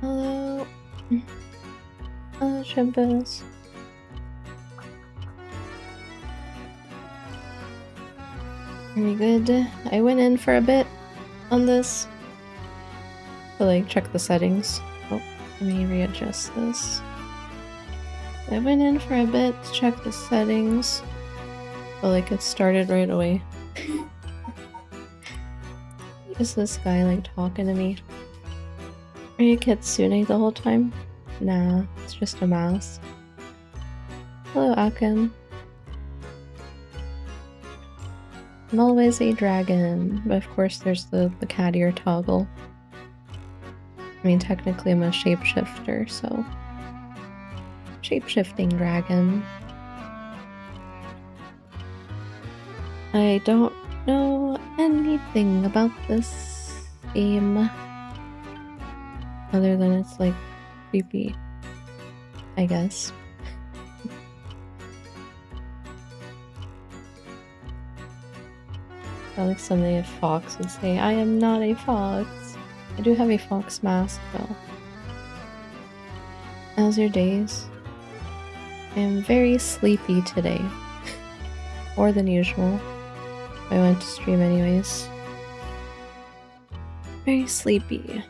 Hello. Hello, chimpos. Are we good? I went in for a bit on this to like check the settings. Oh, let me readjust this. I went in for a bit to check the settings, but like it started right away. Is this guy like talking to me? Are you Kitsune the whole time? Nah, it's just a mouse. Hello, Aken. I'm always a dragon, but of course there's the cat ear toggle. I mean, technically I'm a shapeshifter, so... Shapeshifting dragon. I don't know anything about this game. Other than it's like creepy, I guess. Like someday a fox would say, I am not a fox. I do have a fox mask though. How's your days? I am very sleepy today. More than usual. I went to stream anyways. Very sleepy.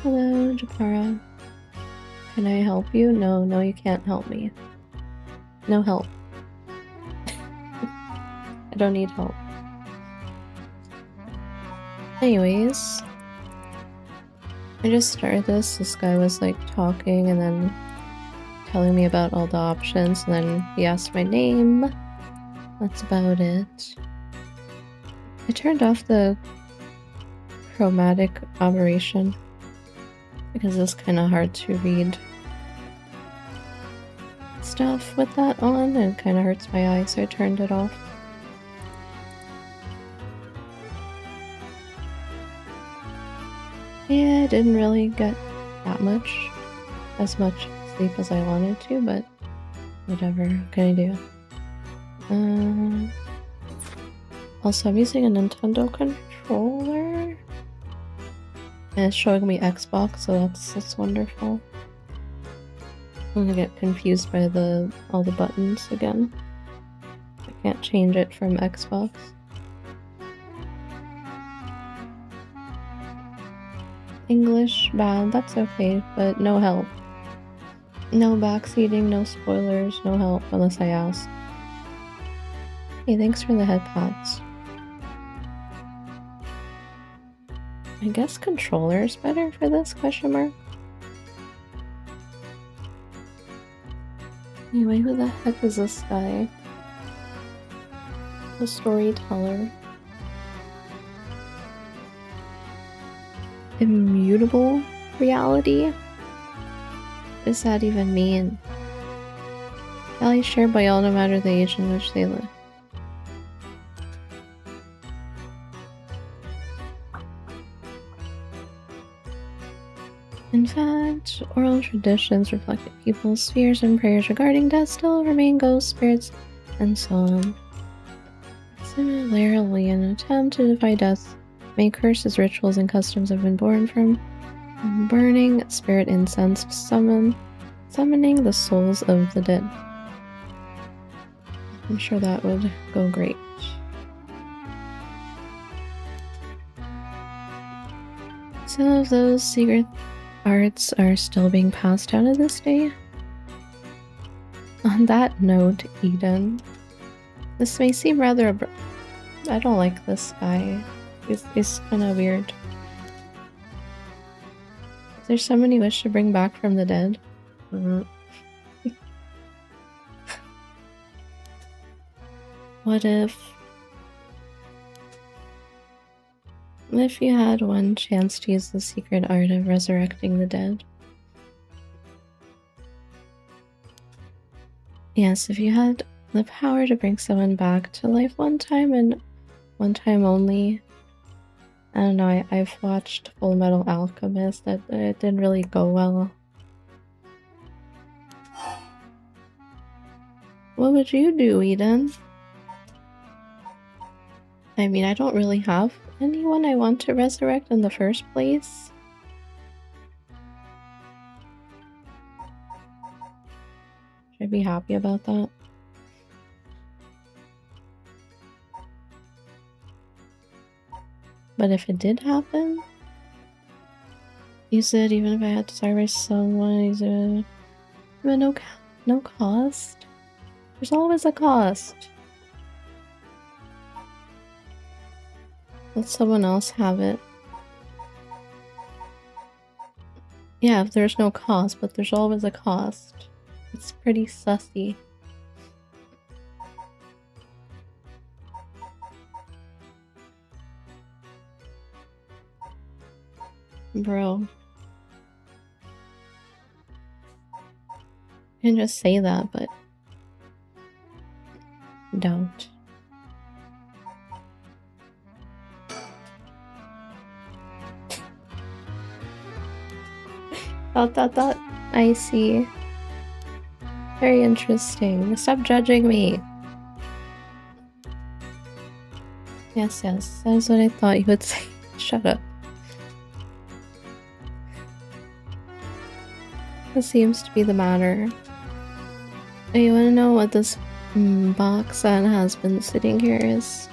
Hello, Japara. Can I help you? No, you can't help me. No help. I don't need help. Anyways, I just started this. This guy was like talking and then telling me about all the options, and then he asked my name. That's about it. I turned off the chromatic aberration because it's kind of hard to read stuff with that on, and it kind of hurts my eyes, so I turned it off. Yeah, I didn't really get that much, as much sleep as I wanted to, but whatever, what can I do? Also, I'm using a Nintendo controller, and it's showing me Xbox, so that's wonderful. I'm gonna get confused by all the buttons again. I can't change it from Xbox. English bad, that's okay, but no help. No backseating, no spoilers, no help unless I ask. Hey, thanks for the head pats. I guess controller is better for this, question mark? Anyway, who the heck is this guy? The storyteller. Immutable reality? What does that even mean? Value shared by all no matter the age in which they live. In fact, oral traditions reflected people's fears and prayers regarding death still remain ghost spirits, and so on. Similarly, an attempt to defy death may curses, rituals, and customs have been born from burning spirit incense, summoning the souls of the dead. I'm sure that would go great. Some of those secret arts are still being passed down to this day. On that note, Eden, this may seem rather I don't like this guy. He's kind of weird. Is there someone you wish to bring back from the dead? What if you had one chance to use the secret art of resurrecting the dead? Yes, if you had the power to bring someone back to life one time and one time only. I don't know, I've watched Full Metal Alchemist, it didn't really go well. What would you do, Eden? I mean, I don't really have anyone I want to resurrect in the first place. Should I be happy about that? But if it did happen, you said even if I had to sacrifice someone, you said, but no cost. There's always a cost. Let someone else have it. Yeah, if there's no cost, but there's always a cost. It's pretty sussy. Bro. You can just say that, but don't. Dot. I see. Very interesting. Stop judging me. Yes. That's what I thought you would say. Shut up. That seems to be the matter. Oh, you wanna know what this box that has been sitting here is?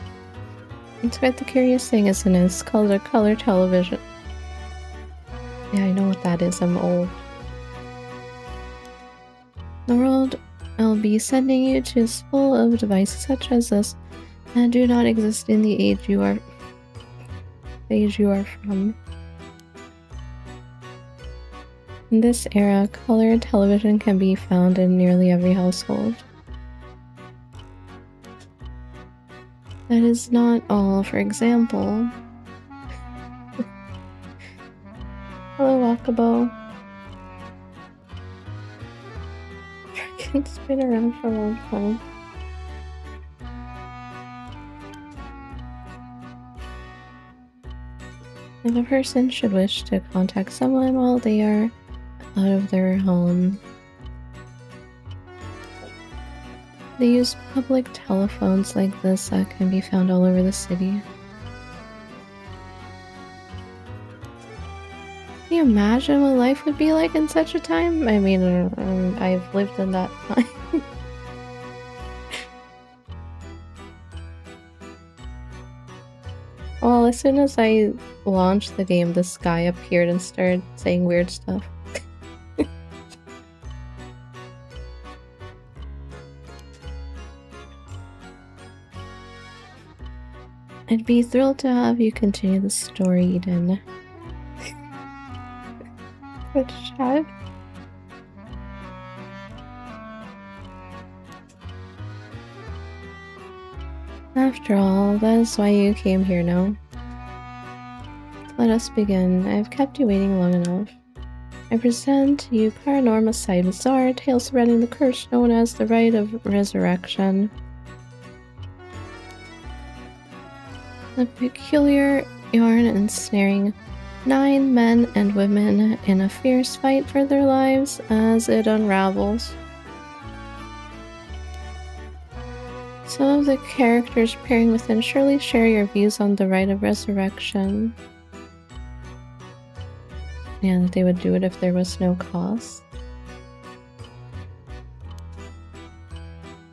It's quite the curious thing, isn't it? It's called a color television. Yeah, I know what that is. I'm old. The world I'll be sending you to is full of devices such as this that do not exist in the age you are from. In this era, color television can be found in nearly every household. That is not all. For example, hello, Wakabo. Dragon's been around for a long time. If a person should wish to contact someone while they are out of their home, they use public telephones like this that can be found all over the city. Can you imagine what life would be like in such a time? I mean, I've lived in that time. Well, as soon as I launched the game, this guy appeared and started saying weird stuff. I'd be thrilled to have you continue the story, Eden. Good chat. After all, that is why you came here now. Let us begin. I have kept you waiting long enough. I present to you PARANORMASIGHT, bizarre tale surrounding the curse known as the Rite of Resurrection. The peculiar yarn ensnaring 9 men and women in a fierce fight for their lives as it unravels. Some of the characters appearing within surely share your views on the Rite of Resurrection. And they would do it if there was no cost.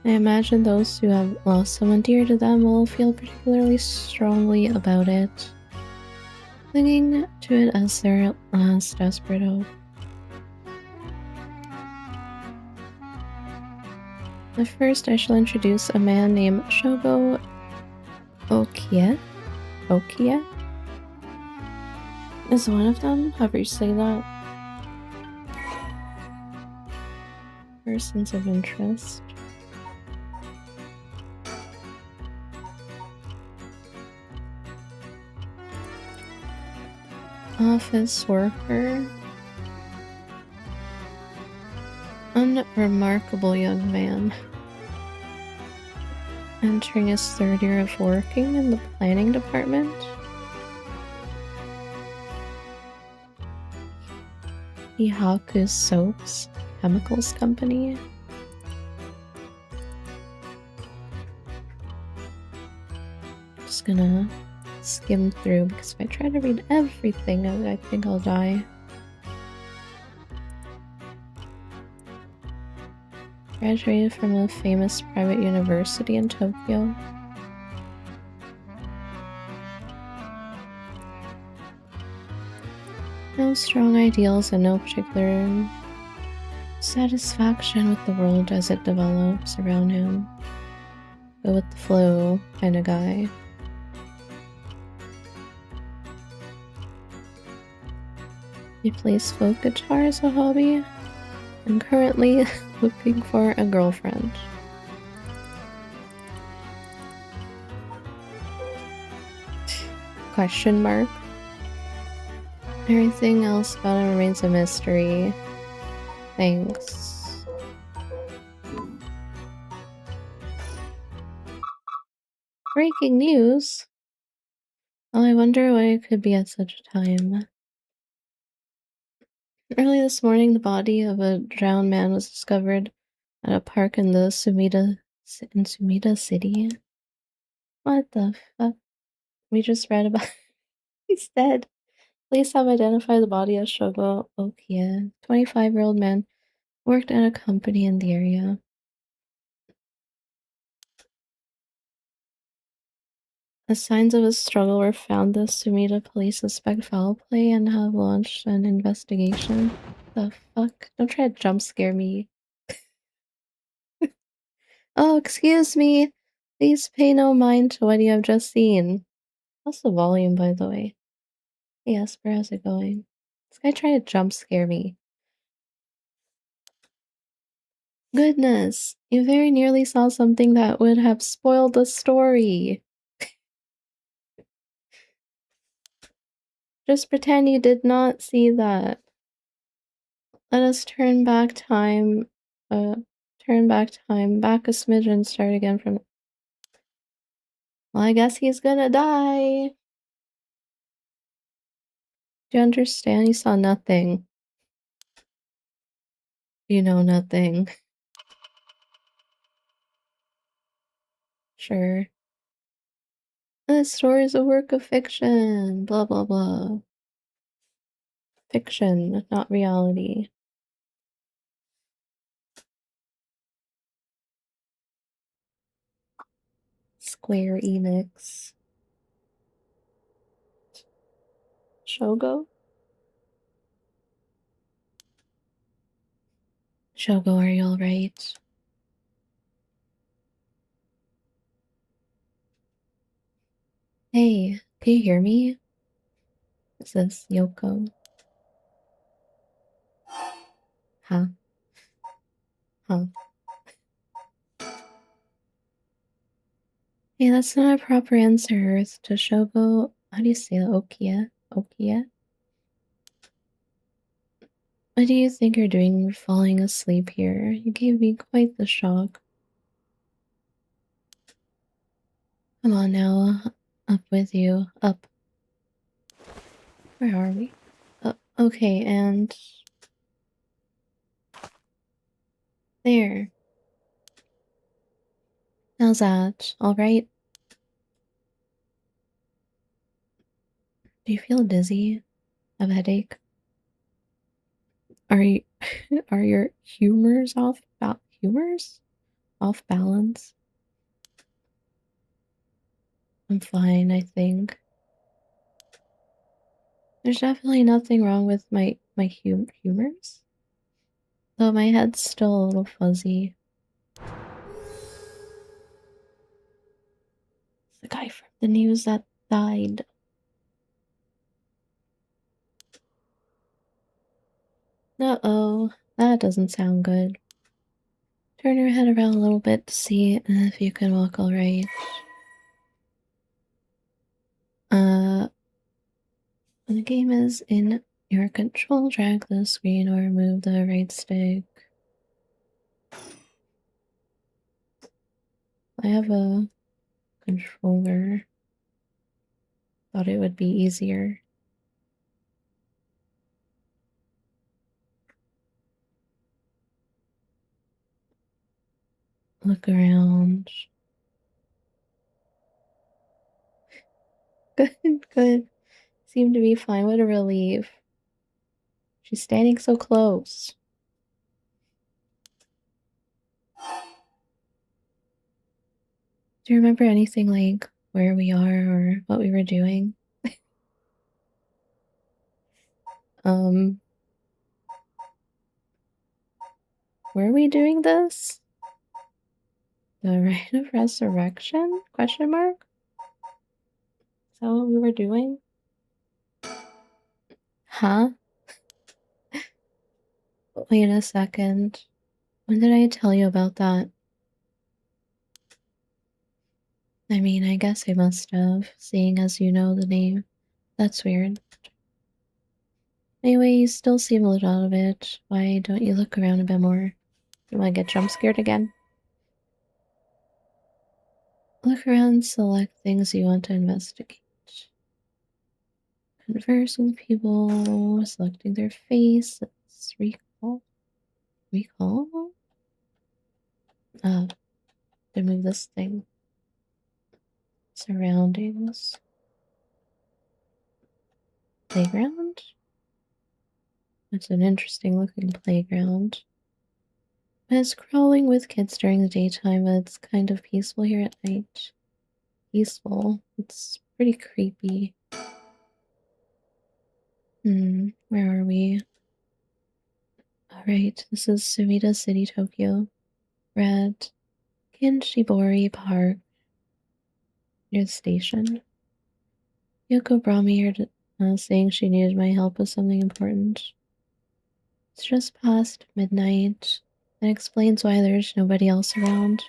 I imagine those who have lost someone dear to them will feel particularly strongly about it, clinging to it as their last desperate hope. But first, I shall introduce a man named Shogo Okie is one of them, however you say that. Persons of interest. Office worker. Unremarkable young man. Entering his 3rd year of working in the planning department. Ihaku Soaps Chemicals Company. just gonna skim through because if I try to read everything, I think I'll die. Graduated from a famous private university in Tokyo. No strong ideals and no particular satisfaction with the world as it develops around him. Go with the flow kind of guy. He plays folk guitar as a hobby. I'm currently looking for a girlfriend. Question mark. Everything else about him remains a mystery. Thanks. Breaking news? Well, I wonder what it could be at such a time. Early this morning, the body of a drowned man was discovered at a park in the Sumida City. What the fuck? We just read about he's dead. Police have identified the body as Shogo Okia, 25-year-old man, worked at a company in the area. As signs of a struggle were found, the Sumida police suspect foul play and have launched an investigation. The fuck? Don't try to jump scare me. Oh, excuse me. Please pay no mind to what you have just seen. What's the volume, by the way? Hey, Esper, how's it going? This guy tried to jump scare me. Goodness, you very nearly saw something that would have spoiled the story. Just pretend you did not see that. Let us turn back time, back a smidgen, start again from... Well, I guess he's gonna die. Do you understand? You saw nothing. You know nothing. Sure. This story is a work of fiction. Blah, blah, blah. Fiction, not reality. Square Enix. Shogo? Shogo, are you alright? Hey, can you hear me? Is this Yoko? Huh? Huh? Hey, that's not a proper answer. It's to Shogo. How do you say that? Okia? Okia? What do you think you're doing falling asleep here? You gave me quite the shock. Come on now. Up with you. Up. Where are we? Okay, and... there. How's that? Alright? Do you feel dizzy? Have a headache? Are you... are your humors off... humors? Off balance? I'm fine, I think. There's definitely nothing wrong with my humors. Though my head's still a little fuzzy. It's the guy from the news that died. Uh-oh, that doesn't sound good. Turn your head around a little bit to see if you can walk alright. When the game is in your control, drag the screen or move the right stick. I have a controller. Thought it would be easier. Look around. Good, good. Seem to be fine. What a relief. She's standing so close. Do you remember anything like where we are or what we were doing? Were we doing this? The rite of resurrection? Question mark? Is that what we were doing? Huh? Wait a second. When did I tell you about that? I mean, I guess I must have, seeing as you know the name. That's weird. Anyway, you still seem a little out of it. Why don't you look around a bit more? You wanna get jump scared again? Look around, select things you want to investigate. Converse with people, selecting their face. Let's recall. Recall? To move this thing. Surroundings. Playground? It's an interesting looking playground. It's crawling with kids during the daytime, but it's kind of peaceful here at night. Peaceful. It's pretty creepy. Where are we? Alright, this is Sumida City, Tokyo. We're at Kinshibori Park, near the station. Yoko brought me here saying she needed my help with something important. It's just past midnight. That explains why there's nobody else around.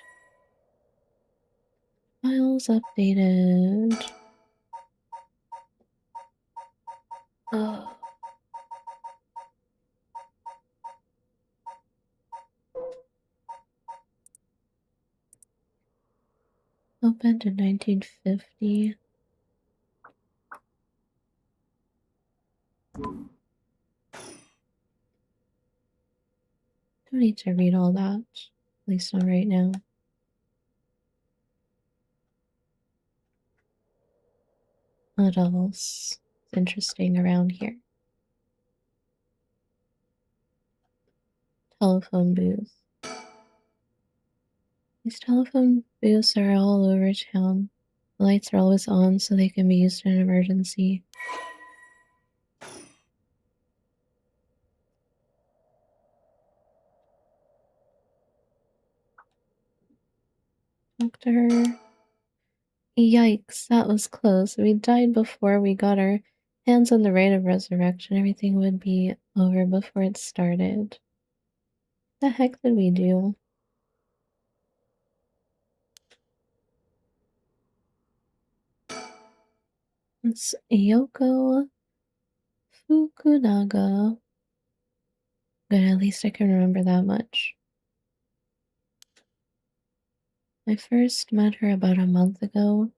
Files updated. Oh. Opened in 1950. Don't need to read all that. At least not right now. What else is interesting around here? Telephone booth. These telephone booths are all over town. The lights are always on so they can be used in an emergency. Talk to her. Yikes, that was close. If we died before we got our hands on the rite of resurrection, everything would be over before it started. The heck did we do? It's Yoko Fukunaga. Good, at least I can remember that much. I first met her about a month ago.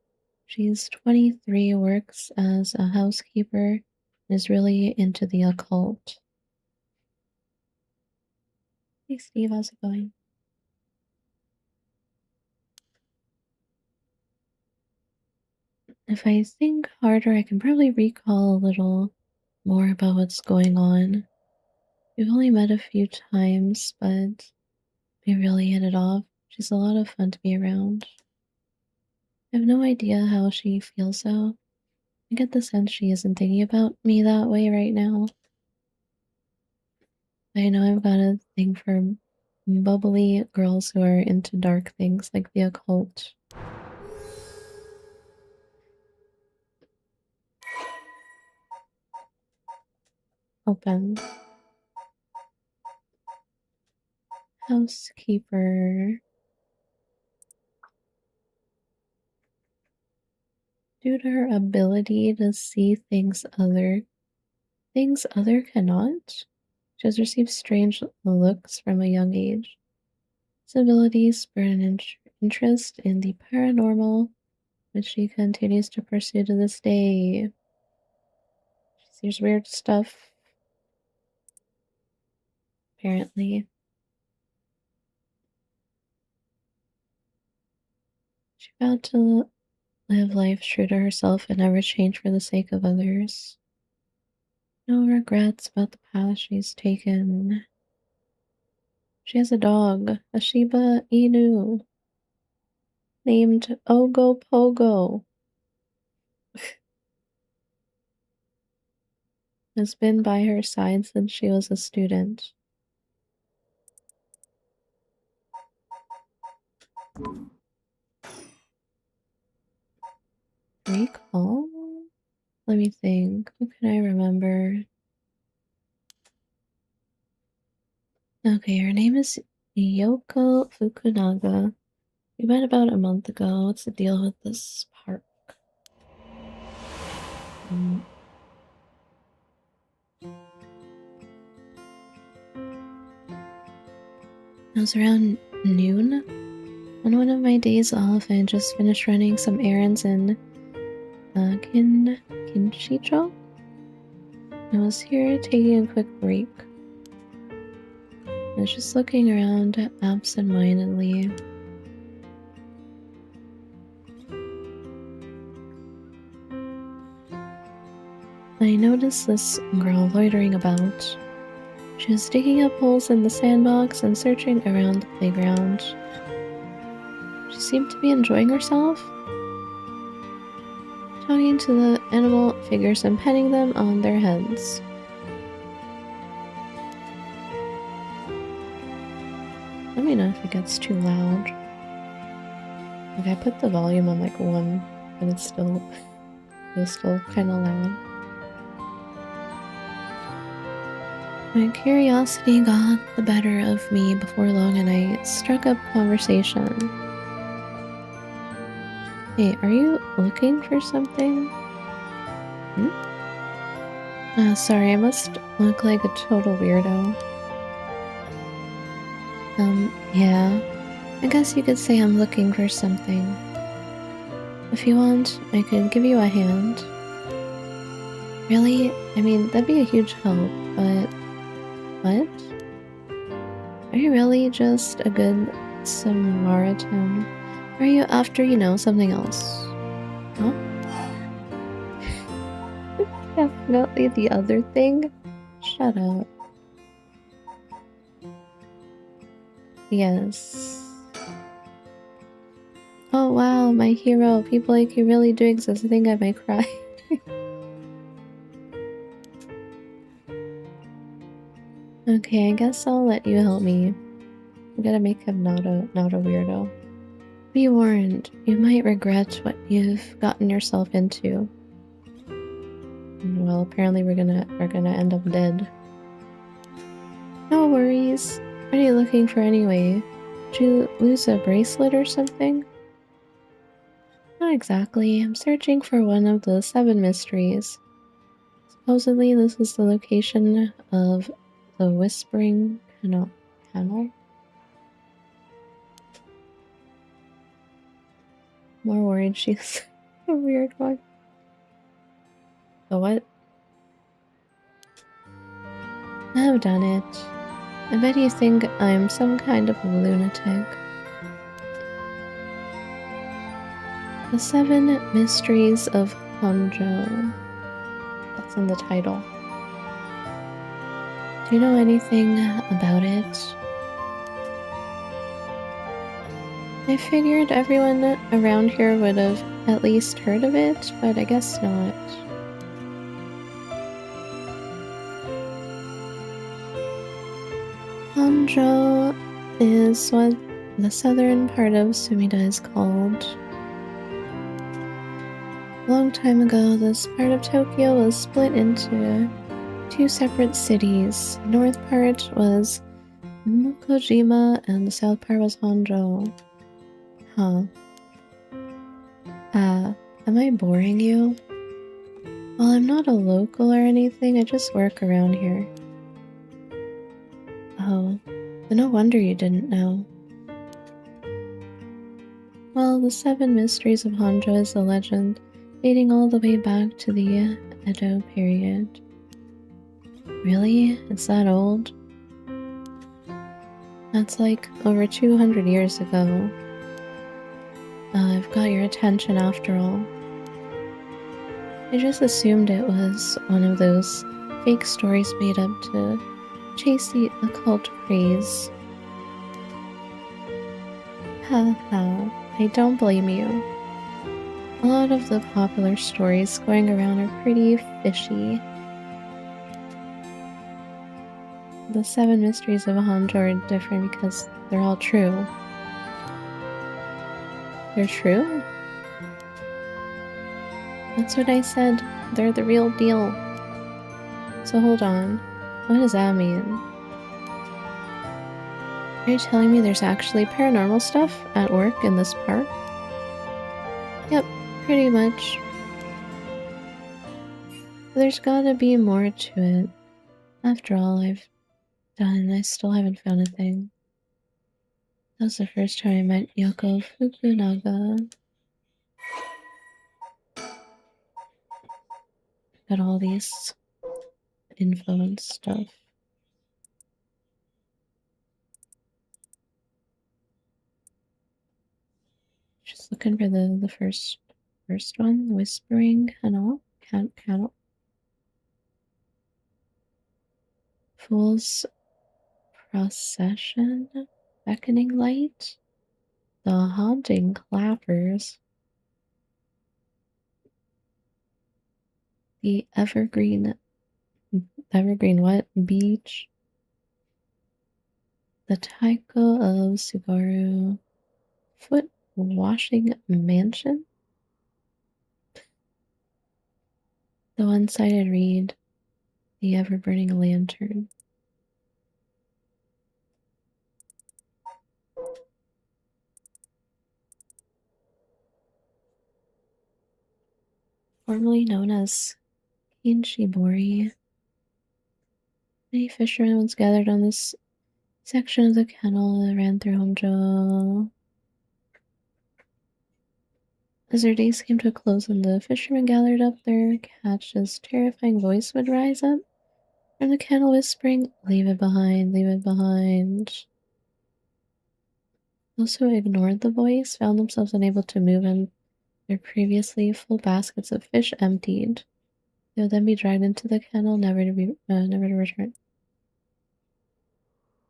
She's 23, works as a housekeeper, and is really into the occult. Hey Steve, how's it going? If I think harder, I can probably recall a little more about what's going on. We've only met a few times, but we really hit it off. She's a lot of fun to be around. I have no idea how she feels though. I get the sense she isn't thinking about me that way right now. I know I've got a thing for bubbly girls who are into dark things like the occult. Open. Housekeeper. Due to her ability to see things other cannot, she has received strange looks from a young age. This ability spurred an interest in the paranormal, which she continues to pursue to this day. She sees weird stuff, apparently. She vowed to Live life true to herself and never change for the sake of others. No regrets about the path she's taken. She has a dog, a Shiba Inu, named Ogo Pogo. Has been by her side since she was a student. Recall? Let me think. What can I remember? Okay, her name is Yoko Fukunaga. We met about a month ago. What's the deal with this park? It was around noon. On one of my days off, I had just finished running some errands in Kinshicho. I was here taking a quick break. I was just looking around absent-mindedly. I noticed this girl loitering about. She was digging up holes in the sandbox and searching around the playground. She seemed to be enjoying herself, talking to the animal figures and petting them on their heads. Let me know if it gets too loud. Like, I put the volume on like 1, and it's still kind of loud. My curiosity got the better of me before long, and I struck up conversation. Hey, are you looking for something? Sorry, I must look like a total weirdo. Yeah. I guess you could say I'm looking for something. If you want, I could give you a hand. Really? I mean, that'd be a huge help, but... What? Are you really just a good Samaritan? Or are you after, something else? Huh? Definitely the other thing? Shut up. Yes. Oh wow, my hero. People like you really do exist. I think I might cry. Okay, I guess I'll let you help me. I'm gonna make him not a weirdo. Be warned, you might regret what you've gotten yourself into. Well, apparently we're gonna end up dead. No worries. What are you looking for anyway? Did you lose a bracelet or something? Not exactly. I'm searching for one of the 7 mysteries. Supposedly this is the location of the Whispering Canal. More worried she's a weird one. The what? I've done it. I bet you think I'm some kind of lunatic. The 7 Mysteries of Honjo. That's in the title. Do you know anything about it? I figured everyone around here would have at least heard of it, but I guess not. Honjo is what the southern part of Sumida is called. A long time ago, this part of Tokyo was split into 2 separate cities. The north part was Mukojima and the south part was Honjo. Huh. Am I boring you? Well, I'm not a local or anything, I just work around here. Oh, then no wonder you didn't know. Well, the 7 Mysteries of Honjo is a legend dating all the way back to the Edo period. Really? It's that old? That's like over 200 years ago. I've got your attention after all. I just assumed it was one of those fake stories made up to chase the occult craze. Haha, I don't blame you. A lot of the popular stories going around are pretty fishy. The 7 mysteries of Honjo are different because they're all true. They're true? That's what I said. They're the real deal. So hold on. What does that mean? Are you telling me there's actually paranormal stuff at work in this park? Yep, pretty much. There's gotta be more to it. After all I've done, I still haven't found a thing. That was the first time I met Yoko Fukunaga. Got all these info and stuff. Just looking for the first one, whispering and all. Can't. Fool's procession, beckoning light, the haunting clappers, the evergreen what? Beach, the taiko of Subaru, foot washing mansion, the one-sided reed, the ever-burning lantern. Formerly known as Kinshibori, many fishermen once gathered on this section of the canal that ran through Honjo. As their days came to a close and the fishermen gathered up their catch, this terrifying voice would rise up from the canal whispering, "Leave it behind, leave it behind." Those who ignored the voice found themselves unable to move and their previously full baskets of fish emptied. They would then be dragged into the canal, never to return.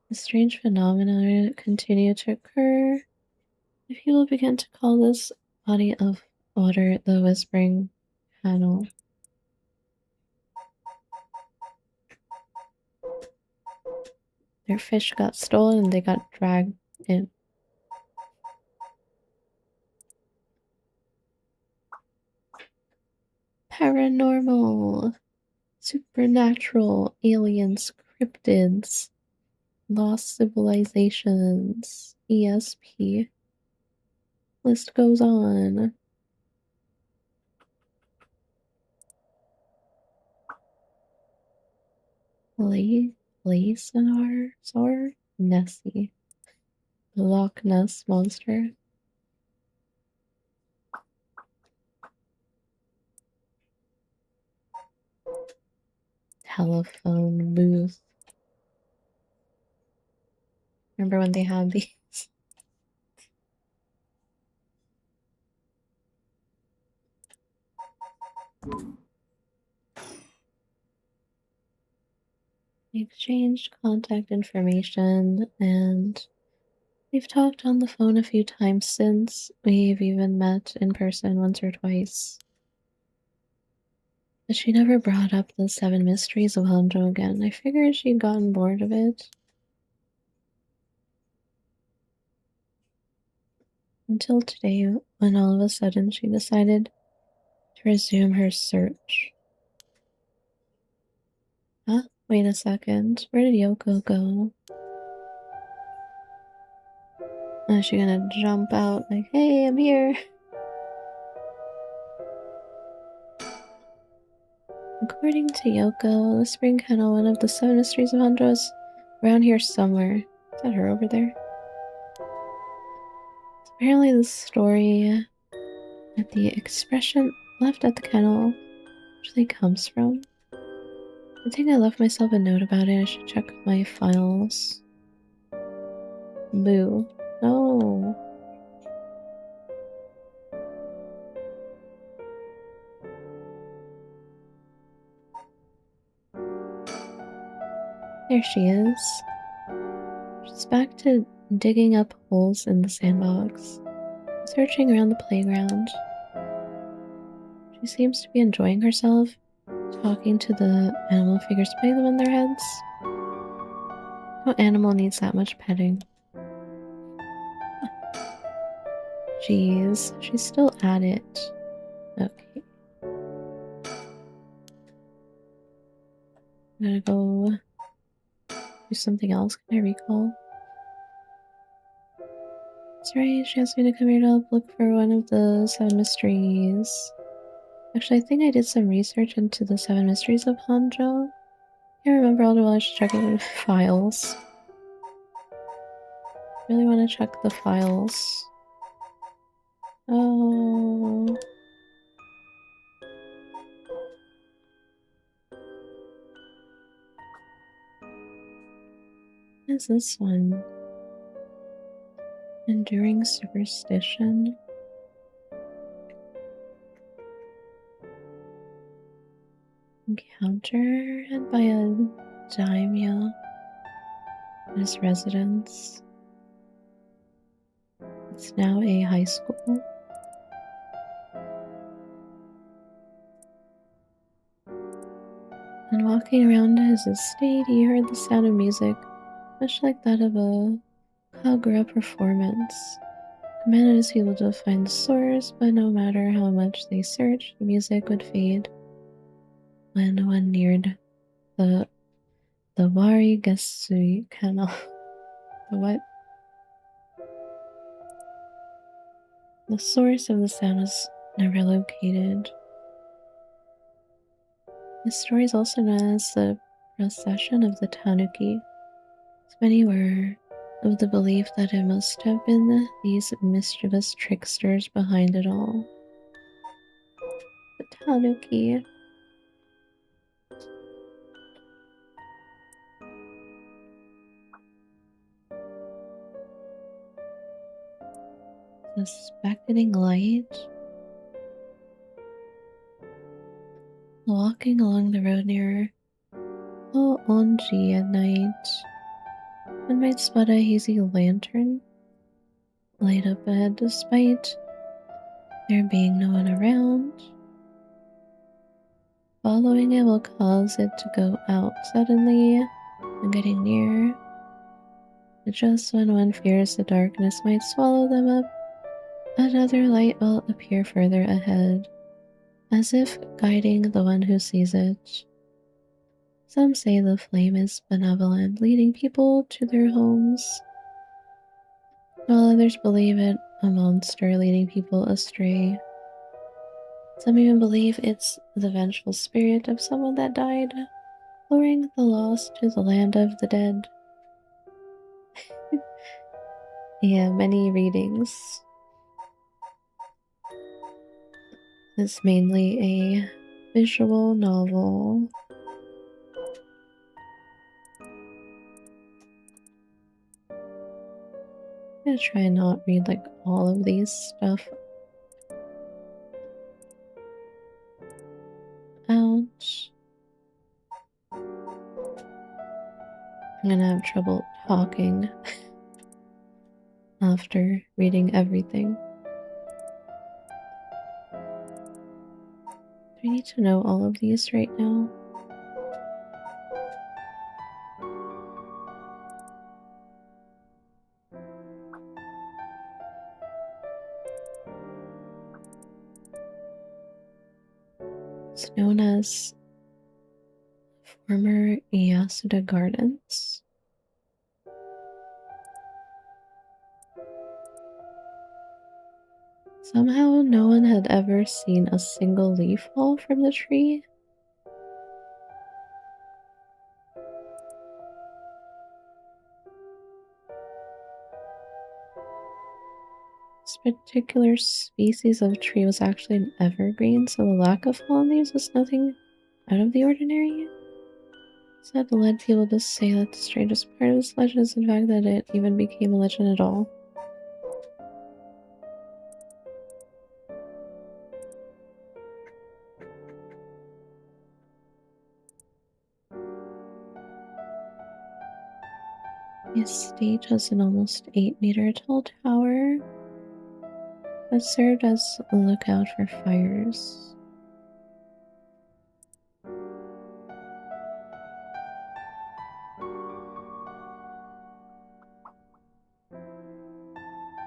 The strange phenomena continued to occur. The people began to call this body of water the Whispering Canal. Their fish got stolen and they got dragged in. Paranormal, supernatural, aliens, cryptids, lost civilizations, ESP. List goes on. Sonar? Nessie. The Loch Ness Monster. Telephone booth. Remember when they had these? We exchanged contact information and we've talked on the phone a few times since. We've even met in person once or twice. But she never brought up the 7 mysteries of Honjo again. I figured she'd gotten bored of it. Until today, when all of a sudden she decided to resume her search. Huh? Wait a second. Where did Yoko go? Is she gonna jump out like, "Hey, I'm here"? According to Yoko, the Spring Canal, one of the 7 mysteries of Honjo, is around here somewhere. Is that her over there? So apparently the story that the expression left at the canal actually comes from. I think I left myself a note about it. I should check my files. Boo. No. There she is. She's back to digging up holes in the sandbox, searching around the playground. She seems to be enjoying herself, talking to the animal figures, putting them on their heads. No animal needs that much petting. Jeez, she's still at it. Okay. I'm gonna go do something else. Can I recall? That's right, she asked me to come here to help look for one of the 7 mysteries. Actually, I think I did some research into the 7 mysteries of Honjo. Can't remember all the while. I should check the files. Really want to check the files. Oh. What is this one? Enduring superstition. Encounter had by a daimyo at his residence. It's now a high school. And walking around his estate, he heard the sound of music, much like that of a Kagura performance. Commanded his people to find the source, but no matter how much they searched, the music would fade. When one neared the Warigasui Canal. The what? The source of the sound was never located. This story is also known as the procession of the Tanuki. So many were of the belief that it must have been these mischievous tricksters behind it all. The Tanuki. The spectating light. Walking along the road near Onji at night, one might spot a hazy lantern light up ahead despite there being no one around. Following it will cause it to go out suddenly and getting near. But just when one fears the darkness might swallow them up, another light will appear further ahead, as if guiding the one who sees it. Some say the flame is benevolent, leading people to their homes, while others believe it a monster leading people astray. Some even believe it's the vengeful spirit of someone that died, luring the lost to the land of the dead. Yeah, many readings. It's mainly a visual novel. I'm gonna try and not read like all of these stuff out. I'm gonna have trouble talking after reading everything. Do I need to know all of these right now? It's known as former Yasuda Gardens. Somehow no one had ever seen a single leaf fall from the tree. This particular species of tree was actually an evergreen, so the lack of fallen leaves was nothing out of the ordinary. So that led people to say that the strangest part of this legend is the fact that it even became a legend at all. The estate has an almost 8-meter tall tower that served as a lookout for fires.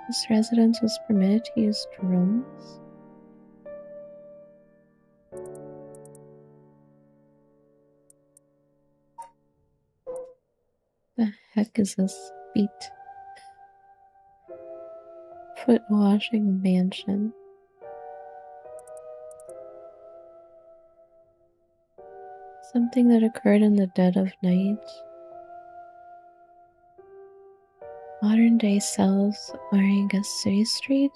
This residence was permitted to use drones. The heck is this feet? Foot washing mansion. Something that occurred in the dead of night. Modern day cells wearing a city street.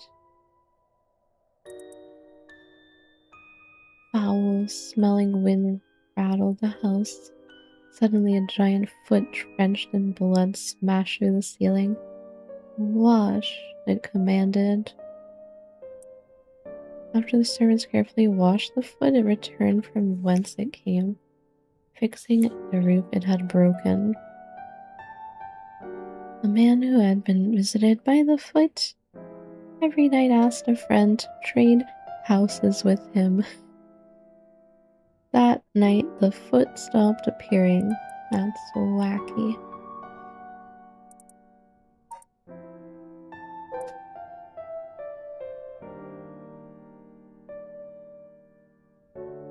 Foul smelling wind rattled the house. Suddenly a giant foot drenched in blood smashed through the ceiling. Wash, it commanded. After the servants carefully washed the foot, it returned from whence it came, fixing the roof it had broken. The man who had been visited by the foot every night asked a friend to trade houses with him. That night, the foot stopped appearing. That's wacky.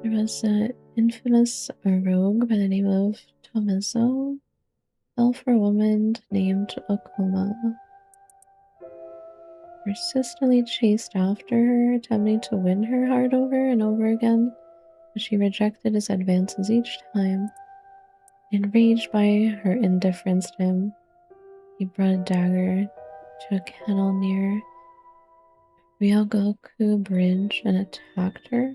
There was an infamous rogue by the name of Tomizo, fell for a woman named Okuma. Persistently chased after her, attempting to win her heart over and over again, but she rejected his advances each time. Enraged by her indifference to him, he brought a dagger to a kennel near Ryogoku Bridge and attacked her.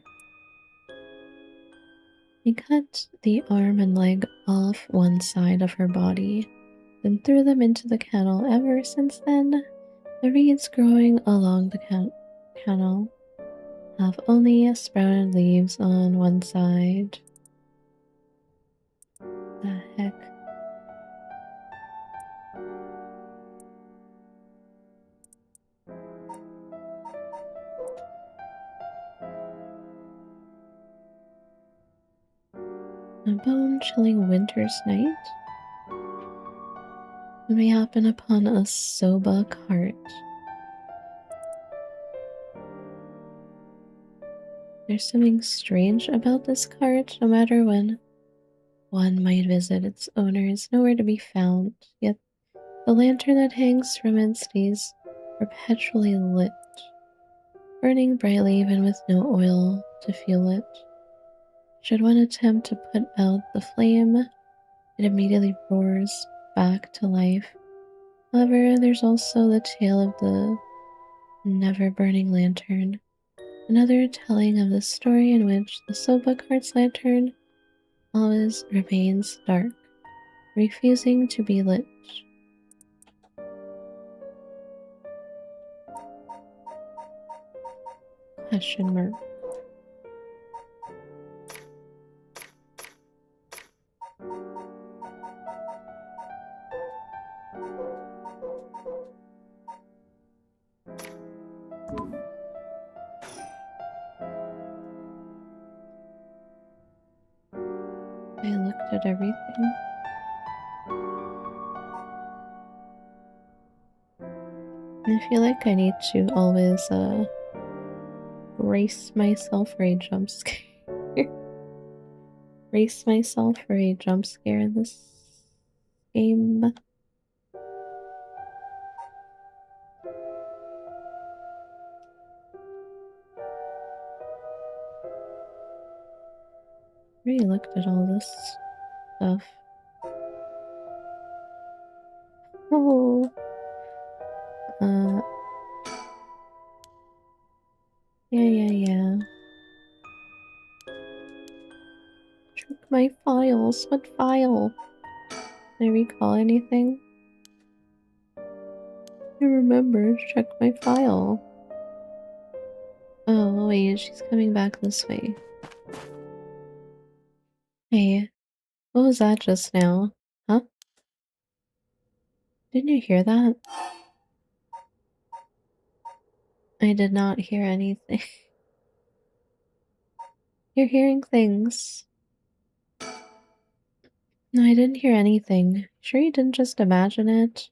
He cut the arm and leg off one side of her body, then threw them into the kennel. Ever since then, the reeds growing along the kennel have only sprouted leaves on one side. The heck? A bone-chilling winter's night, when we happen upon a soba cart. There's something strange about this cart. No matter when one might visit, its owner is nowhere to be found, yet the lantern that hangs from it stays perpetually lit, burning brightly even with no oil to fuel it. Should one attempt to put out the flame, it immediately roars back to life. However, there's also the tale of the never-burning lantern, another telling of the story in which the soba cart's lantern always remains dark, refusing to be lit. Question mark. I looked at everything. I feel like I need to always brace myself for a jump scare. Brace myself for a jump scare in this game. I already looked at all this stuff. Oh. Yeah. Check my files. What file? Can I recall anything? I remember. Check my file. Oh, wait, she's coming back this way. Hey, what was that just now? Huh? Didn't you hear that? I did not hear anything. You're hearing things. No, I didn't hear anything. Sure you didn't just imagine it?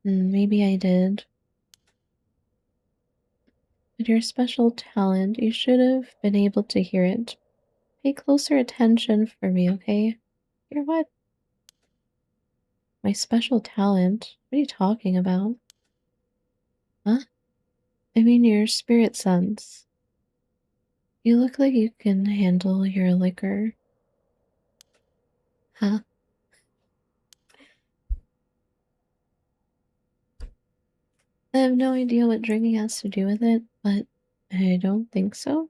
Maybe I did. But your special talent, you should have been able to hear it. Pay closer attention for me, okay? Hear what? My special talent? What are you talking about? Huh? I mean your spirit sense. You look like you can handle your liquor. Huh? I have no idea what drinking has to do with it, but I don't think so.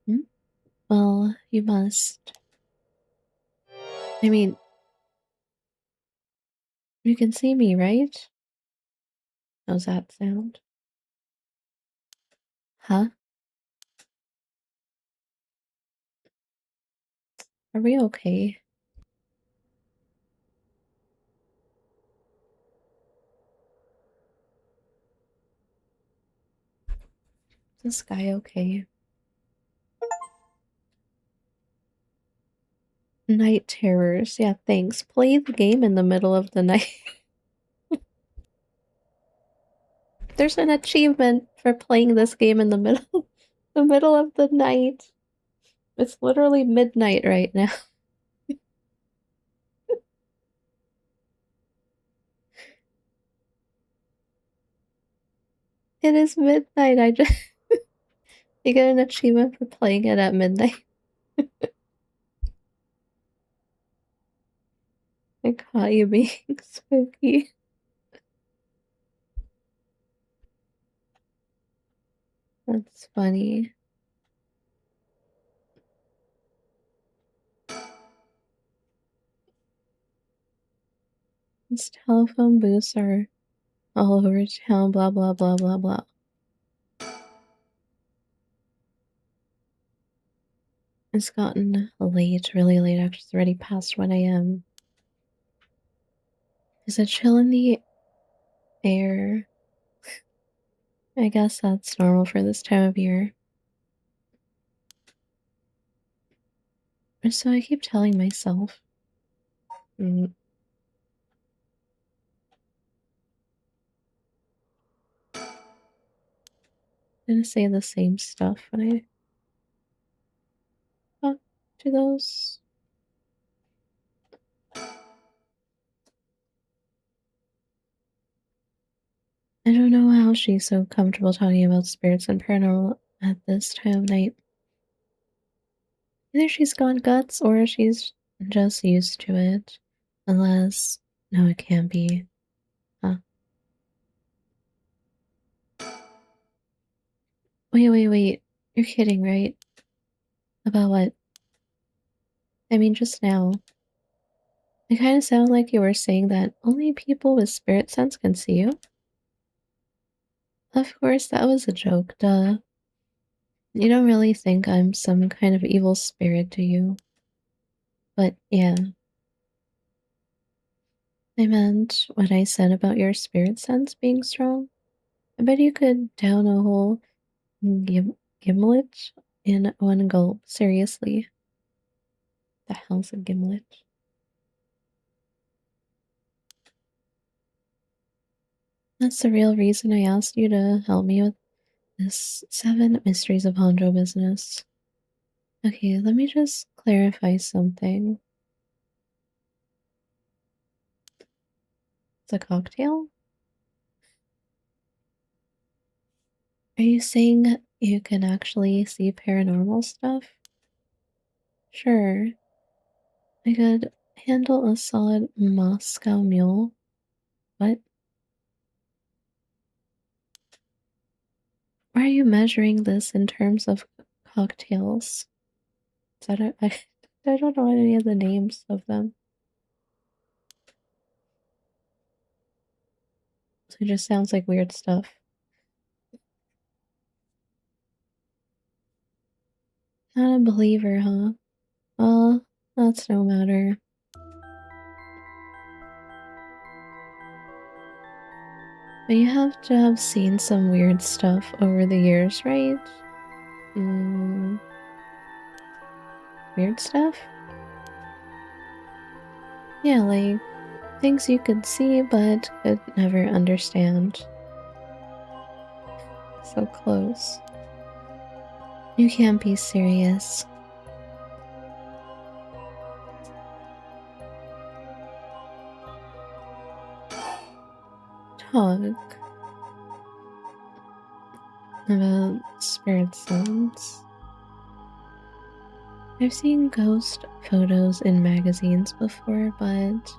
Hmm? Well, you must. I mean, you can see me, right? How's that sound? Huh? Are we okay? Is this guy okay? Night terrors. Yeah, thanks. Play the game in the middle of the night. There's an achievement for playing this game in the middle the middle of the night. It's literally midnight right now. It is midnight. I just you get an achievement for playing it at midnight. I caught you being spooky. That's funny. These telephone booths are all over town, blah blah blah blah blah. It's gotten late, really late. Actually, it's already past 1 a.m. Is it chill in the air? I guess that's normal for this time of year. And so I keep telling myself. I'm gonna say the same stuff when I talk to those. I don't know how she's so comfortable talking about spirits and paranormal at this time of night. Either she's gone guts or she's just used to it. Unless, no, it can't be. Huh. Wait. You're kidding, right? About what? I mean, just now. It kind of sounded like you were saying that only people with spirit sense can see you. Of course, that was a joke, duh. You don't really think I'm some kind of evil spirit, do you? But yeah, I meant what I said about your spirit sense being strong. I bet you could down a whole gimlet in one gulp. Seriously. The hell's a gimlet? That's the real reason I asked you to help me with this 7 Mysteries of Honjo business. Okay, let me just clarify something. It's a cocktail? Are you saying you can actually see paranormal stuff? Sure. I could handle a solid Moscow mule. What? Why are you measuring this in terms of cocktails? I don't know any of the names of them. So it just sounds like weird stuff. Not a believer, huh? Well, that's no matter. But you have to have seen some weird stuff over the years, right? Weird stuff? Yeah, like things you could see but could never understand. So close. You can't be serious. Talk about spirit songs. I've seen ghost photos in magazines before, but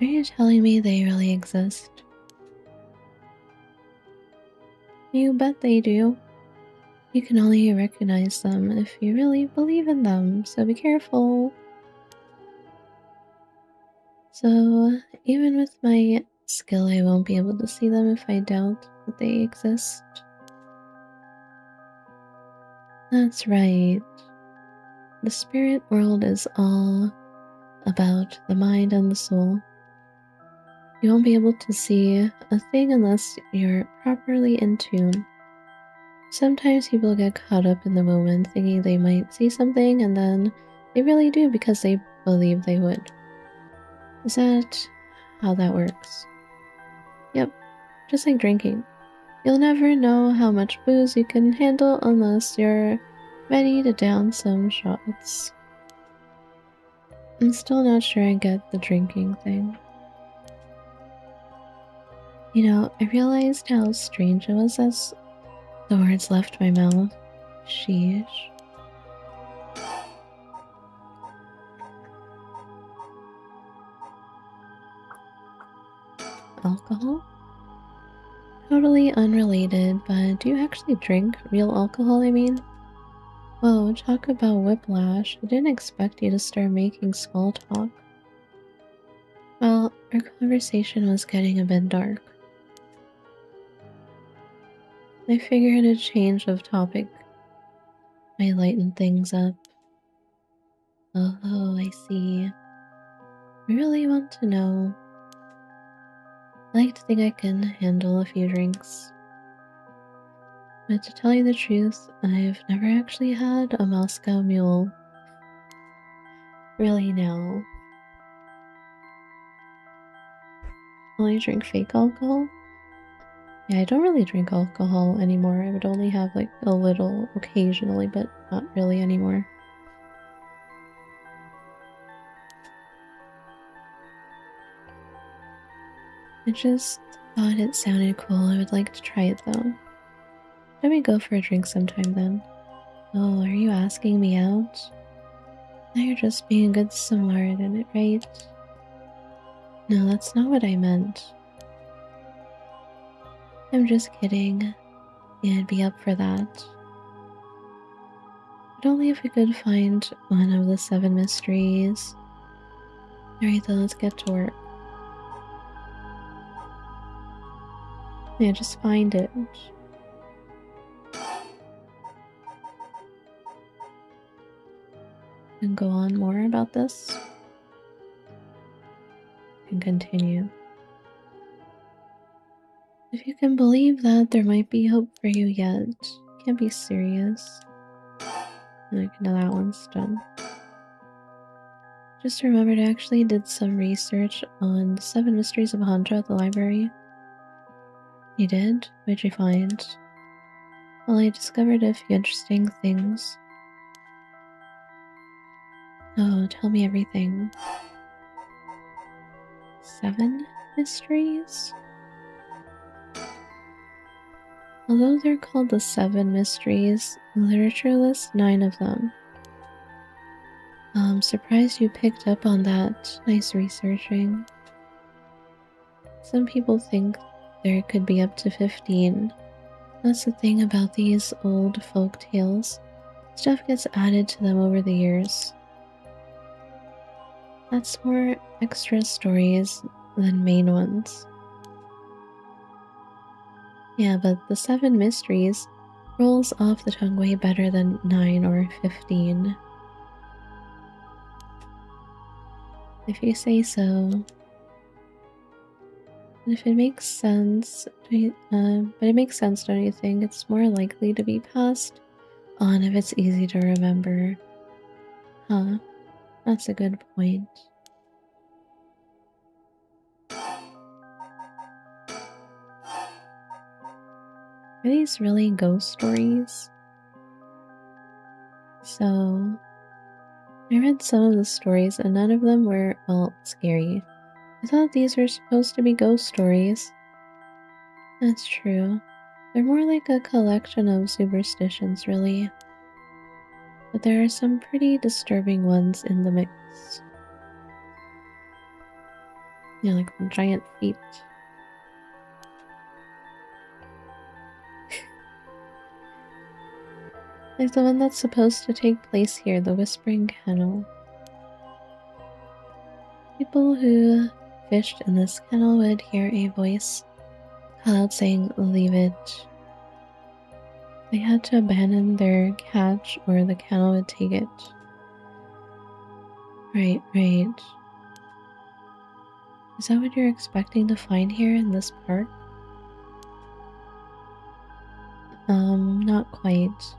are you telling me they really exist? You bet they do. You can only recognize them if you really believe in them, so be careful. So, even with my skill, I won't be able to see them if I doubt that they exist. That's right. The spirit world is all about the mind and the soul. You won't be able to see a thing unless you're properly in tune. Sometimes people get caught up in the moment thinking they might see something and then they really do because they believe they would. Is that how that works? Yep, just like drinking. You'll never know how much booze you can handle unless you're ready to down some shots. I'm still not sure I get the drinking thing. You know, I realized how strange it was as the words left my mouth. Sheesh. Alcohol? Totally unrelated, but do you actually drink real alcohol, I mean? Whoa, talk about whiplash. I didn't expect you to start making small talk. Well, our conversation was getting a bit dark. I figured a change of topic might lighten things up. Oh, I see. I really want to know. I like to think I can handle a few drinks. But to tell you the truth, I've never actually had a Moscow Mule. Really, no. Only drink fake alcohol? Yeah, I don't really drink alcohol anymore. I would only have like a little occasionally, but not really anymore. I just thought it sounded cool. I would like to try it though. Let me go for a drink sometime then. Oh, are you asking me out? Now you're just being a good Samaritan, right? No, that's not what I meant. I'm just kidding. Yeah, I'd be up for that. But only if we could find one of the 7 mysteries. Alright then, let's get to work. Yeah, just find it. And go on more about this. And continue. If you can believe that, there might be hope for you yet. Can't be serious. And now that one's done. Just remembered I actually did some research on the 7 mysteries of Honjo at the library. You did? What'd you find? Well, I discovered a few interesting things. Oh, tell me everything. 7 mysteries? Although they're called the 7 mysteries, the literature lists 9 of them. I'm surprised you picked up on that. Nice researching. Some people think there could be up to 15. That's the thing about these old folk tales. Stuff gets added to them over the years. That's more extra stories than main ones. Yeah, but the 7 mysteries rolls off the tongue way better than 9 or 15. If you say so. And if it makes sense, but it makes sense, don't you think? It's more likely to be passed on if it's easy to remember. Huh, that's a good point. Are these really ghost stories? So, I read some of the stories and none of them were, well, scary. I thought these were supposed to be ghost stories. That's true. They're more like a collection of superstitions, really. But there are some pretty disturbing ones in the mix. You know, like the giant feet. Like the one that's supposed to take place here, the Whispering Kennel. People who fished in this kennel would hear a voice call out saying, "Leave it." They had to abandon their catch or the kennel would take it. Right. Is that what you're expecting to find here in this park? Not quite.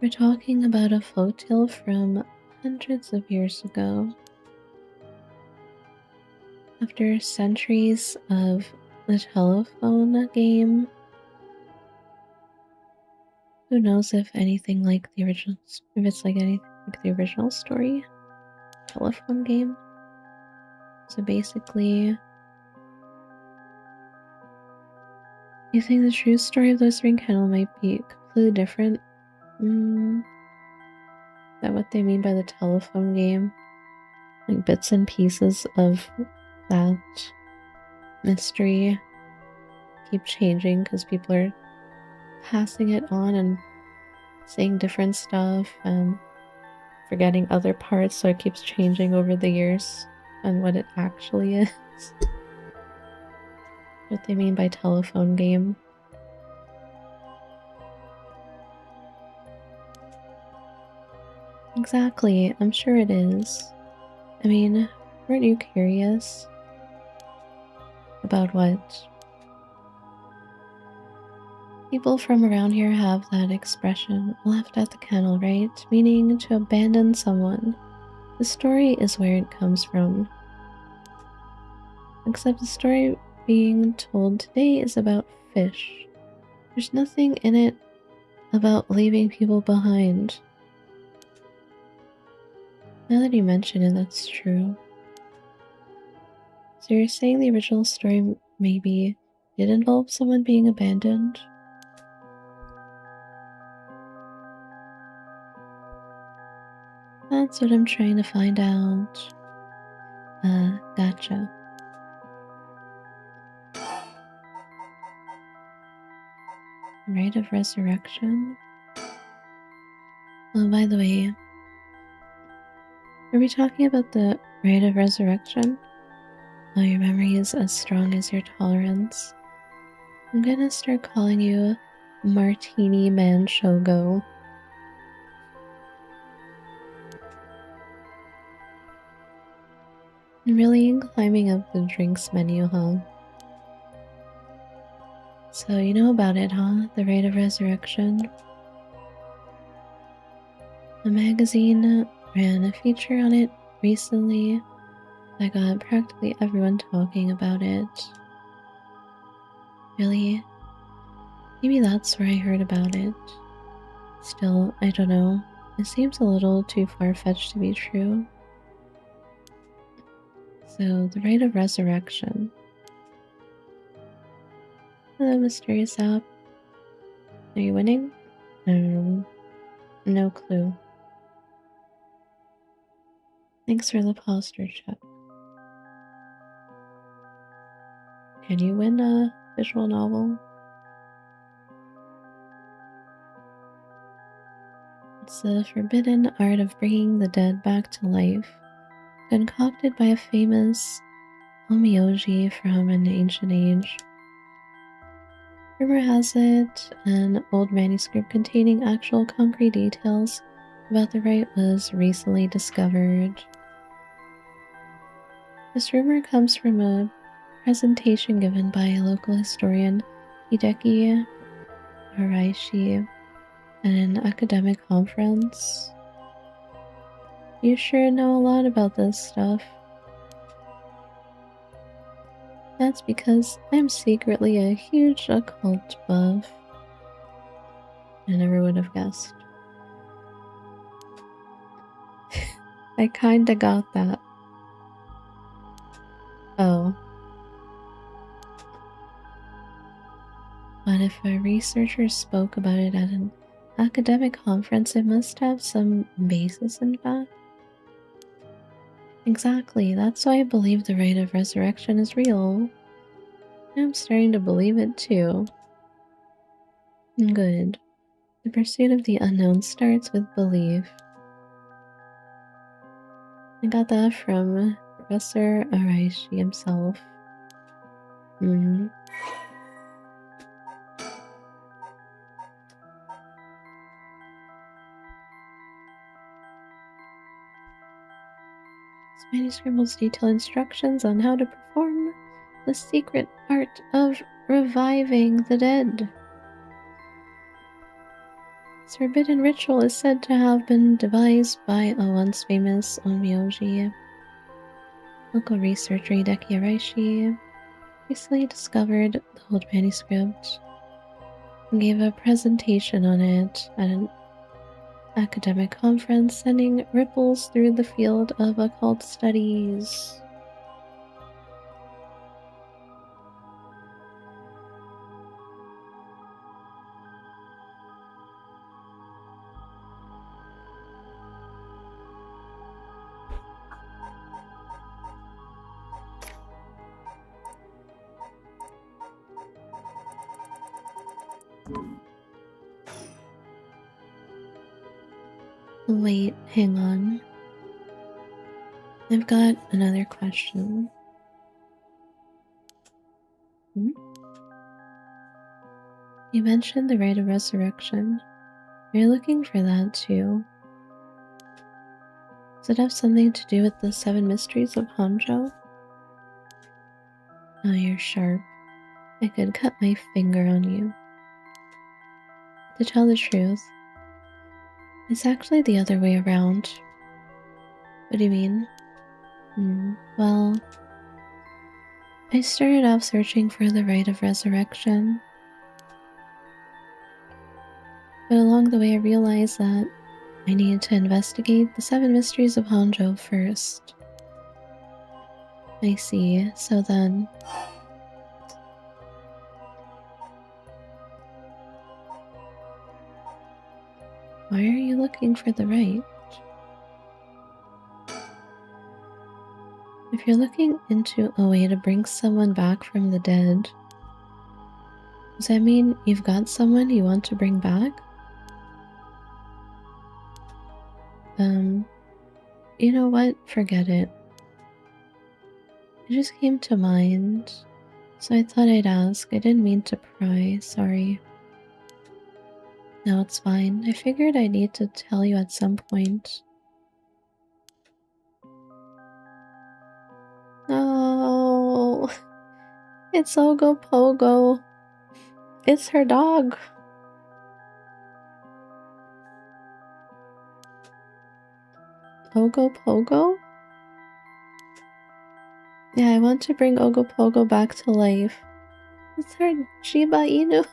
We're talking about a folktale from hundreds of years ago. After centuries of the telephone game, who knows if anything like the original, if it's like anything like the original story, telephone game. So basically, you think the true story of the Whispering Kennel might be completely different? Is that what they mean by the telephone game? Like bits and pieces of that mystery keep changing because people are passing it on and saying different stuff and forgetting other parts, so it keeps changing over the years on what it actually is. What they mean by telephone game. Exactly, I'm sure it is. I mean, weren't you curious? About what? People from around here have that expression, left at the kennel, right? Meaning to abandon someone. The story is where it comes from. Except the story being told today is about fish. There's nothing in it about leaving people behind. Now that you mention it, that's true. So you're saying the original story maybe did involve someone being abandoned? That's what I'm trying to find out. Gotcha. Rite of Resurrection? Oh, by the way, are we talking about the Rite of Resurrection? Oh, your memory is as strong as your tolerance. I'm gonna start calling you Martini Man Shogo. Really climbing up the drinks menu, huh? So you know about it, huh? The Rite of Resurrection? A magazine ran a feature on it recently that got practically everyone talking about it. Really? Maybe that's where I heard about it. Still, I don't know. It seems a little too far-fetched to be true. So, the Rite of Resurrection. Hello, Mysterious App. Are you winning? No clue. Thanks for the posture check. Can you win a visual novel? It's the forbidden art of bringing the dead back to life, concocted by a famous Omiyoji from an ancient age. Rumor has it an old manuscript containing actual concrete details about the rite was recently discovered. This rumor comes from a presentation given by a local historian, Hideki Araishi, at an academic conference. You sure know a lot about this stuff. That's because I'm secretly a huge occult buff. I never would have guessed. I kinda got that. Oh. But if a researcher spoke about it at an academic conference, it must have some basis in fact. Exactly, that's why I believe the rite of resurrection is real. I'm starting to believe it too. Good. The pursuit of the unknown starts with belief. I got that from Professor Araishi himself. This manuscript will detail instructions on how to perform the secret art of reviving the dead. This forbidden ritual is said to have been devised by a once famous onmyoji. Local researcher Hideki Araishi recently discovered the old manuscript and gave a presentation on it at an academic conference, sending ripples through the field of occult studies. Wait, hang on. I've got another question. You mentioned the rite of resurrection. You're looking for that too. Does it have something to do with the 7 mysteries of Honjo? Oh, you're sharp. I could cut my finger on you. To tell the truth, it's actually the other way around. What do you mean? Well, I started off searching for the rite of resurrection. But along the way I realized that I needed to investigate the 7 mysteries of Honjo first. I see, so then... Why are you looking for the rite? If you're looking into a way to bring someone back from the dead, does that mean you've got someone you want to bring back? You know what? Forget it. It just came to mind, so I thought I'd ask. I didn't mean to pry, sorry. No, it's fine. I figured I need to tell you at some point. No, it's Ogo Pogo. It's her dog. Ogo Pogo? Yeah, I want to bring Ogo Pogo back to life. It's her Shiba Inu.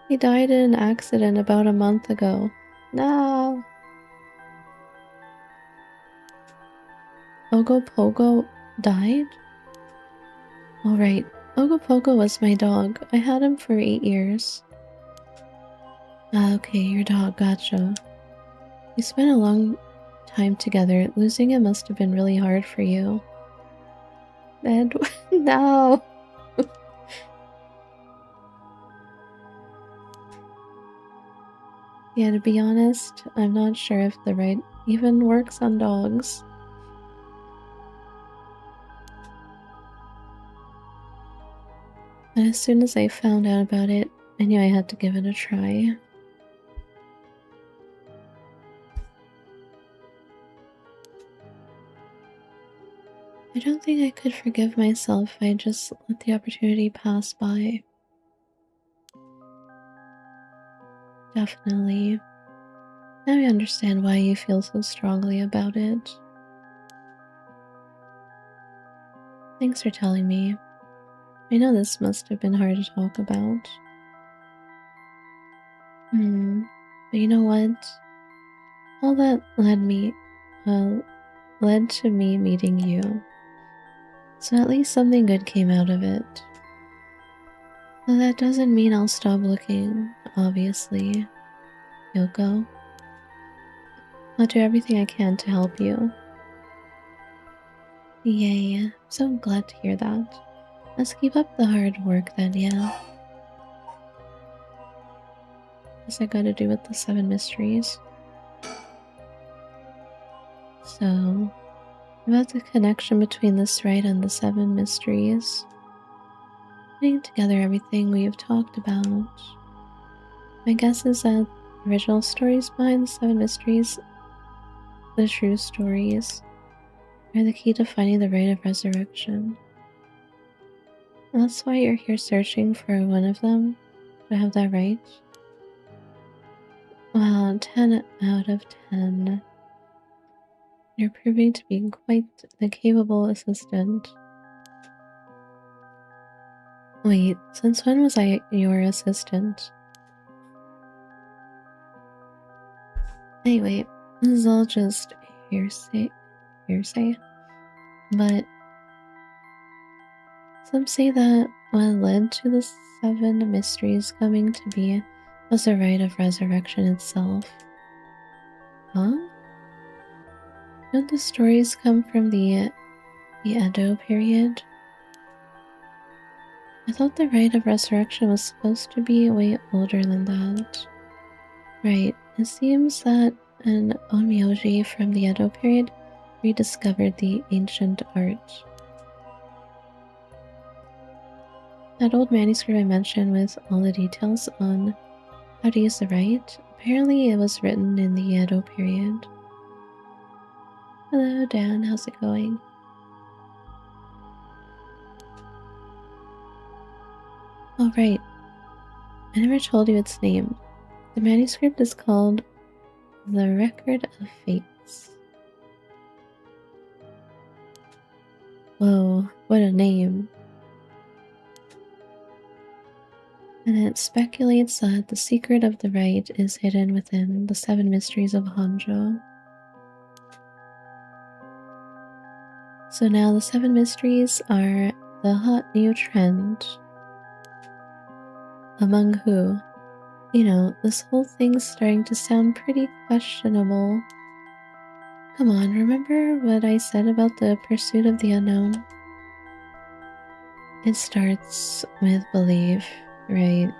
He died in an accident about a month ago. No. Ogo Pogo died? Alright, Ogo Pogo was my dog. I had him for 8 years. Ah, okay, your dog, gotcha. We spent a long time together. Losing him must have been really hard for you. Edward, no! Yeah, to be honest, I'm not sure if the rite even works on dogs. But as soon as I found out about it, I knew I had to give it a try. I don't think I could forgive myself if I just let the opportunity pass by. Definitely. Now I understand why you feel so strongly about it. Thanks for telling me. I know this must have been hard to talk about. But you know what? All that led to me meeting you. So at least something good came out of it. Though that doesn't mean I'll stop looking, obviously. Yoko. I'll do everything I can to help you. Yay, I'm so glad to hear that. Let's keep up the hard work then, yeah. What's that got to do with the 7 mysteries? So, about the connection between this rite and the 7 mysteries. Putting together everything we've talked about. My guess is that the original stories behind the 7 mysteries, the true stories, are the key to finding the rite of resurrection. That's why you're here searching for one of them. Do I have that right? Wow, 10 out of 10. You're proving to be quite the capable assistant. Wait, since when was I your assistant? Anyway, this is all just hearsay. But some say that what led to the 7 mysteries coming to be was the rite of resurrection itself. Huh? Don't the stories come from the Edo period? I thought the rite of resurrection was supposed to be way older than that. Right, it seems that an onmyoji from the Edo period rediscovered the ancient art. That old manuscript I mentioned with all the details on how to use the rite, apparently it was written in the Edo period. Hello Dan, how's it going? Oh right, I never told you its name. The manuscript is called The Record of Fates. Whoa, what a name. And it speculates that the secret of the rite is hidden within the 7 mysteries of Honjo. So now the 7 mysteries are the hot new trend. Among who? You know, this whole thing's starting to sound pretty questionable. Come on, remember what I said about the pursuit of the unknown? It starts with belief, right?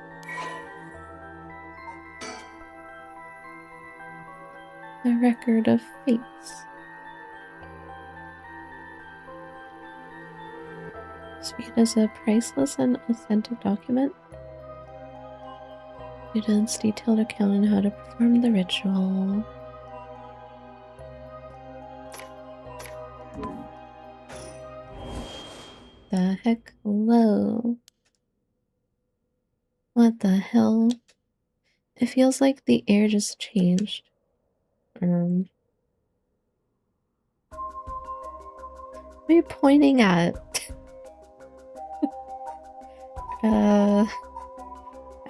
The record of fates. Sweet as a priceless and authentic document. Students' detailed account on how to perform the ritual. The heck? Hello. What the hell? It feels like the air just changed. What are you pointing at?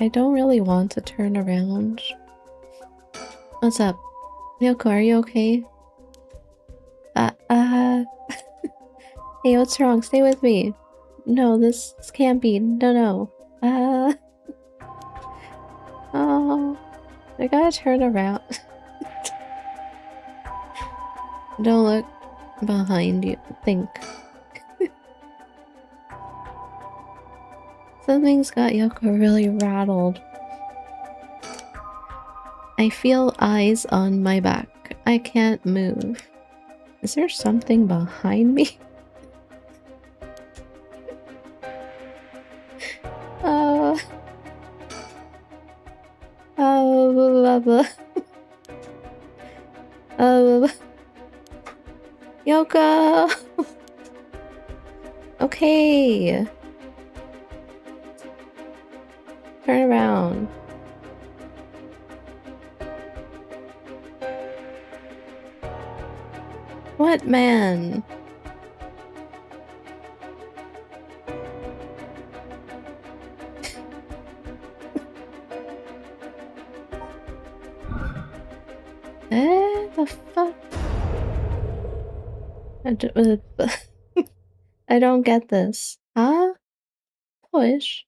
I don't really want to turn around. What's up? Yoko, are you okay? Hey, what's wrong? Stay with me. No, this can't be. No. Oh, I gotta turn around. Don't look behind you. Think. Something's got Yoko really rattled. I feel eyes on my back. I can't move. Is there something behind me? Yoko! okay? Turn around. What, man? The fuck? I don't get this. Huh? Push?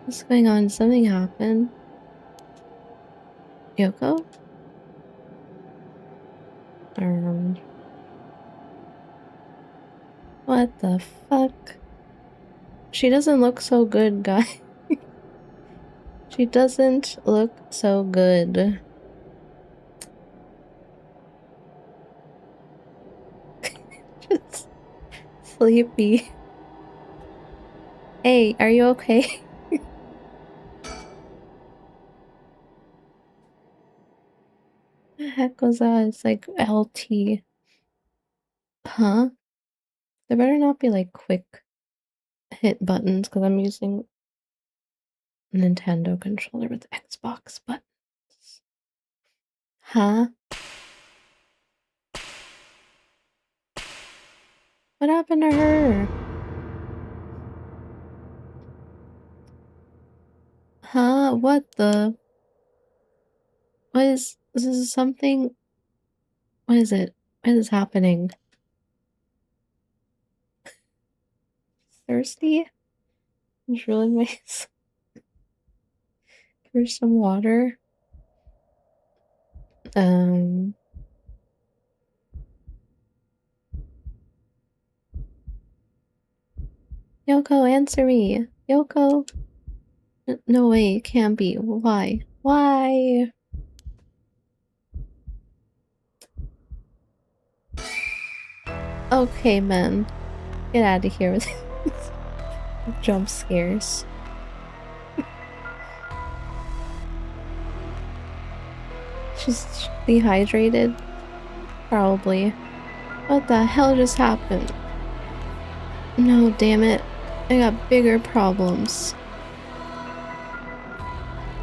What's going on? Something happened? Yoko? What the fuck? She doesn't look so good, guy. She doesn't look so good. Just sleepy. Hey, are you okay? The heck was that? It's like LT. Huh? There better not be like quick hit buttons because I'm using Nintendo controller with Xbox buttons. Huh? What happened to her? Huh? What the? What is this? Is something? What is it? What is happening? Thirsty? It's really nice. For some water. Yoko, answer me. Yoko. No way, it can't be. Why? Why? Okay, man. Get out of here with these jump scares. She's dehydrated? Probably. What the hell just happened? No, damn it. I got bigger problems.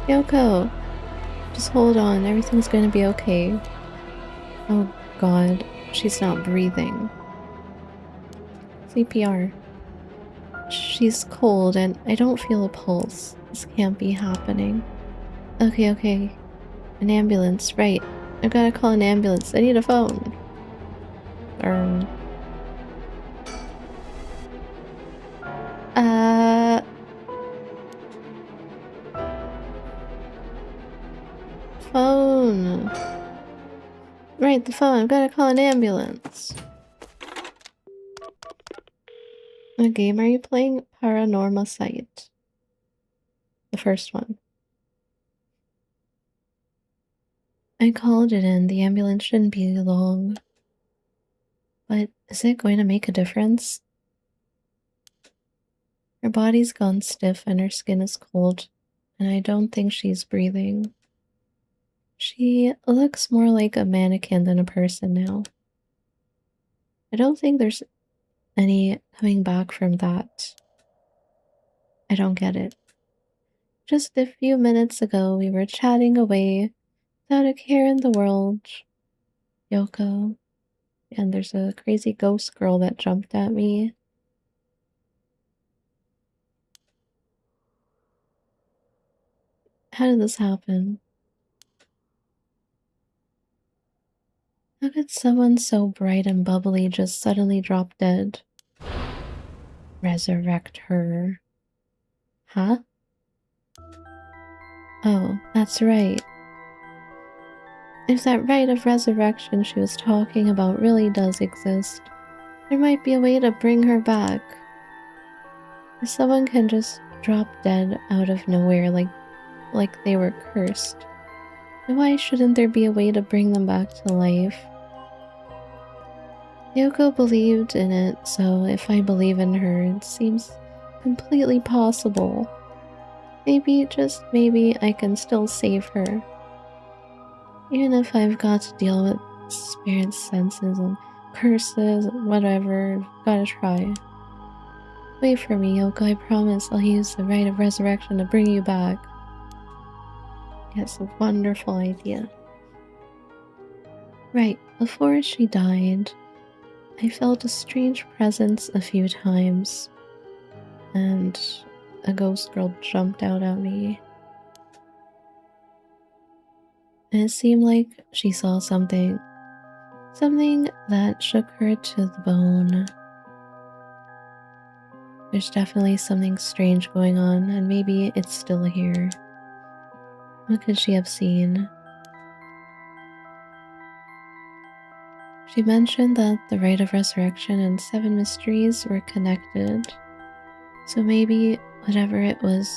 Yoko, just hold on. Everything's gonna be okay. Oh god, she's not breathing. CPR. She's cold and I don't feel a pulse. This can't be happening. Okay, okay. An ambulance, right. I've gotta call an ambulance. I need a phone. Phone. Right, the phone. I've gotta call an ambulance. What game are you playing? PARANORMASIGHT. The first one. I called it in. The ambulance shouldn't be long. But is it going to make a difference? Her body's gone stiff and her skin is cold, and I don't think she's breathing. She looks more like a mannequin than a person now. I don't think there's any coming back from that. I don't get it. Just a few minutes ago, we were chatting away without a care in the world. Yoko. And there's a crazy ghost girl that jumped at me. How did this happen? How could someone so bright and bubbly just suddenly drop dead? Resurrect her. Huh? Oh, that's right. If that rite of resurrection she was talking about really does exist, there might be a way to bring her back. If someone can just drop dead out of nowhere like they were cursed, then why shouldn't there be a way to bring them back to life? Yoko believed in it, so if I believe in her, it seems completely possible. Maybe, just maybe, I can still save her. Even if I've got to deal with spirit senses and curses and whatever, I've gotta try. Wait for me, Yoko. I promise I'll use the rite of resurrection to bring you back. It's a wonderful idea. Right, before she died, I felt a strange presence a few times, and a ghost girl jumped out at me. And it seemed like she saw something that shook her to the bone. There's definitely something strange going on, and maybe it's still here. What could she have seen? She mentioned that the rite of resurrection and 7 mysteries were connected, so maybe whatever it was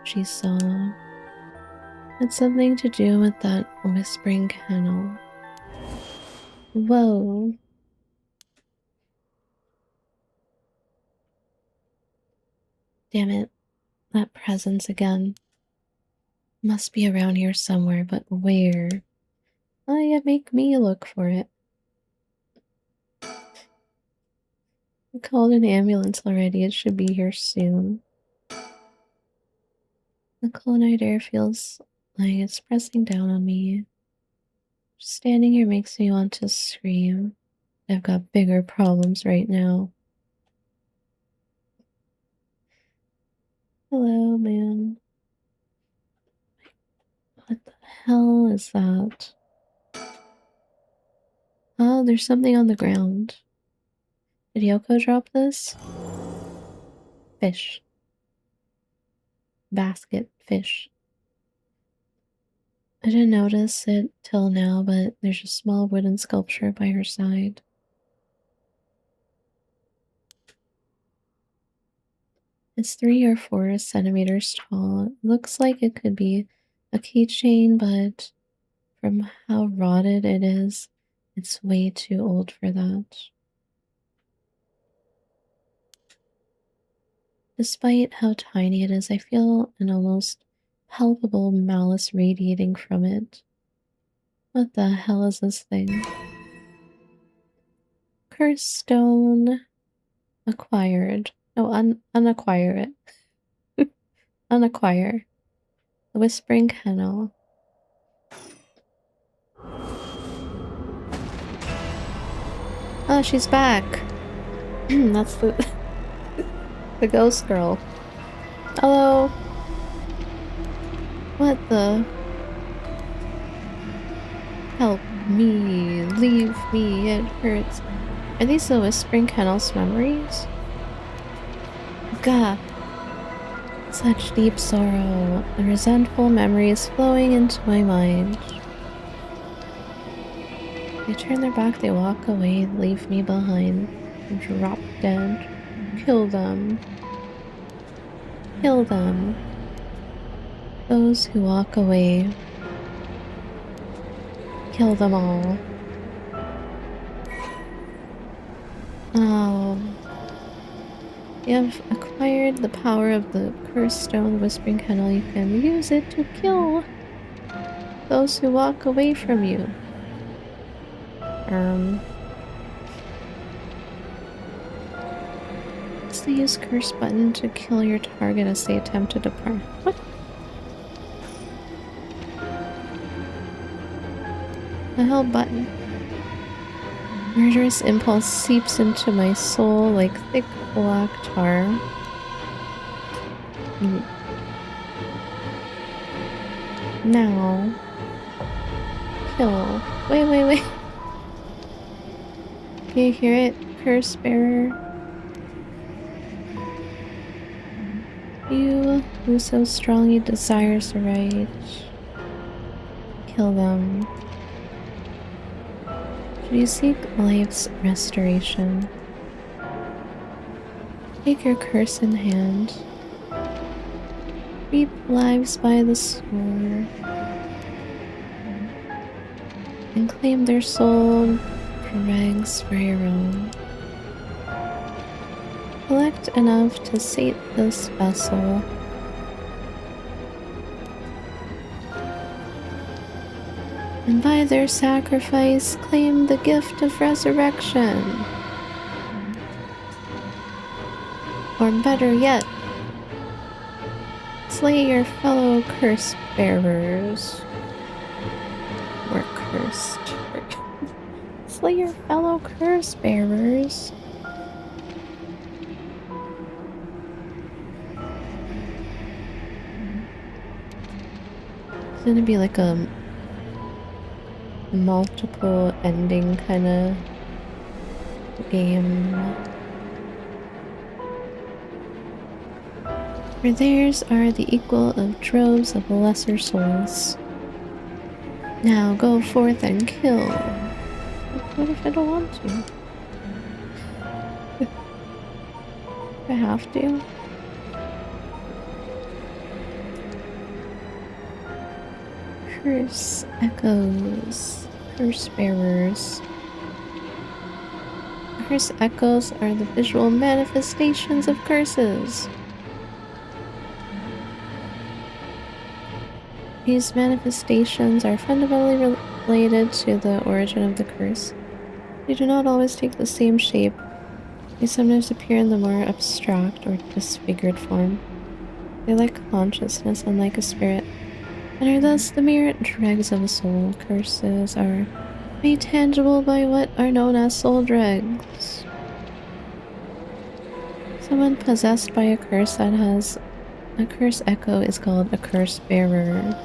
she saw had something to do with that whispering kennel. Whoa. Damn it, that presence again. Must be around here somewhere, but where? Oh yeah, make me look for it. I called an ambulance already, it should be here soon. The cold night air feels like it's pressing down on me. Just standing here makes me want to scream. I've got bigger problems right now. Hello, man. What the hell is that? Oh, there's something on the ground. Did Yoko drop this? Fish. Basket fish. I didn't notice it till now, but there's a small wooden sculpture by her side. It's 3 or 4 centimeters tall. It looks like it could be a keychain, but from how rotted it is, it's way too old for that. Despite how tiny it is, I feel an almost palpable malice radiating from it. What the hell is this thing? Curse stone acquired. No, unacquire it. Unacquire. The Whispering Kennel. Oh, she's back. That's the ghost girl. Hello. What the? Help me. Leave me. It hurts. Are these the Whispering Kennel's memories? God. Such deep sorrow. The resentful memories flowing into my mind. They turn their back, they walk away, leave me behind. Drop dead. Kill them. Kill them. Those who walk away. Kill them all. Oh. You have acquired the power of the Cursed Stone Whispering Kennel. You can use it to kill those who walk away from you. It's the use curse button to kill your target as they attempt to depart. What? The hell button? Murderous impulse seeps into my soul like thick black tar. Now. Kill. Wait. Can you hear it? Curse bearer. You who so strongly desires the right. Kill them. Should you seek life's restoration? Take your curse in hand. Reap lives by the score. And claim their soul dregs for your own. Collect enough to sate this vessel. and by their sacrifice claim the gift of resurrection. Or better yet, slay your fellow curse bearers. Or cursed. Slay your fellow curse bearers. It's gonna be like a multiple ending kind of game. For theirs are the equal of droves of lesser souls. Now go forth and kill. What if I don't want to? I have to? Curse echoes. Curse bearers. Curse echoes are the visual manifestations of curses. These manifestations are fundamentally related to the origin of the curse. They do not always take the same shape. They sometimes appear in the more abstract or disfigured form. They lack consciousness, unlike a spirit, and are thus the mere dregs of a soul. Curses are made tangible by what are known as soul dregs. Someone possessed by a curse that has a curse echo is called a curse bearer.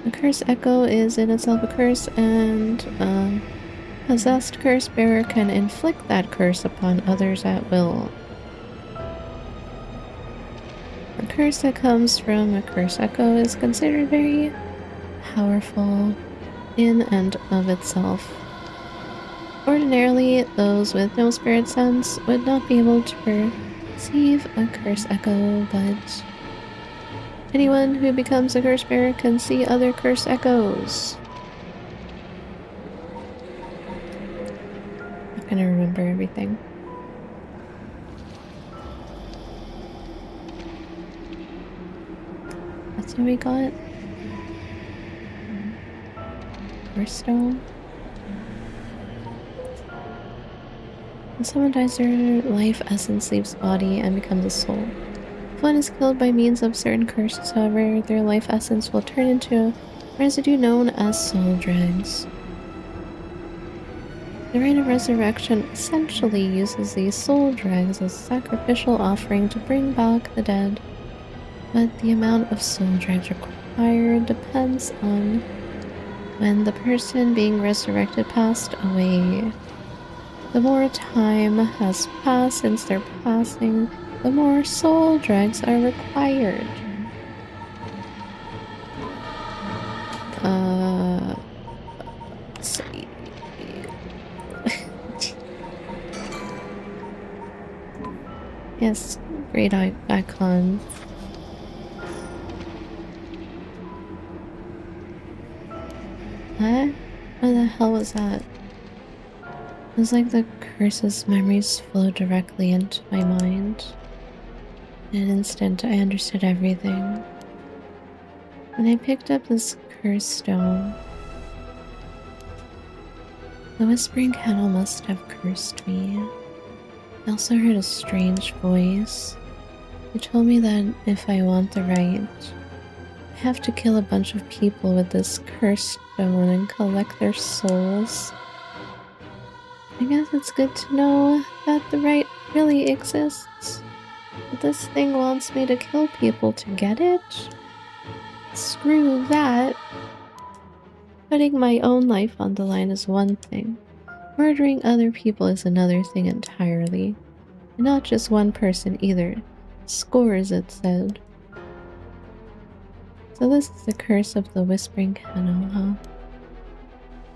A curse echo is in itself a curse, and a possessed curse bearer can inflict that curse upon others at will. A curse that comes from a curse echo is considered very powerful in and of itself. Ordinarily, those with no spirit sense would not be able to perceive a curse echo, but anyone who becomes a curse bearer can see other curse echoes. I'm not gonna remember everything. That's what we got. Curse stone. When someone dies, their life essence leaves the body and becomes a soul. If one is killed by means of certain curses, however, their life essence will turn into a residue known as soul dregs. The rite of resurrection essentially uses these soul dregs as a sacrificial offering to bring back the dead, but the amount of soul dregs required depends on when the person being resurrected passed away. The more time has passed since their passing, the more soul dregs are required. Let's see. Yes, great icon. What? What the hell was that? It was like the curse's memories flowed directly into my mind. In an instant, I understood everything. When I picked up this cursed stone, the whispering candle must have cursed me. I also heard a strange voice. It told me that if I want the right, I have to kill a bunch of people with this cursed stone and collect their souls. I guess it's good to know that the right really exists. But this thing wants me to kill people to get it? Screw that. Putting my own life on the line is one thing. Murdering other people is another thing entirely. And not just one person either. Scores, it said. So this is the curse of the Whispering Candle, huh?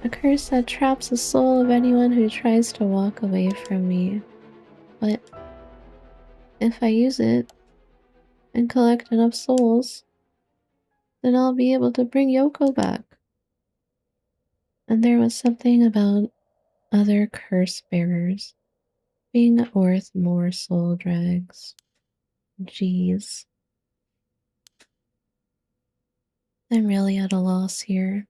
A curse that traps the soul of anyone who tries to walk away from me. But if I use it and collect enough souls, then I'll be able to bring Yoko back. And there was something about other curse bearers being worth more soul drags. Jeez. I'm really at a loss here.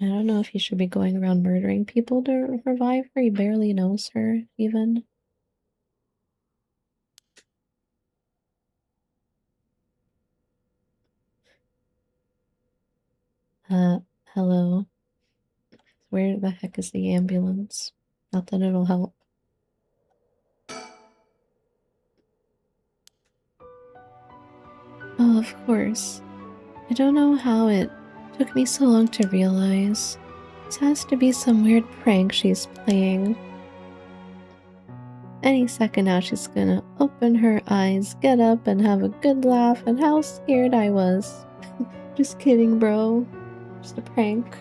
I don't know if he should be going around murdering people to revive her. He barely knows her, even. Hello. Where the heck is the ambulance? Not that it'll help. Oh, of course. I don't know how it took me so long to realize. This has to be some weird prank she's playing. Any second now she's gonna open her eyes, get up, and have a good laugh, and how scared I was. Just kidding, bro. Just a prank.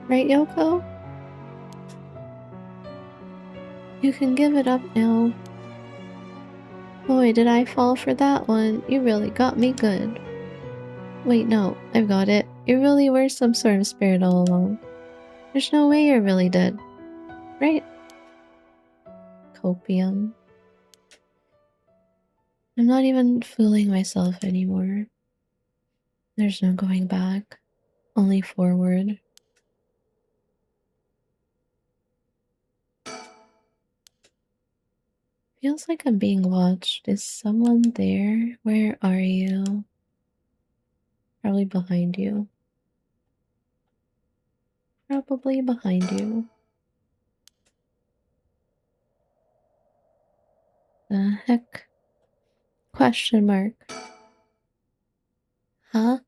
Right, Yoko? You can give it up now. Boy, did I fall for that one. You really got me good. Wait, no, I've got it. You really were some sort of spirit all along. There's no way you're really dead. Right? Copium. I'm not even fooling myself anymore. There's no going back. Only forward. Feels like I'm being watched. Is someone there? Where are you? Probably behind you. Probably behind you. The heck? Question mark. Huh?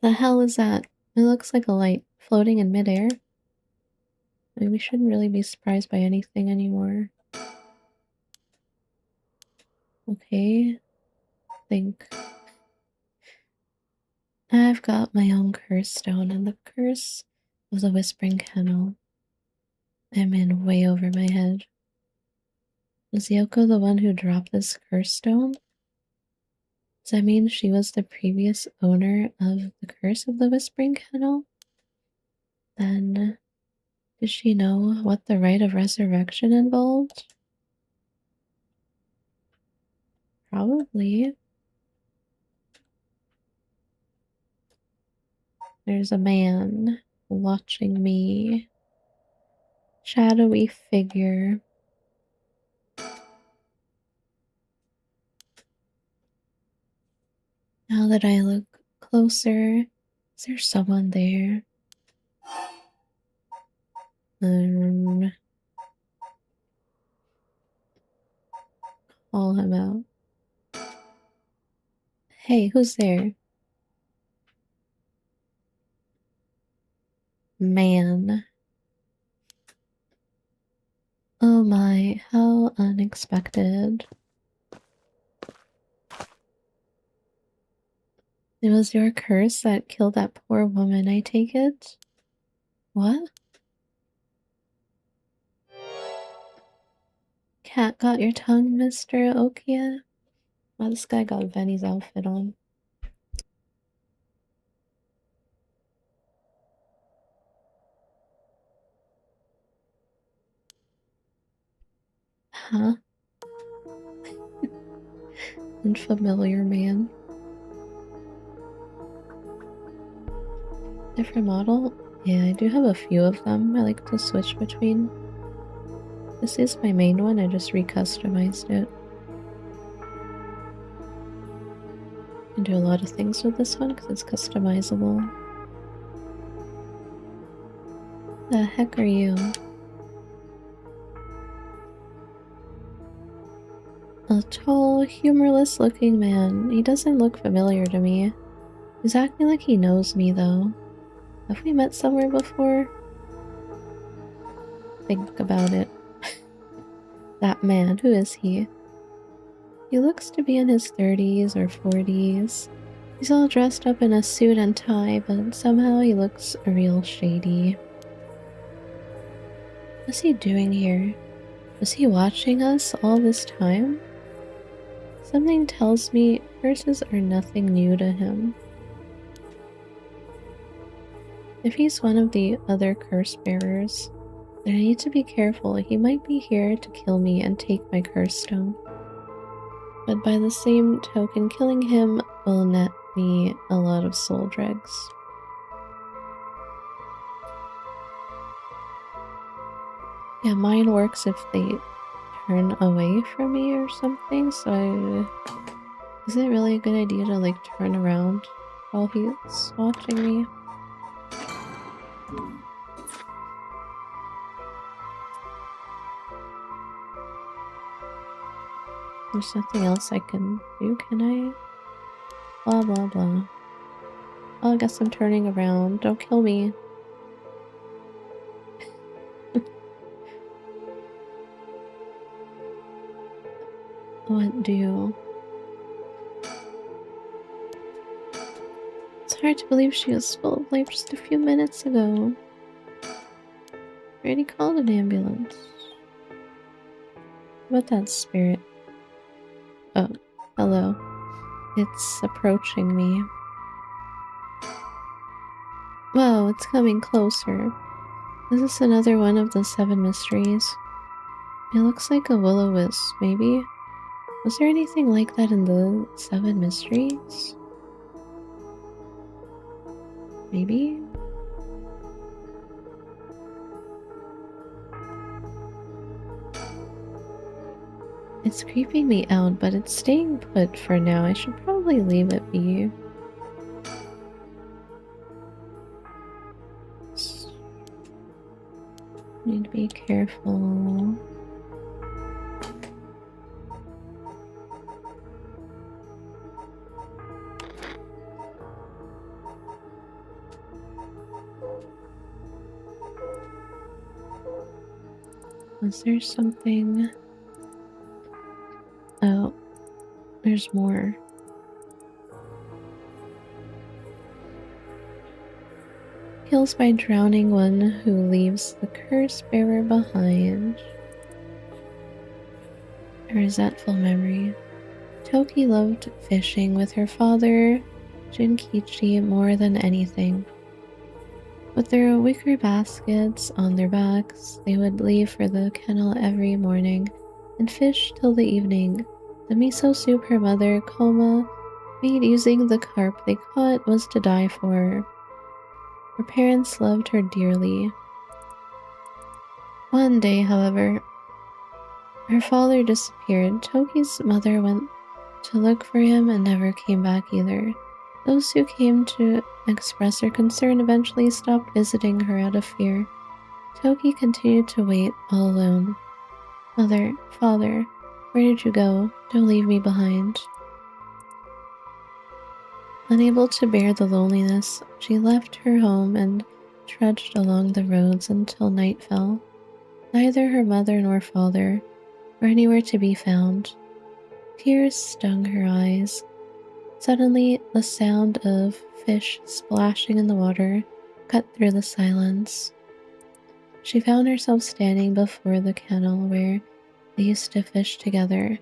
The hell is that? It looks like a light floating in midair. I mean, we shouldn't really be surprised by anything anymore. Okay. Think. I've got my own curse stone, and the curse of the Whispering Kennel. I'm in way over my head. Was Yoko the one who dropped this curse stone? Does that mean she was the previous owner of the curse of the Whispering Kennel? Then, did she know what the rite of resurrection involved? Probably. There's a man watching me. Shadowy figure. Now that I look closer, is there someone there? Call him out. Hey, who's there? Man. Oh my, how unexpected. It was your curse that killed that poor woman, I take it? What? Cat got your tongue, Mr. Okia? Wow, this guy got Venny's outfit on. Huh? Unfamiliar man. Different model? Yeah, I do have a few of them I like to switch between. This is my main one, I just recustomized it. I can do a lot of things with this one because it's customizable. The heck are you? A tall, humorless looking man. He doesn't look familiar to me. He's acting like he knows me though. Have we met somewhere before? Think about it. That man, who is he? He looks to be in his 30s or 40s. He's all dressed up in a suit and tie, but somehow he looks real shady. What's he doing here? Was he watching us all this time? Something tells me curses are nothing new to him. If he's one of the other curse bearers, I need to be careful. He might be here to kill me and take my curse stone. But by the same token, killing him will net me a lot of soul dregs. Yeah, mine works if they turn away from me or something, so is it really a good idea to like turn around while he's watching me? There's nothing else I can do, can I? Blah blah blah. Oh, I guess I'm turning around. Don't kill me. What do? It's hard to believe she was full of life just a few minutes ago. I already called an ambulance. What about that spirit? Oh, hello. It's approaching me. Whoa, it's coming closer. Is this another one of the 7 mysteries? It looks like a will-o-wisp, maybe? Was there anything like that in the 7 mysteries? Maybe? It's creeping me out, but it's staying put for now. I should probably leave it be. Need to be careful. Was there something? Oh, there's more. Kills by drowning one who leaves the curse bearer behind. A resentful memory. Toki loved fishing with her father, Jinkichi, more than anything. With their wicker baskets on their backs, they would leave for the kennel every morning and fish till the evening. The miso soup her mother, Koma, made using the carp they caught was to die for. Her parents loved her dearly. One day, however, her father disappeared. Toki's mother went to look for him and never came back either. Those who came to express their concern eventually stopped visiting her out of fear. Toki continued to wait all alone. Mother, father, where did you go? Don't leave me behind. Unable to bear the loneliness, she left her home and trudged along the roads until night fell. Neither her mother nor father were anywhere to be found. Tears stung her eyes. Suddenly, the sound of fish splashing in the water cut through the silence. She found herself standing before the kennel where they used to fish together.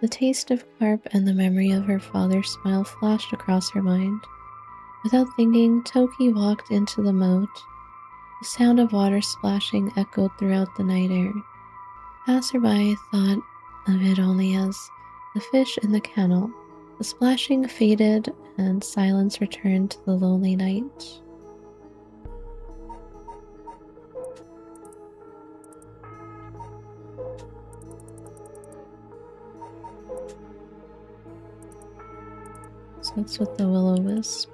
The taste of carp and the memory of her father's smile flashed across her mind. Without thinking, Toki walked into the moat. The sound of water splashing echoed throughout the night air. Passerby thought of it only as the fish in the kennel. The splashing faded and silence returned to the lonely night. So that's with the will-o-wisp.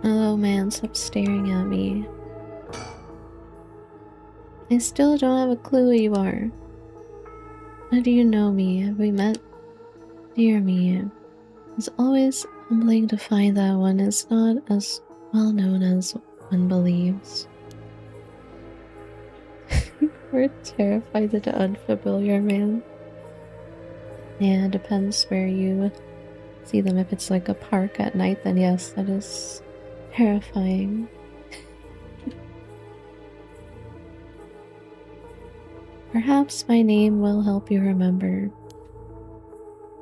Oh man, stop staring at me. I still don't have a clue who you are. How do you know me? Have we met? Dear me. It's always humbling to find that one is not as well known as one believes. We're terrified of the unfamiliar man. Yeah, it depends where you see them. If it's like a park at night, then yes, that is terrifying. Perhaps my name will help you remember.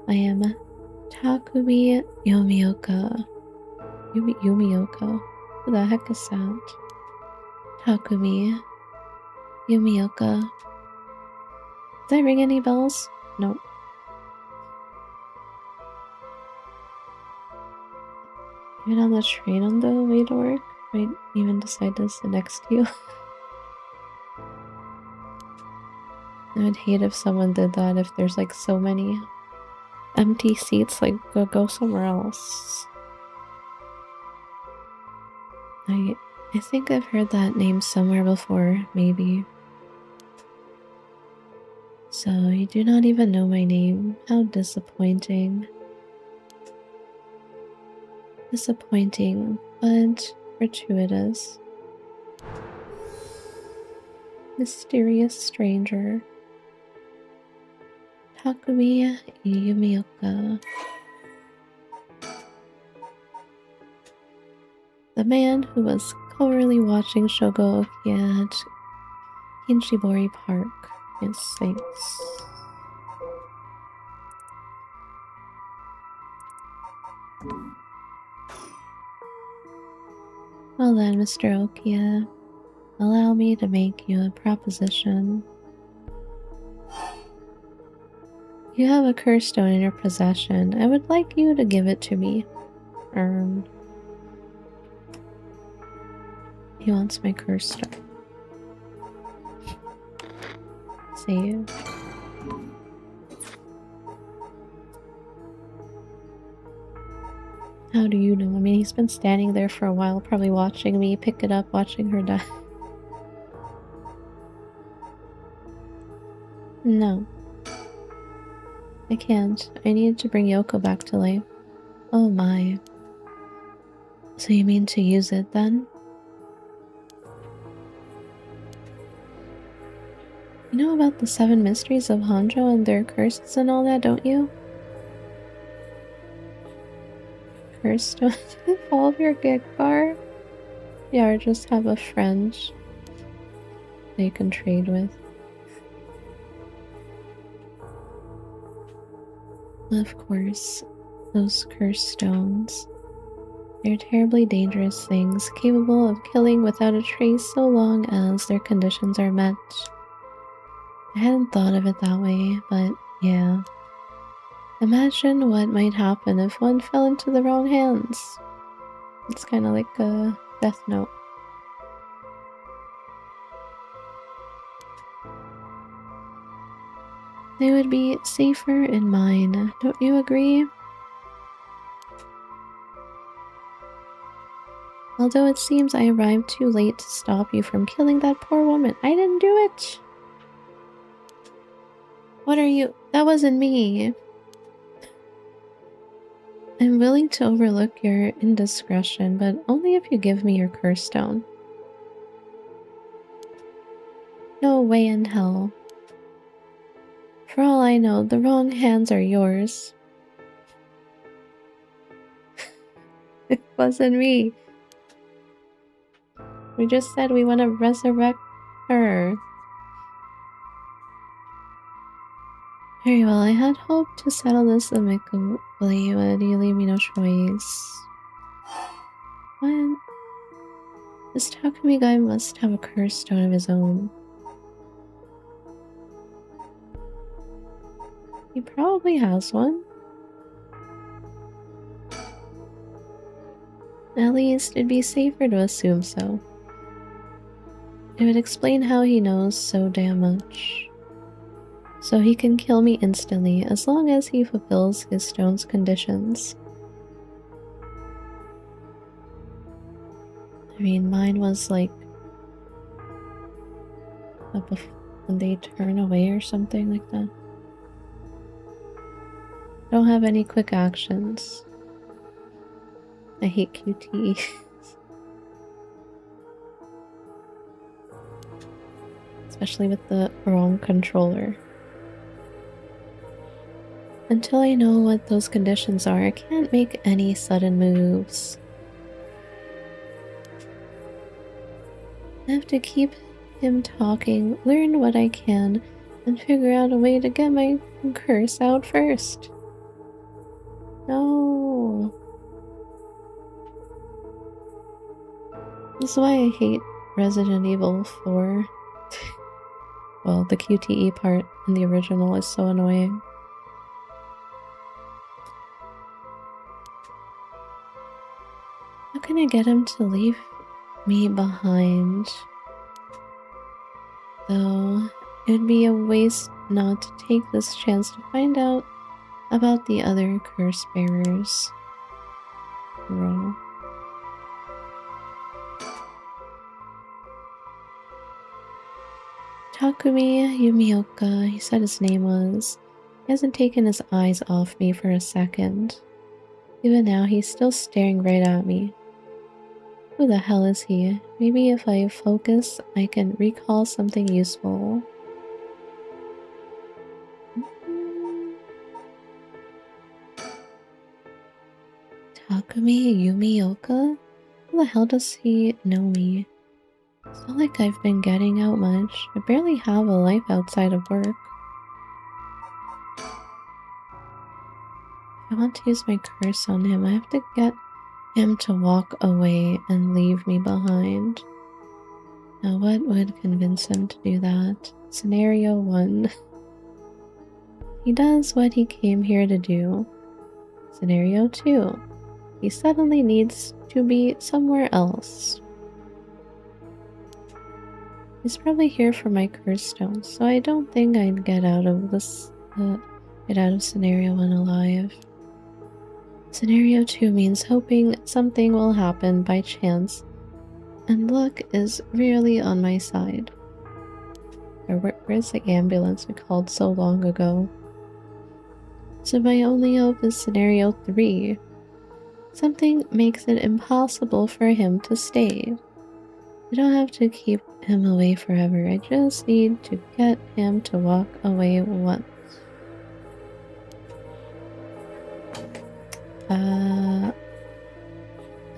I am Takumi Yumioka. Yumioka? Who the heck is that? Takumi Yumioka. Does that ring any bells? Nope. Even on the train on the way to work, might even decide to sit next to you. I would hate if someone did that if there's like so many empty seats, like go somewhere else. I think I've heard that name somewhere before, maybe. So you do not even know my name. How disappointing. Disappointing, but gratuitous. Mysterious stranger. Takumi Yumioka. The man who was covertly watching Shogo at Kinshibori Park. Yes, thanks. Well then, Mr. Okia, allow me to make you a proposition. You have a curse stone in your possession. I would like you to give it to me. He wants my curse stone. Save. How do you know? I mean, he's been standing there for a while, probably watching me pick it up, watching her die. No. I can't. I need to bring Yoko back to life. Oh my. So you mean to use it then? You know about the 7 mysteries of Honjo and their curses and all that, don't you? Curse don't involve your gig bar? Yeah, or just have a friend that you can trade with. Of course, those curse stones. They're terribly dangerous things, capable of killing without a trace so long as their conditions are met. I hadn't thought of it that way, but yeah. Imagine what might happen if one fell into the wrong hands. It's kind of like a Death Note. They would be safer in mine, don't you agree? Although it seems I arrived too late to stop you from killing that poor woman. I didn't do it! What are you? That wasn't me. I'm willing to overlook your indiscretion, but only if you give me your curse stone. No way in hell. For all I know, the wrong hands are yours. It wasn't me. We just said we want to resurrect her. Very well, I had hoped to settle this amicably, but you leave me no choice. What? This Takumi guy must have a curse stone of his own. He probably has one. At least it'd be safer to assume so. It would explain how he knows so damn much. So he can kill me instantly as long as he fulfills his stone's conditions. I mean, mine was like when they turn away or something like that. Don't have any quick actions. I hate QTEs. Especially with the wrong controller. Until I know what those conditions are, I can't make any sudden moves. I have to keep him talking, learn what I can, and figure out a way to get my curse out first. No. This is why I hate Resident Evil 4. Well, the QTE part in the original is so annoying. How can I get him to leave me behind? Though, it would be a waste not to take this chance to find out about the other curse bearers. Bro. Takumi Yumioka, he said his name was. He hasn't taken his eyes off me for a second. Even now, he's still staring right at me. Who the hell is he? Maybe if I focus, I can recall something useful. Takumi Yumioka? How the hell does he know me? It's not like I've been getting out much. I barely have a life outside of work. If I want to use my curse on him, I have to get him to walk away and leave me behind. Now what would convince him to do that? Scenario 1. He does what he came here to do. Scenario 2. He suddenly needs to be somewhere else. He's probably here for my curse stone, so I don't think I'd get out of this scenario 1 alive. Scenario 2 means hoping something will happen by chance, and luck is rarely on my side. Where's the ambulance we called so long ago? So my only hope is scenario 3. Something makes it impossible for him to stay. I don't have to keep him away forever, I just need to get him to walk away once.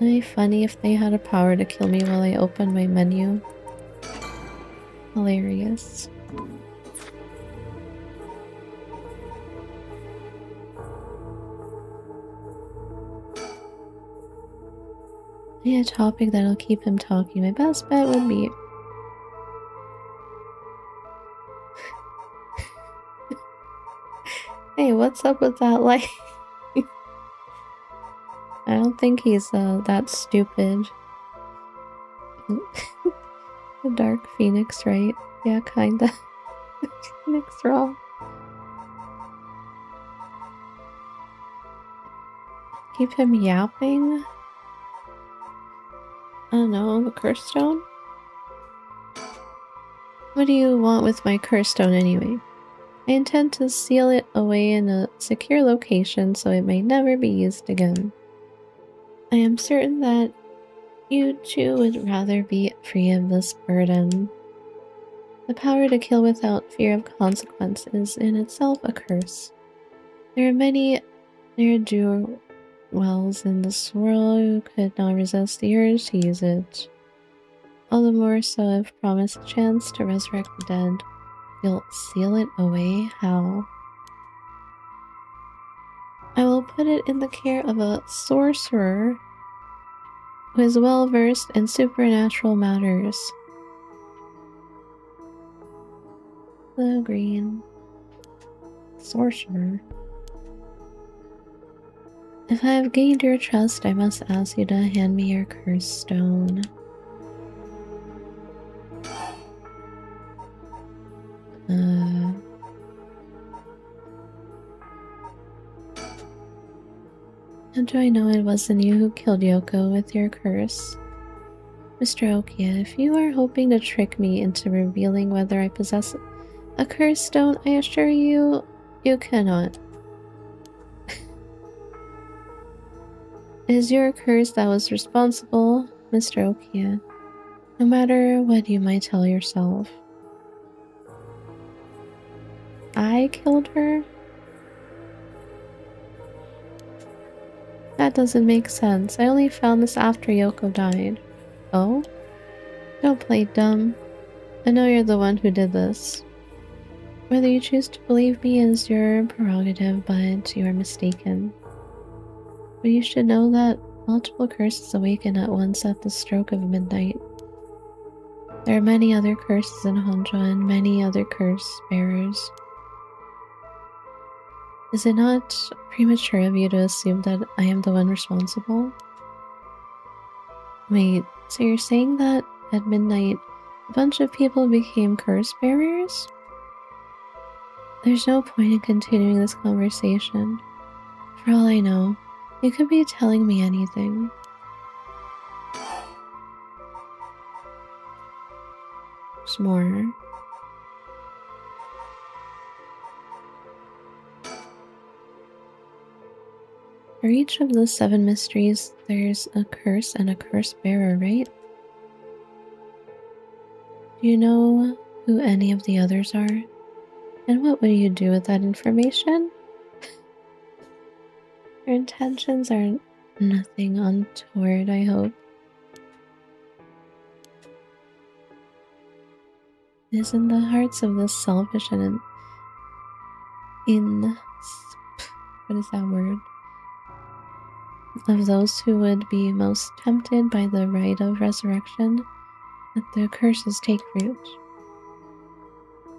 It'd be funny if they had a power to kill me while I open my menu. Hilarious. I need a topic that'll keep him talking. My best bet would be... Hey, what's up with that light? I don't think he's that stupid. The Dark Phoenix, right? Yeah, kinda. Phoenix wrong. Keep him yapping? I don't know, the curse stone? What do you want with my curse stone anyway? I intend to seal it away in a secure location so it may never be used again. I am certain that you too would rather be free of this burden. The power to kill without fear of consequence is in itself a curse. There are many ne'er-do-wells in this world who could not resist the urge to use it. All the more so if promised a chance to resurrect the dead. You'll seal it away? How? I will put it in the care of a sorcerer who is well versed in supernatural matters. The green sorcerer. If I have gained your trust, I must ask you to hand me your curse stone. How do I know it wasn't you who killed Yoko with your curse? Mr. Okia, if you are hoping to trick me into revealing whether I possess a curse stone, I assure you, you cannot. It is your curse that was responsible, Mr. Okia, no matter what you might tell yourself. I killed her? That doesn't make sense. I only found this after Yoko died. Oh? Don't play dumb. I know you're the one who did this. Whether you choose to believe me is your prerogative, but you are mistaken. But you should know that multiple curses awaken at once at the stroke of midnight. There are many other curses in Honjo and many other curse bearers. Is it not premature of you to assume that I am the one responsible? Wait, so you're saying that at midnight a bunch of people became curse bearers? There's no point in continuing this conversation. For all I know, you could be telling me anything. There's more. For each of the 7 mysteries, there's a curse and a curse bearer, right? Do you know who any of the others are? And what will you do with that information? Your intentions are nothing untoward, I hope. It is in the hearts of the selfish and what is that word? Of those who would be most tempted by the rite of resurrection that the curses take root.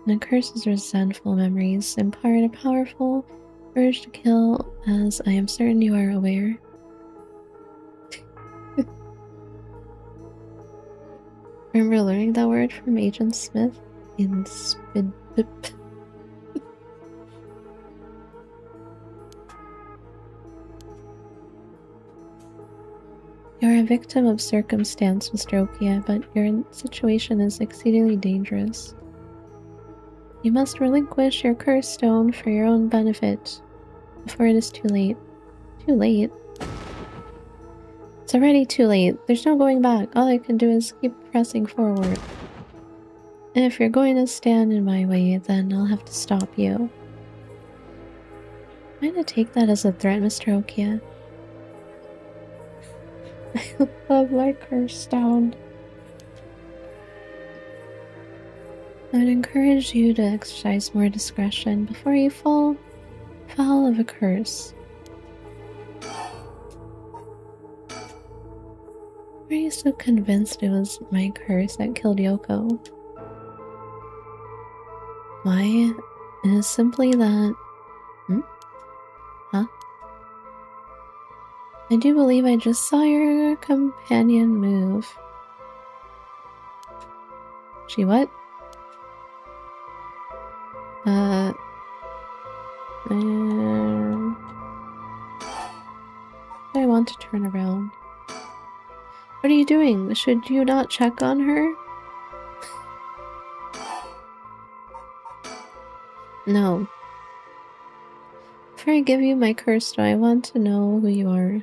And the curses resentful memories impart a powerful urge to kill, as I am certain you are aware. Remember learning that word from Agent Smith in You're a victim of circumstance, Mr. Okia, but your situation is exceedingly dangerous. You must relinquish your curse stone for your own benefit before it is too late. Too late? It's already too late. There's no going back. All I can do is keep pressing forward. And if you're going to stand in my way, then I'll have to stop you. I'm going to take that as a threat, Mr. Okia. I love my curse stone. I'd encourage you to exercise more discretion before you fall foul of a curse. Why are you so convinced it was my curse that killed Yoko? Why? It is simply that... Huh? I do believe I just saw your companion move. She what? I want to turn around. What are you doing? Should you not check on her? No. Before I give you my curse stone, I want to know who you are. I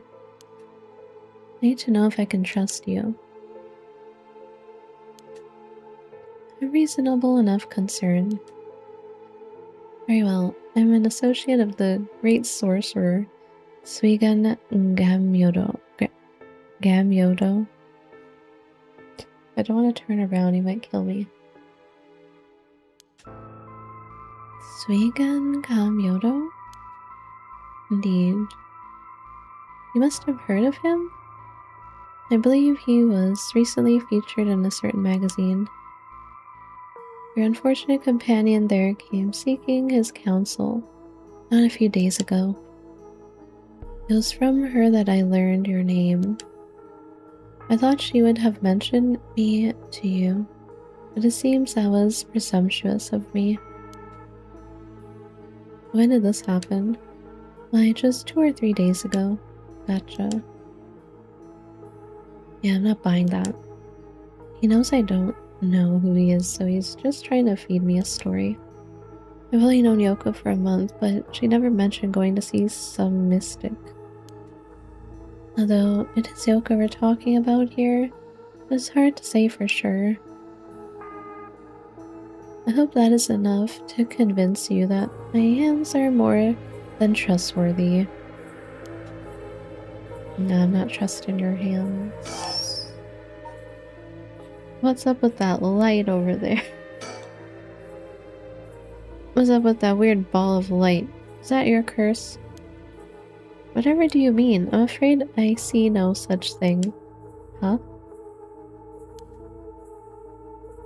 need to know if I can trust you. A reasonable enough concern. Very well. I'm an associate of the great sorcerer, Suigan Gamyodo. Gamyodo? If I don't want to turn around, he might kill me. Suigan Gamyodo? Indeed. You must have heard of him? I believe he was recently featured in a certain magazine. Your unfortunate companion there came seeking his counsel not a few days ago. It was from her that I learned your name. I thought she would have mentioned me to you, but it seems that was presumptuous of me. When did this happen? Why, just 2 or 3 days ago. Gotcha. Yeah, I'm not buying that. He knows I don't know who he is, so he's just trying to feed me a story. I've only known Yoko for a month, but she never mentioned going to see some mystic. Although it is Yoko we're talking about here, it's hard to say for sure. I hope that is enough to convince you that my hands are more than trustworthy. No, I'm not trusting your hands. What's up with that light over there? What's up with that weird ball of light? Is that your curse? Whatever do you mean? I'm afraid I see no such thing. Huh?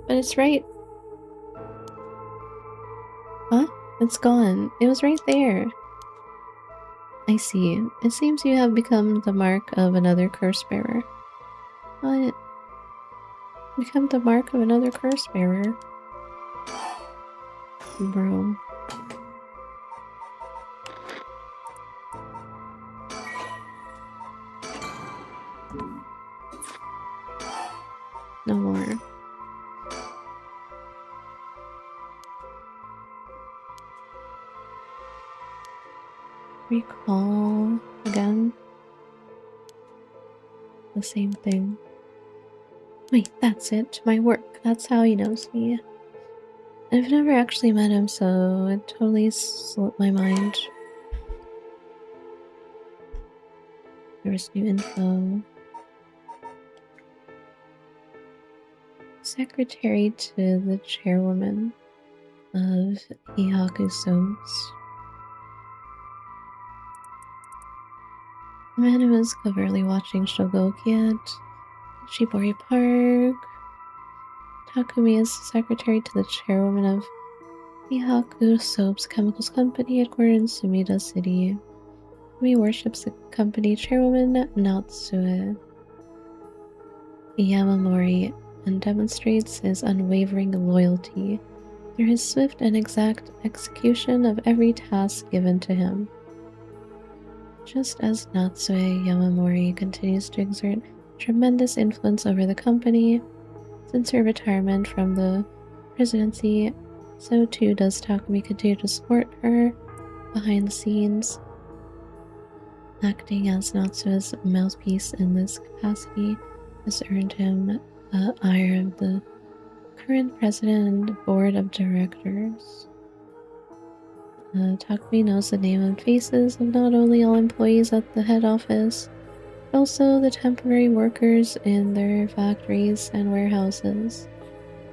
But it's right. Huh? It's gone. It was right there. I see. It seems you have become the mark of another curse bearer. What? Become the mark of another curse bearer? Bro. No more. Recall again. The same thing. Wait, that's it. My work. That's how he knows me. I've never actually met him, so it totally slipped my mind. There was new info. Secretary to the chairwoman of Ihaku Soaps. The man who was covertly watching Shogoki at Shibori Park. Takumi is secretary to the chairwoman of Ihaku Soaps Chemicals Company headquartered in Sumida City. Takumi worships the company chairwoman Natsue Yamamori and demonstrates his unwavering loyalty through his swift and exact execution of every task given to him. Just as Natsue Yamamori continues to exert tremendous influence over the company since her retirement from the presidency, so too does Takumi continue to support her behind the scenes. Acting as Natsue's mouthpiece in this capacity has earned him the ire of the current president and board of directors. Takumi knows the name and faces of not only all employees at the head office, but also the temporary workers in their factories and warehouses,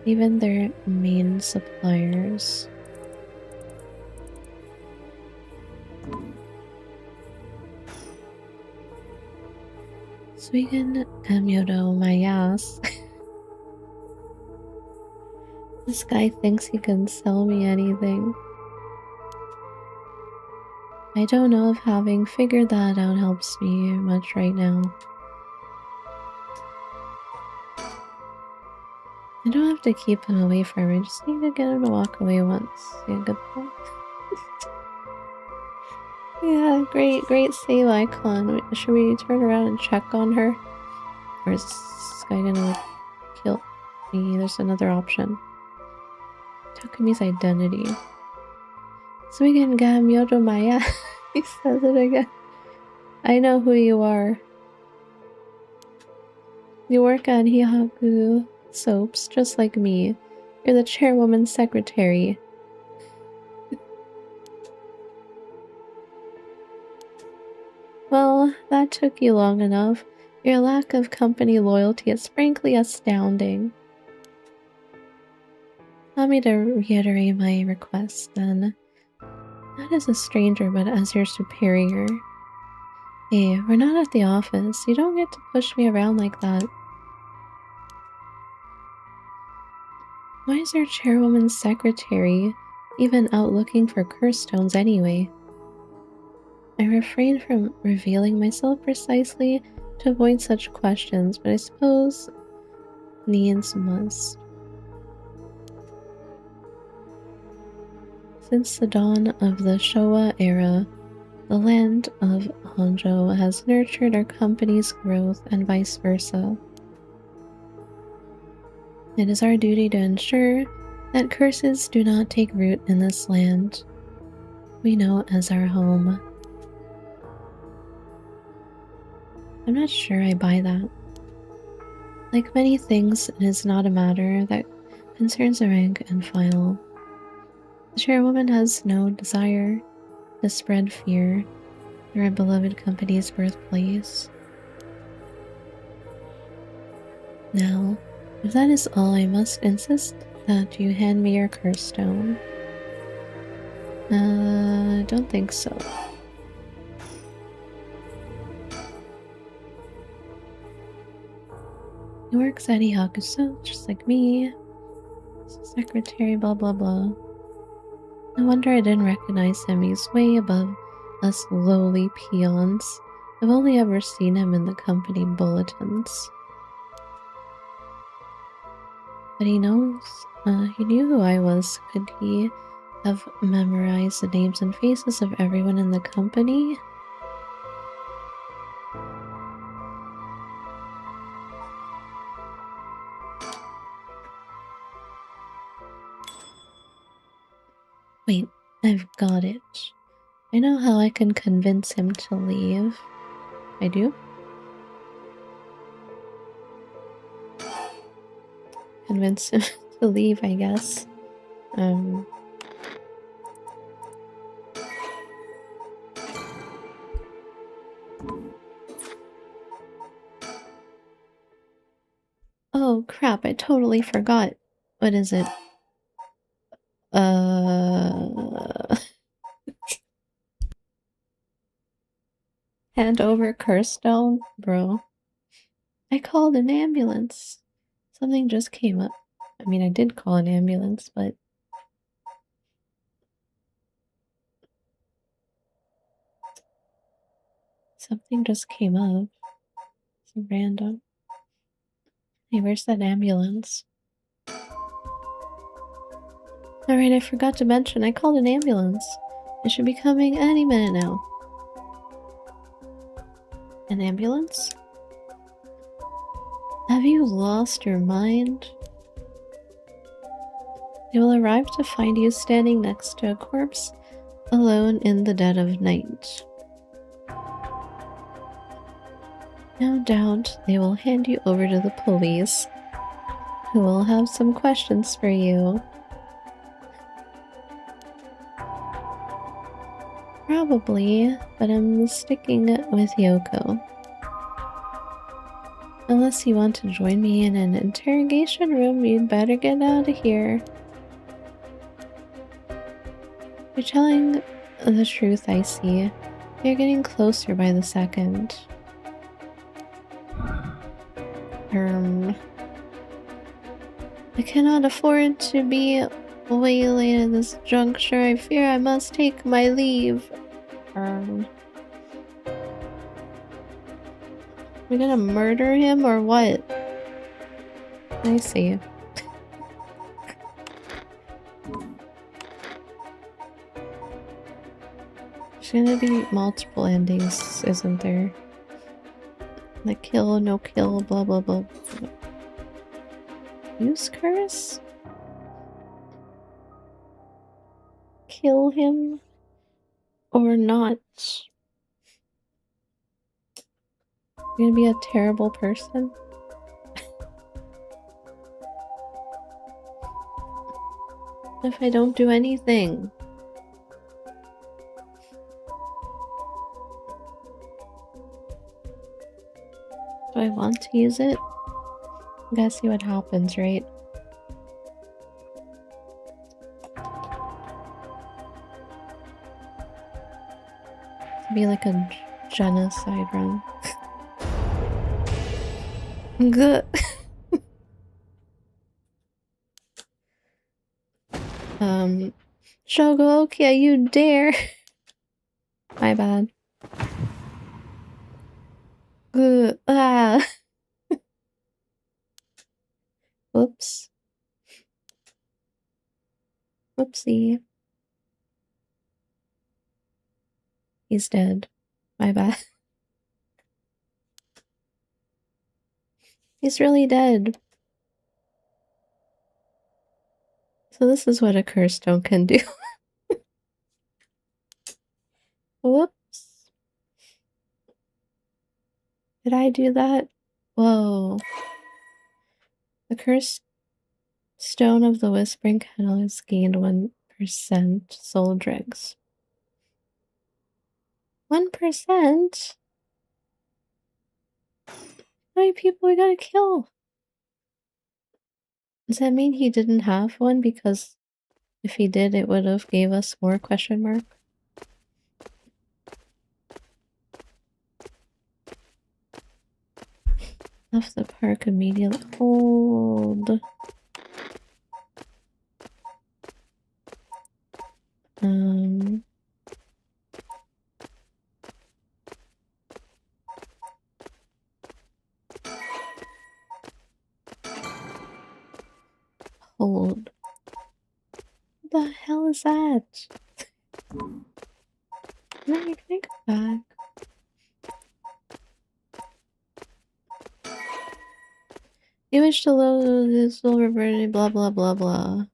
even their main suppliers. Suigen Amyodo, my ass. This guy thinks he can sell me anything. I don't know if having figured that out helps me much right now. I don't have to keep him away from me, I just need to get him to walk away once. Yeah, good point. Yeah, great save icon. Should we turn around and check on her? Or is this guy gonna like kill me? There's another option. Takumi's identity. Suigen ga Myoto Maya. He says it again. I know who you are. You work at Hihaku Soaps, just like me. You're the chairwoman's secretary. Well, that took you long enough. Your lack of company loyalty is frankly astounding. Allow me to reiterate my request, then. Not as a stranger, but as your superior. Hey, we're not at the office. You don't get to push me around like that. Why is our chairwoman's secretary even out looking for curse stones anyway? I refrain from revealing myself precisely to avoid such questions, but I suppose needs must. Since the dawn of the Showa era, the land of Honjo has nurtured our company's growth and vice versa. It is our duty to ensure that curses do not take root in this land we know as our home. I'm not sure I buy that. Like many things, it is not a matter that concerns the rank and file. The chairwoman has no desire to spread fear through our beloved company's birthplace. Now, if that is all, I must insist that you hand me your curse stone. Don't think so. He works at Ihakuso, just like me. Secretary, blah blah blah. No wonder I didn't recognize him. He's way above us lowly peons. I've only ever seen him in the company bulletins. But he knows. He knew who I was. Could he have memorized the names and faces of everyone in the company? Wait, I've got it. I know how I can convince him to leave. I do? Convince him to leave, I guess. Oh crap, I totally forgot. What is it? Hand over curse stone? Bro. I called an ambulance. Something just came up. I mean, I did call an ambulance, but... something just came up. It's random. Hey, where's that ambulance? Alright, I forgot to mention, I called an ambulance. It should be coming any minute now. An ambulance? Have you lost your mind? They will arrive to find you standing next to a corpse, alone in the dead of night. No doubt they will hand you over to the police, who will have some questions for you. Probably, but I'm sticking with Yoko. Unless you want to join me in an interrogation room, you'd better get out of here. You're telling the truth, I see. You're getting closer by the second. I cannot afford to be waylaid at this juncture. I fear I must take my leave. We gonna murder him or what? I see. There's gonna be multiple endings, isn't there? Like kill, no kill, blah blah blah. Use curse? Kill him? Or not? You're gonna be a terrible person? If I don't do anything? Do I want to use it? I gotta see what happens, right? It'd be like a genocide run. Good. Shogolokia, you dare! My bad. Good. Ah. Whoops. Whoopsie. He's dead. My bad. He's really dead. So this is what a curse stone can do. Whoops. Did I do that? Whoa. The curse stone of the Whispering Kettle has gained 1% soul dregs. 1%? How many people we gotta kill? Does that mean he didn't have one because If he did, it would have gave us more question mark. Left the park immediately. Hold. Hold. What the hell is that? Can I go back? You wish to load this silver bird, blah blah blah blah.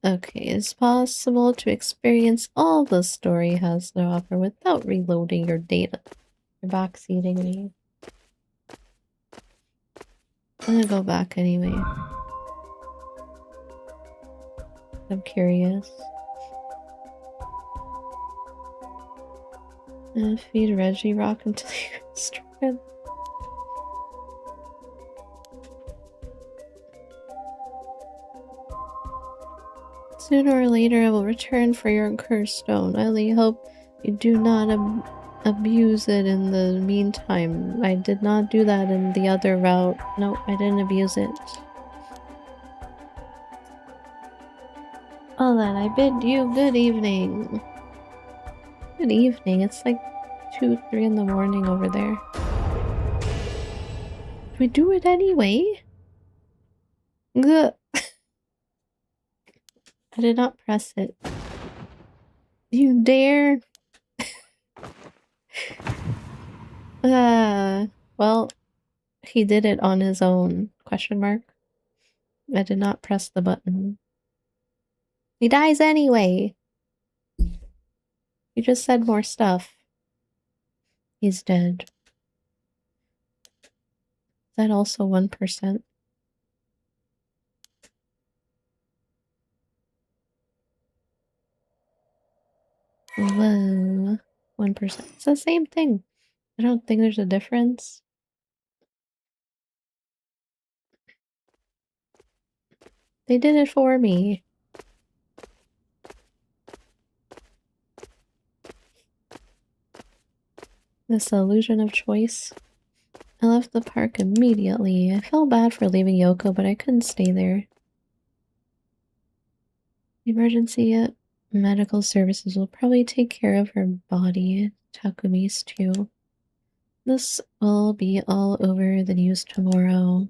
Okay, it's possible to experience all the story has to offer without reloading your data. You're backseating me. I'm gonna go back anyway. I'm curious. And feed Reggie Rock until you destroy. Sooner or later I will return for your cursed stone. I only hope you do not abuse it in the meantime. I did not do that in the other route. No, I didn't abuse it. Well then, I bid you good evening. Good evening. It's like 2, 3 in the morning over there. Should we do it anyway? Ugh. I did not press it. You dare? Well, he did it on his own. Question mark. I did not press the button. He dies anyway. You just said more stuff. He's dead. Is that also 1%? Whoa. 1%. It's the same thing. I don't think there's a difference. They did it for me. This illusion of choice. I left the park immediately. I felt bad for leaving Yoko, but I couldn't stay there. Emergency medical services will probably take care of her body. Takumi's too. This will be all over the news tomorrow.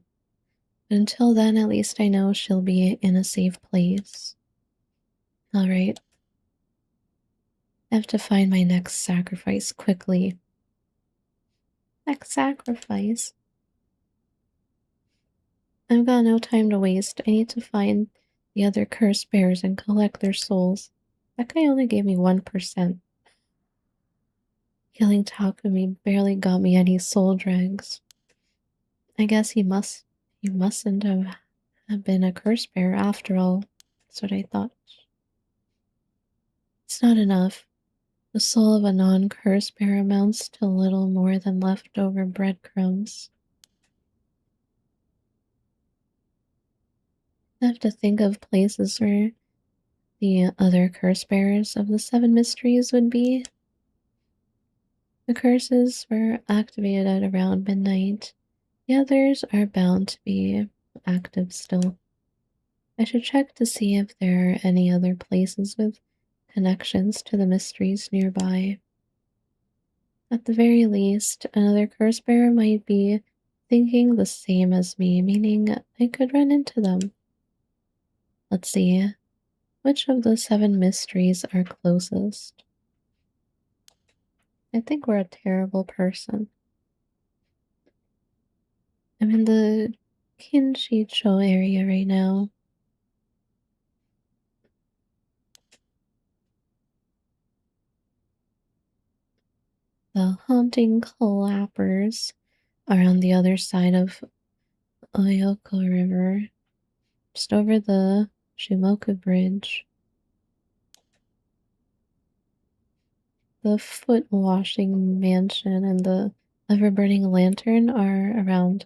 Until then, at least I know she'll be in a safe place. Alright. I have to find my next sacrifice quickly. Next sacrifice? I've got no time to waste. I need to find the other curse bears and collect their souls. That guy only gave me 1%. Killing Takumi barely got me any soul dregs. I guess he mustn't have been a curse bear after all. That's what I thought. It's not enough. The soul of a non-curse bear amounts to little more than leftover breadcrumbs. I have to think of places where the other curse bearers of the 7 mysteries would be. The curses were activated at around midnight. The others are bound to be active still. I should check to see if there are any other places with connections to the mysteries nearby. At the very least, another curse bearer might be thinking the same as me, meaning I could run into them. Let's see. Which of the 7 mysteries are closest? I think we're a terrible person. I'm in the Kinshicho area right now. The haunting clappers are on the other side of Oyoko River, just over the Shimoku Bridge. The foot washing mansion and the ever burning lantern are around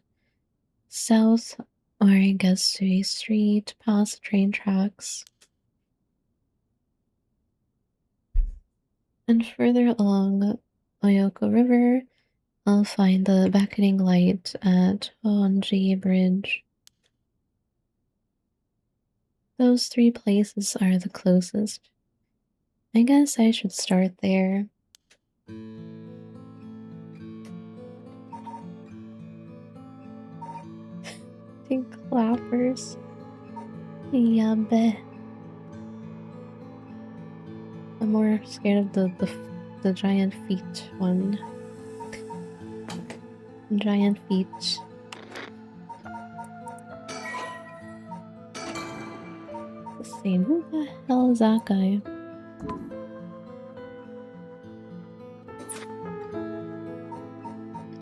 south Or I guess to a street past train tracks. And further along Oyoko River, I'll find the beckoning light at Honjo Bridge. Those three places are the closest. I guess I should start there. Think clappers. Yeah, bet. I'm more scared of the giant feet one. Giant feet. The same. Who the hell is that guy?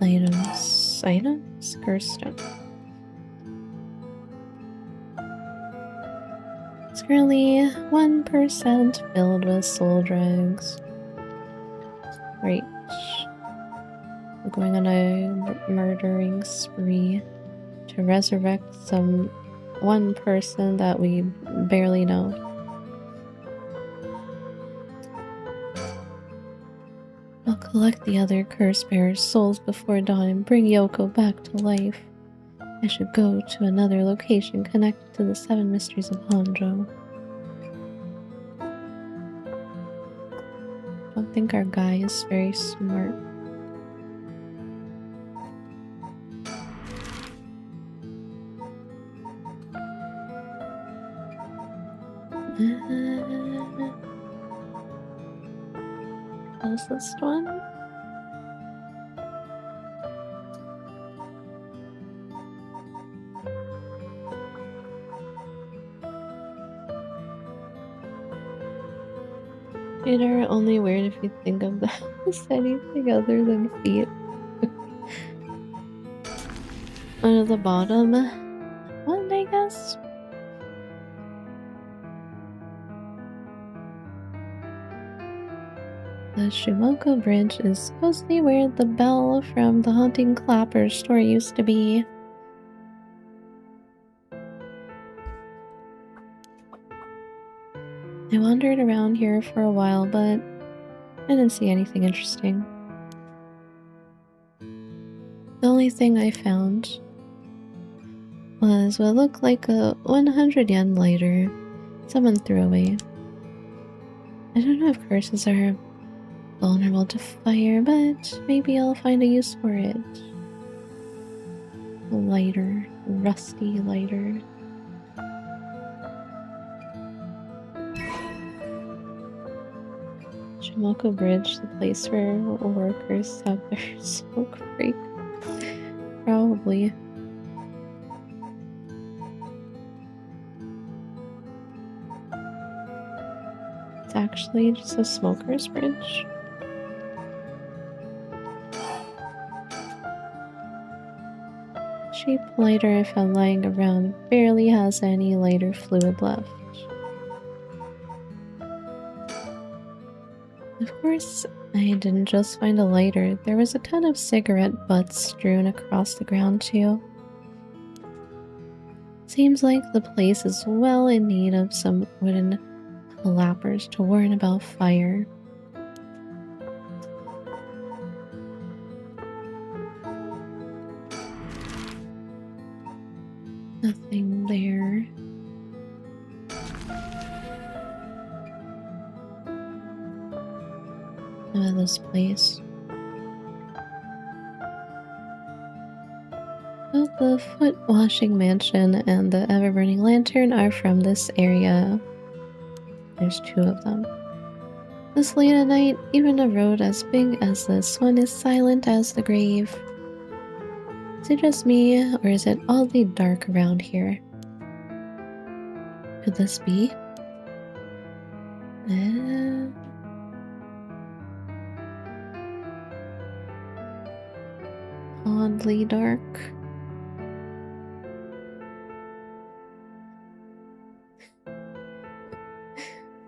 Items. Items? Kirsten. It's currently 1% filled with soul drugs. Right. We're going on a murdering spree to resurrect some one person that we barely know. I'll collect the other curse bearer's souls before dawn and bring Yoko back to life. I should go to another location connected to the 7 mysteries of Honjo. I don't think our guy is very smart. Closest one? Feet are only weird if you think of them as anything other than feet. Under the bottom one, I guess? The Shumoko Bridge is supposedly where the bell from the Haunting Clapper store used to be. I wandered around here for a while, but I didn't see anything interesting. The only thing I found was what looked like a 100 yen lighter someone threw away. I don't know if curses are vulnerable to fire, but maybe I'll find a use for it. A lighter, rusty lighter. Shimoko Bridge, the place where workers have their smoke break. Probably. It's actually just a smoker's bridge. Cheap lighter I found lying around barely has any lighter fluid left. Of course, I didn't just find a lighter. There was a ton of cigarette butts strewn across the ground too. Seems like the place is well in need of some wooden clappers to warn about fire. Nothing there. This place. Both the foot washing mansion and the ever-burning lantern are from this area. There's 2 of them. This late at night, even a road as big as this one is silent as the grave. Is it just me, or is it oddly dark around here? Could this be? Oddly dark.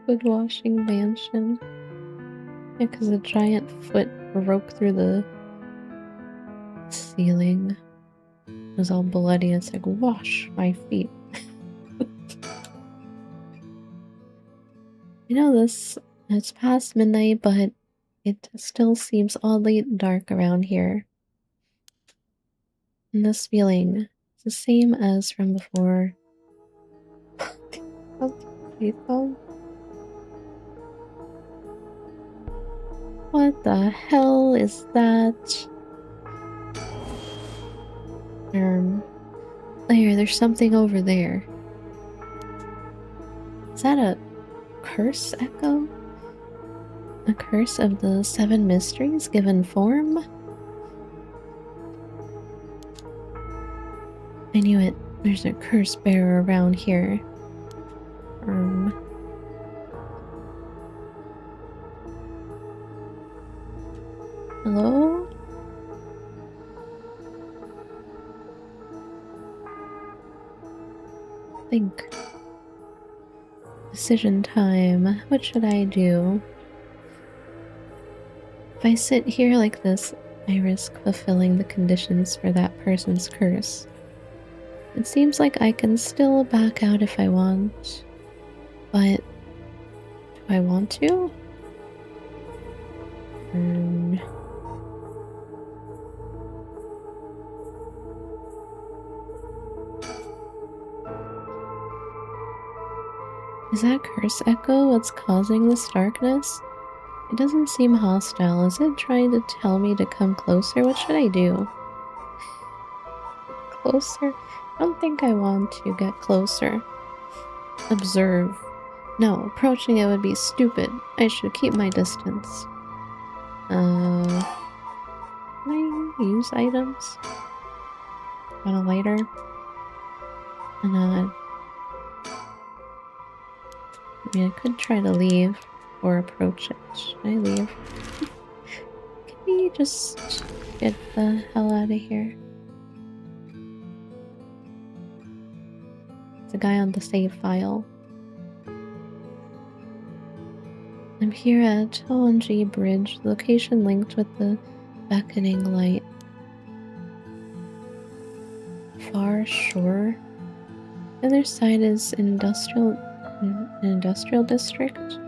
Foot washing mansion. Yeah, because a giant foot broke through the ceiling. It was all bloody. It's like, wash my feet. I know it's past midnight, but it still seems oddly dark around here. And this feeling is the same as from before. What the hell is that? There's something over there. Is that a curse echo? A curse of the 7 mysteries given form? I knew it. There's a curse bearer around here. Hello? Think. Decision time. What should I do? If I sit here like this, I risk fulfilling the conditions for that person's curse. It seems like I can still back out if I want, but do I want to? Is that curse echo what's causing this darkness? It doesn't seem hostile. Is it trying to tell me to come closer? What should I do? Closer? I don't think I want to get closer. Observe. No, approaching it would be stupid. I should keep my distance. Can I use items? Want a lighter? And I mean, I could try to leave or approach it. Should I leave? Can we just get the hell out of here? It's a guy on the save file. I'm here at Honjo Bridge, location linked with the beckoning light. Far shore. The other side is an industrial district.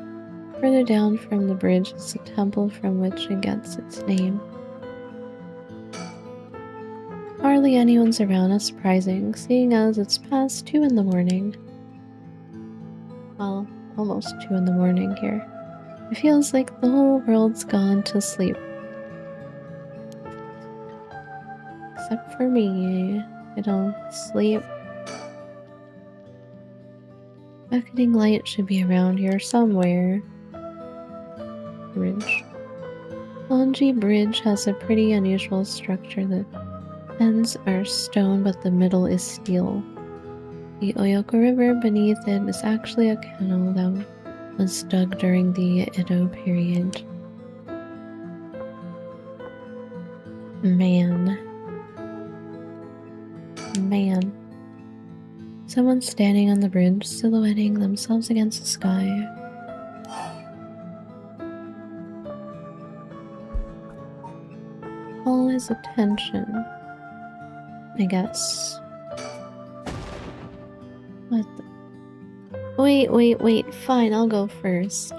Further down from the bridge is the temple from which it gets its name. Hardly anyone's around, as surprising, seeing as it's past 2 in the morning. Well, almost 2 in the morning here. It feels like the whole world's gone to sleep. Except for me. I don't sleep. Beckoning light should be around here somewhere. Bridge. Honjo Bridge has a pretty unusual structure. The ends are stone, but the middle is steel. The Oyoko River beneath it is actually a canal that was dug during the Edo period. Man. Someone's standing on the bridge, silhouetting themselves against the sky. All his attention, I guess. What the... Wait, fine, I'll go first.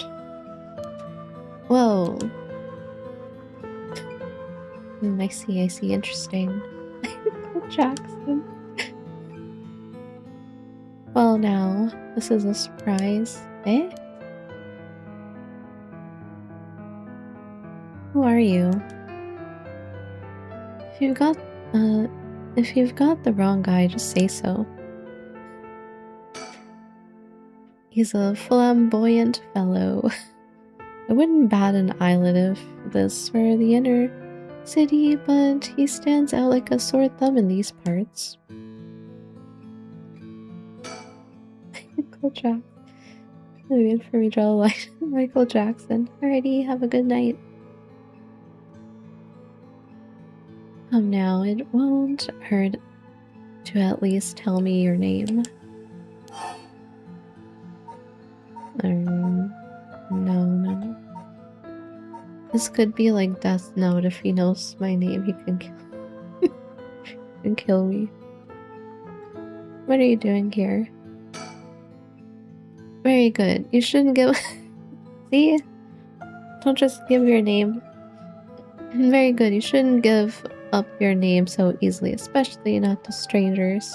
Whoa. I see, interesting. Jackson. Well now, this is a surprise, eh? Who are you? If you've got the wrong guy, just say so. He's a flamboyant fellow. I wouldn't bat an eyelid if this were the inner city, but he stands out like a sore thumb in these parts. Michael Jackson. Good for me, draw a line. Michael Jackson. Alrighty, have a good night. Come now, it won't hurt to at least tell me your name. No. This could be like Death Note. If he knows my name, he can kill me. and kill me. What are you doing here? Very good. You shouldn't give... See? Don't just give your name. Very good. You shouldn't give up your name so easily, especially not to strangers.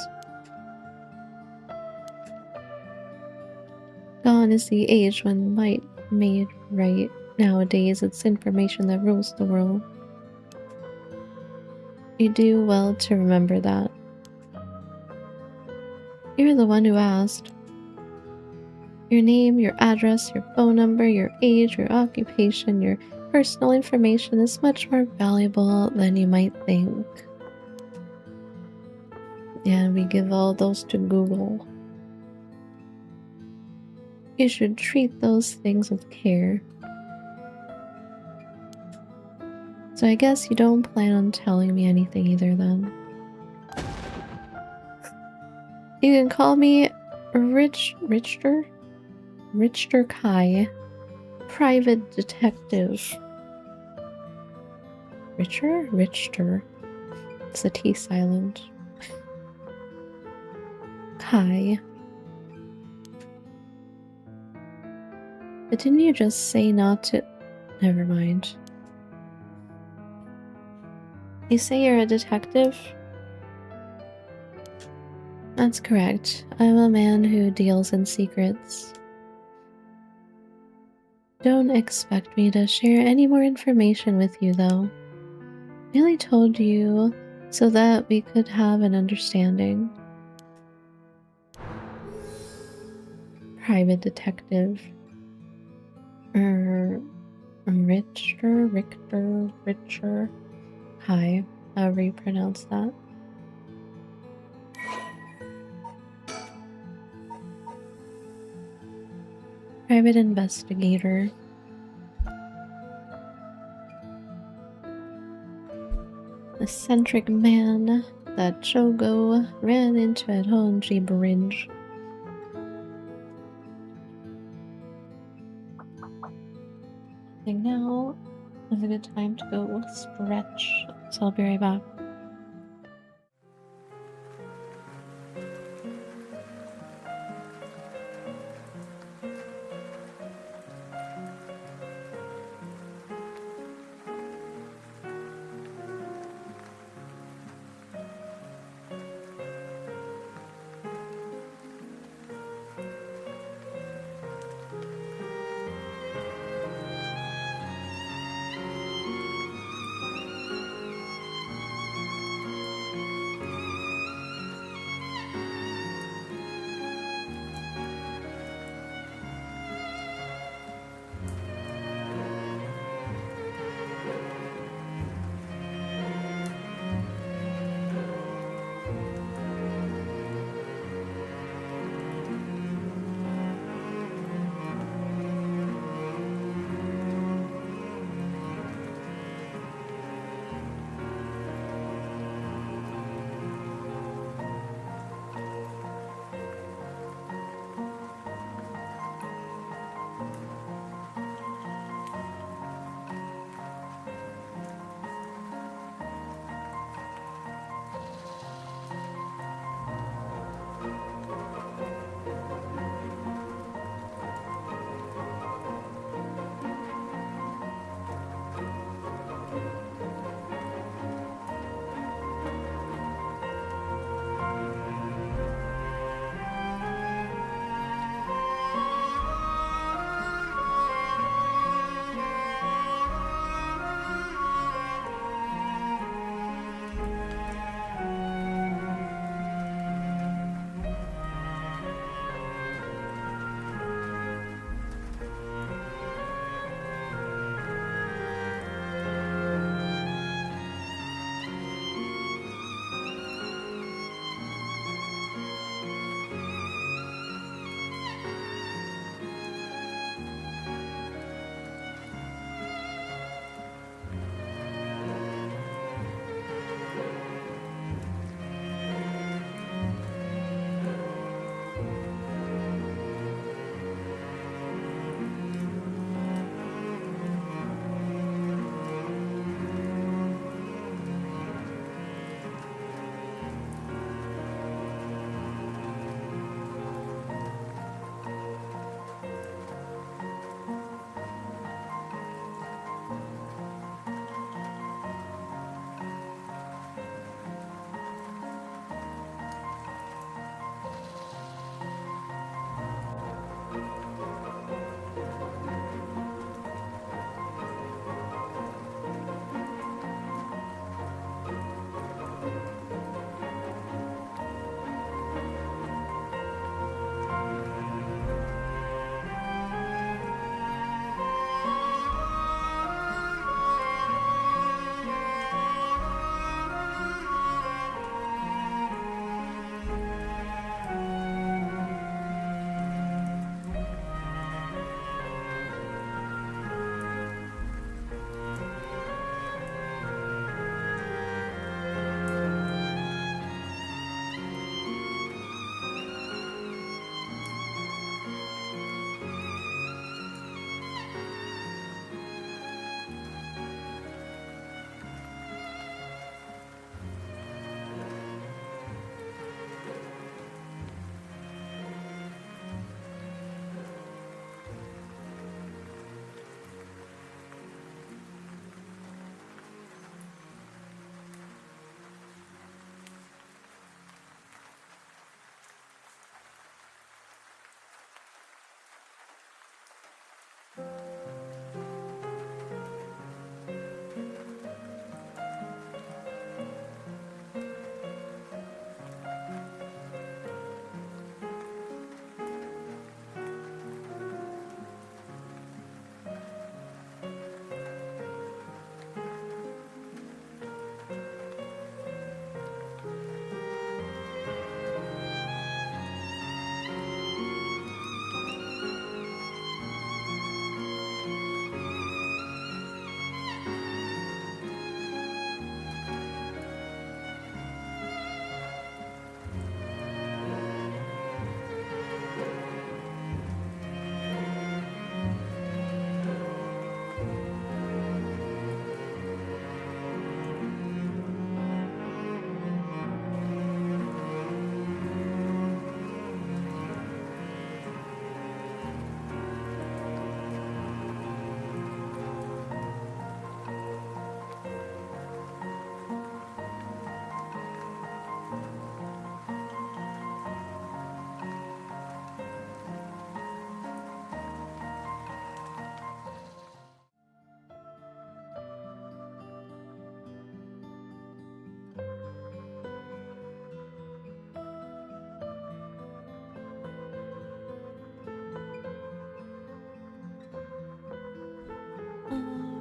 Gone is the age when might made right. Nowadays, it's information that rules the world. You do well to remember that. You're the one who asked. Your name, your address, your phone number, your age, your occupation, your personal information is much more valuable than you might think. And we give all those to Google. You should treat those things with care. So I guess you don't plan on telling me anything either then. You can call me Richter Kai, private detective. Richter. It's a T silent. Kai. But didn't you just say not to... Never mind. You say you're a detective? That's correct. I'm a man who deals in secrets. Don't expect me to share any more information with you, though. I only told you so that we could have an understanding. Private detective. Richter. Hi, however you pronounce that. Private investigator. Eccentric man that Chogo ran into at Honjo Bridge. I think now is a good time to go stretch, so I'll be right back.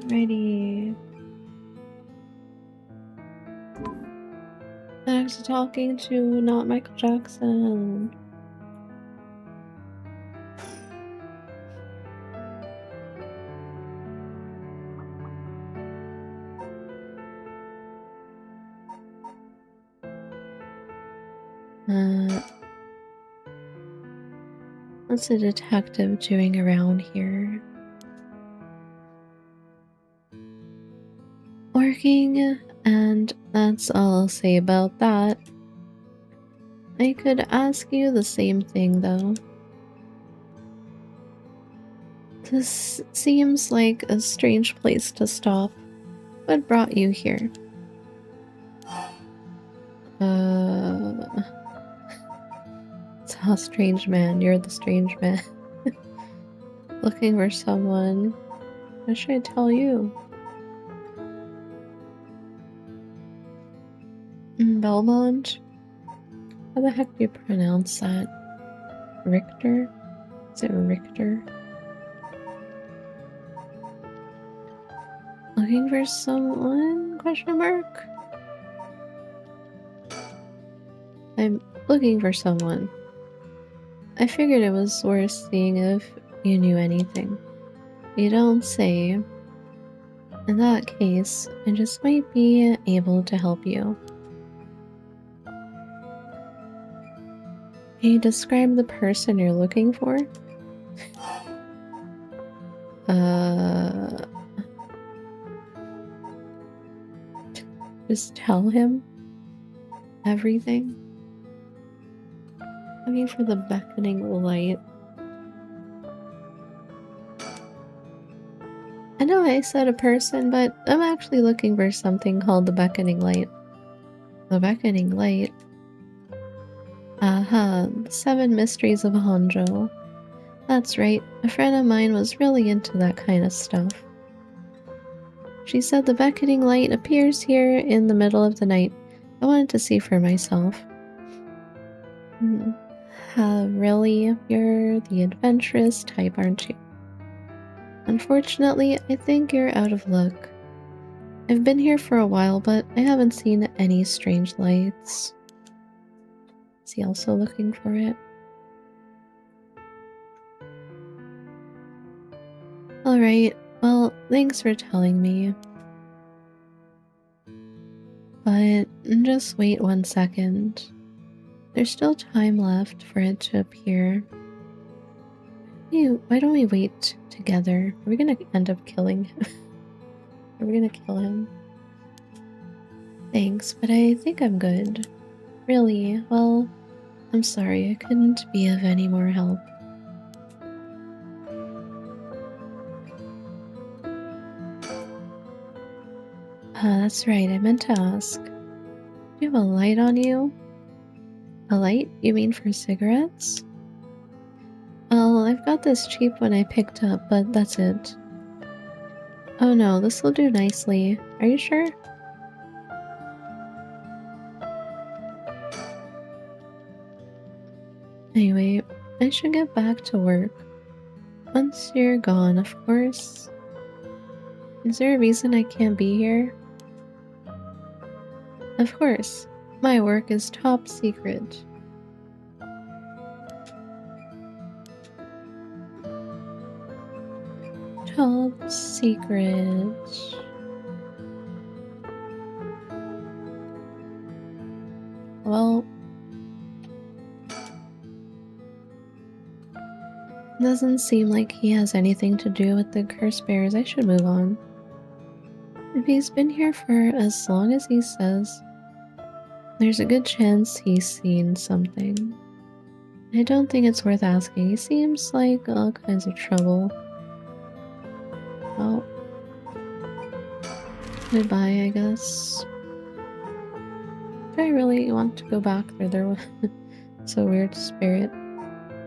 Alrighty. Back to talking to not Michael Jackson. What's a detective doing around here? Working, and that's all I'll say about that. I could ask you the same thing though. This seems like a strange place to stop. What brought you here? It's a strange man. You're the strange man. Looking for someone. What should I tell you? Belmont? How the heck do you pronounce that? Richter? Is it Richter? Looking for someone? Question mark? I'm looking for someone. I figured it was worth seeing if you knew anything. You don't say. In that case, I just might be able to help you. Can you describe the person you're looking for? Just tell him everything. Looking for the beckoning light. I know I said a person, but I'm actually looking for something called the beckoning light. The beckoning light? Aha, the 7 mysteries of Honjo. That's right, a friend of mine was really into that kind of stuff. She said the beckoning light appears here in the middle of the night. I wanted to see for myself. Really? You're the adventurous type, aren't you? Unfortunately, I think you're out of luck. I've been here for a while, but I haven't seen any strange lights. Is he also looking for it? Alright, well, thanks for telling me. But just wait 1 second. There's still time left for it to appear. Why don't we wait together? Are we gonna end up killing him? Are we gonna kill him? Thanks, but I think I'm good. Really? Well, I'm sorry, I couldn't be of any more help. That's right, I meant to ask. Do you have a light on you? A light? You mean for cigarettes? Well, I've got this cheap one I picked up, but that's it. Oh no, this will do nicely. Are you sure? Anyway, I should get back to work. Once you're gone, of course. Is there a reason I can't be here? Of course. My work is top secret. Top secret. Well, doesn't seem like he has anything to do with the curse bears. I should move on. If he's been here for as long as he says, there's a good chance he's seen something. I don't think it's worth asking. He seems like all kinds of trouble. Well, goodbye, I guess. Do I really want to go back there? There was so weird spirit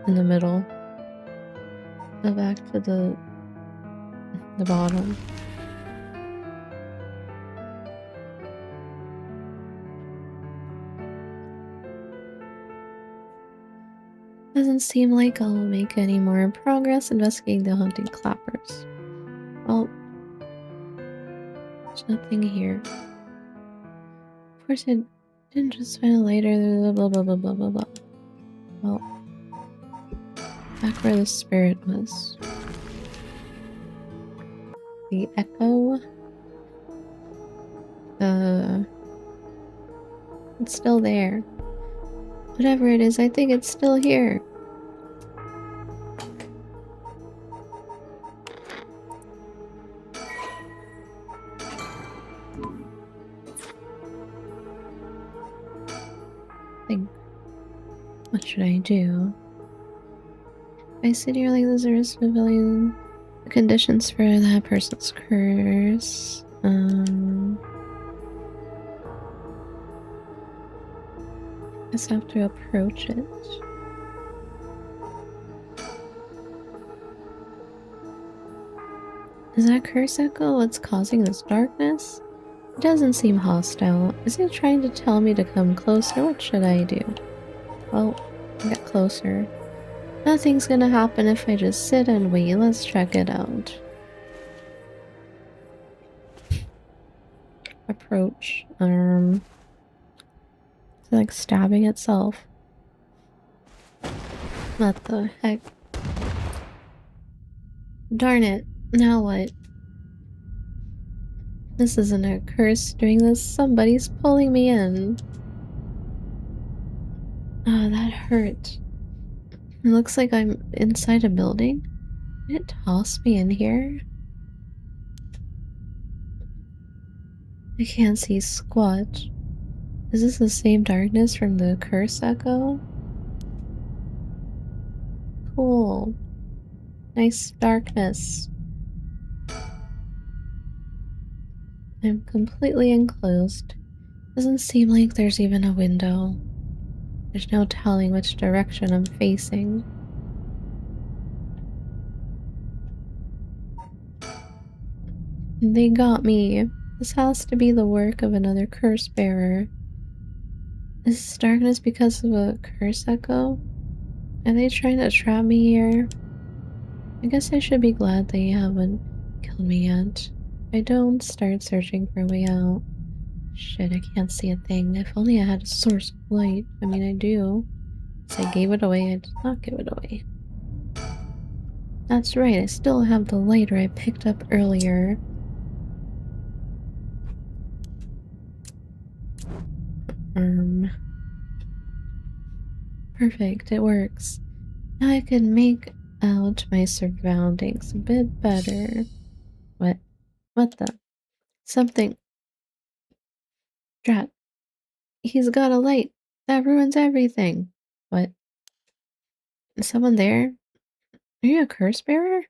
in the middle. Go back to the bottom. Doesn't seem like I'll make any more progress investigating the hunting clappers. Well, There's nothing here. Of course, I didn't just find a lighter. Blah blah blah blah blah blah. Well, back where the spirit was. The echo. It's still there. Whatever it is, I think it's still here. What should I do? If I sit here like this, there is fulfilling the conditions for that person's curse. I just have to approach it. Is that curse echo what's causing this darkness? It doesn't seem hostile. Is it trying to tell me to come closer? What should I do? Well, get closer. Nothing's gonna happen if I just sit and wait. Let's check it out. Approach. It's like stabbing itself. What the heck? Darn it. Now what? This isn't a curse doing this. Somebody's pulling me in. Oh, that hurt. It looks like I'm inside a building. Did it toss me in here? I can't see squat. Is this the same darkness from the curse echo? Cool. Nice darkness. I'm completely enclosed. Doesn't seem like there's even a window. There's no telling which direction I'm facing. They got me. This has to be the work of another curse bearer. Is this darkness because of a curse echo? Are they trying to trap me here? I guess I should be glad they haven't killed me yet. If I don't start searching for a way out. Shit, I can't see a thing. If only I had a source of light. I mean, I do. So I gave it away. I did not give it away. That's right, I still have the lighter I picked up earlier. Perfect, it works. Now I can make out my surroundings a bit better. What? What the? Something. Drat. He's got a light. That ruins everything. What? Is someone there? Are you a curse bearer?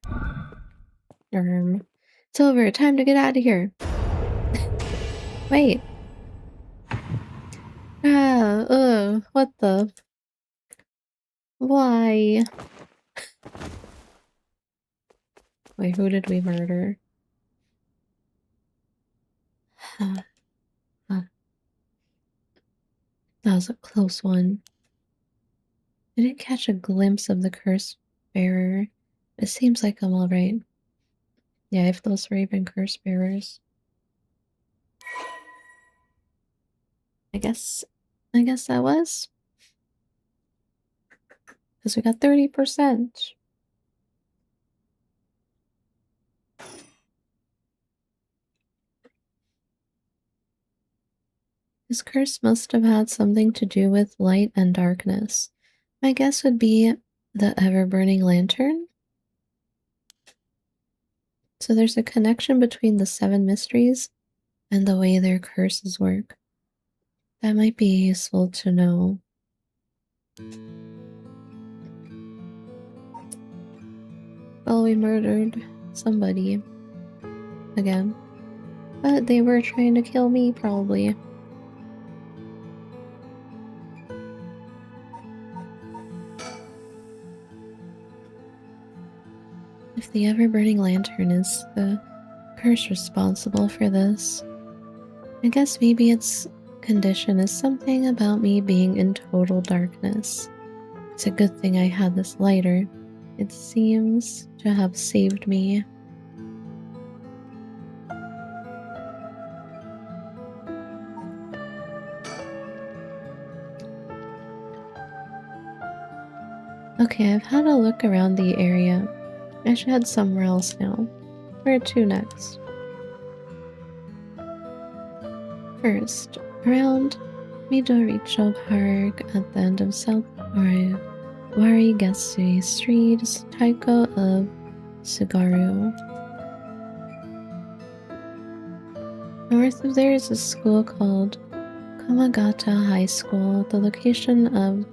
It's over. Time to get out of here. Wait. What the? Why? Wait, who did we murder? That was a close one. I didn't catch a glimpse of the curse bearer. It seems like I'm alright. Yeah, if those were even curse bearers. I guess that was. Because we got 30%. This curse must have had something to do with light and darkness. My guess would be the ever-burning lantern. So there's a connection between the 7 mysteries and the way their curses work. That might be useful to know. Well, we murdered somebody. Again. But they were trying to kill me, probably. If the ever-burning lantern is the curse responsible for this, I guess maybe its condition is something about me being in total darkness. It's a good thing I had this lighter. It seems to have saved me. Okay, I've had a look around the area. I should head somewhere else now. Where to next? First, around Midoricho Park at the end of South Warigatsu Street is Taiko of Sugaru. North of there is a school called Kamagata High School, the location of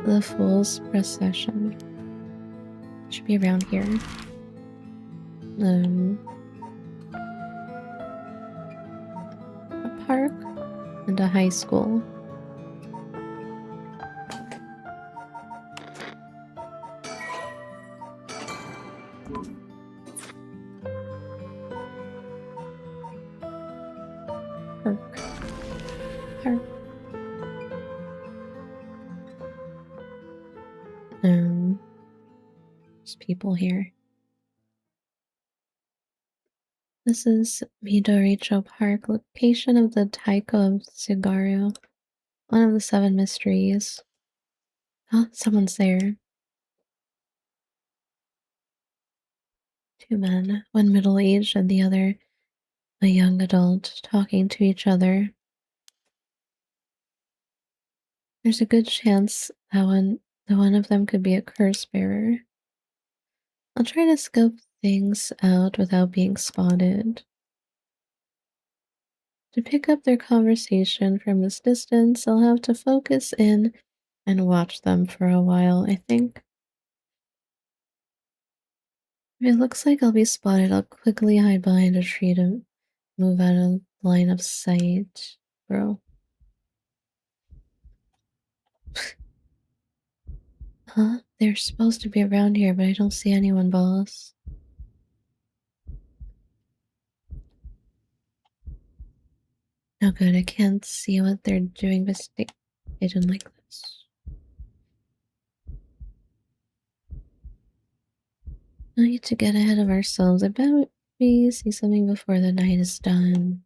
the Fool's Procession. Should be around here. A park and a high school. Park. There's people here. This is Midoricho Park, location of the Taiko of Sugaru, one of the 7 mysteries. Oh, someone's there. 2 men, one middle-aged and the other a young adult, talking to each other. There's a good chance that one of them could be a curse bearer. I'll try to scope things out without being spotted. To pick up their conversation from this distance, I'll have to focus in and watch them for a while, I think. If it looks like I'll be spotted, I'll quickly hide behind a tree to move out of line of sight. Bro. Huh? They're supposed to be around here, but I don't see anyone, boss. No good, I can't see what they're doing, but they didn't like this. No need to get ahead of ourselves. I bet we see something before the night is done.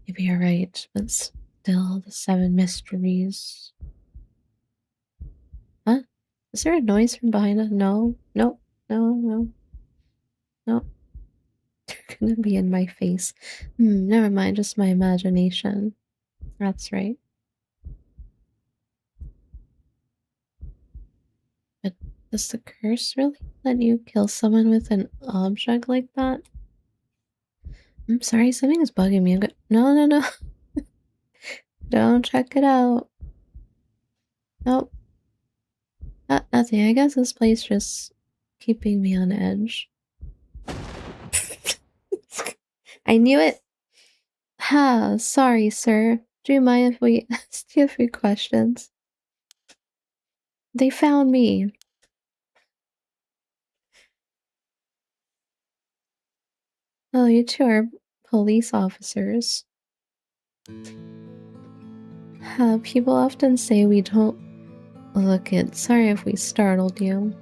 Maybe you're right, but still, the 7 mysteries. Huh? Is there a noise from behind us? No. No. No. No. No. They're gonna be in my face. Never mind, just my imagination. That's right. But does the curse really let you kill someone with an object like that? I'm sorry, something is bugging me. No, no, no. Don't check it out. Nope. Nothing. I guess this place just keeping me on edge. I knew it. Ha, sorry, sir. Do you mind if we ask you a few questions? They found me. Oh, you two are police officers. People often say we don't look it. Sorry if we startled you.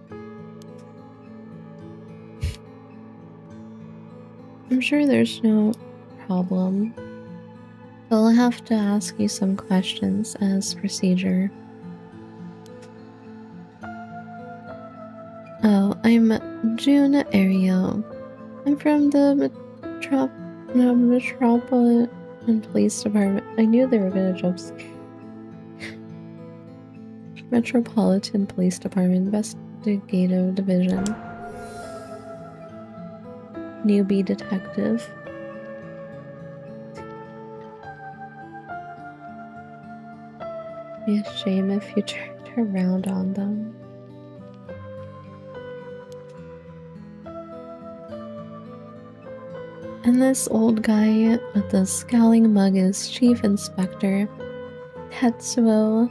I'm sure there's no problem. I'll have to ask you some questions as procedure. Oh, I'm June Ario. I'm from the Metropolitan Police Department. I knew they were gonna jump scare. Metropolitan Police Department Investigative Division. Newbie detective. Be a shame if you turned around on them. And this old guy with the scowling mug is Chief Inspector Tetsuo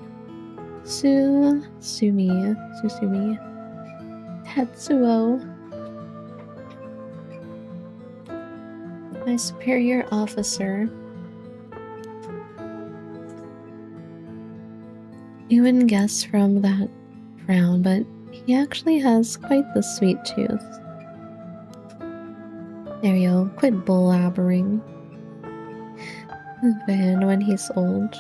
Susumi. Tetsuo. My superior officer. You wouldn't guess from that frown, but he actually has quite the sweet tooth. There you go, quit blabbering. Then when he's old.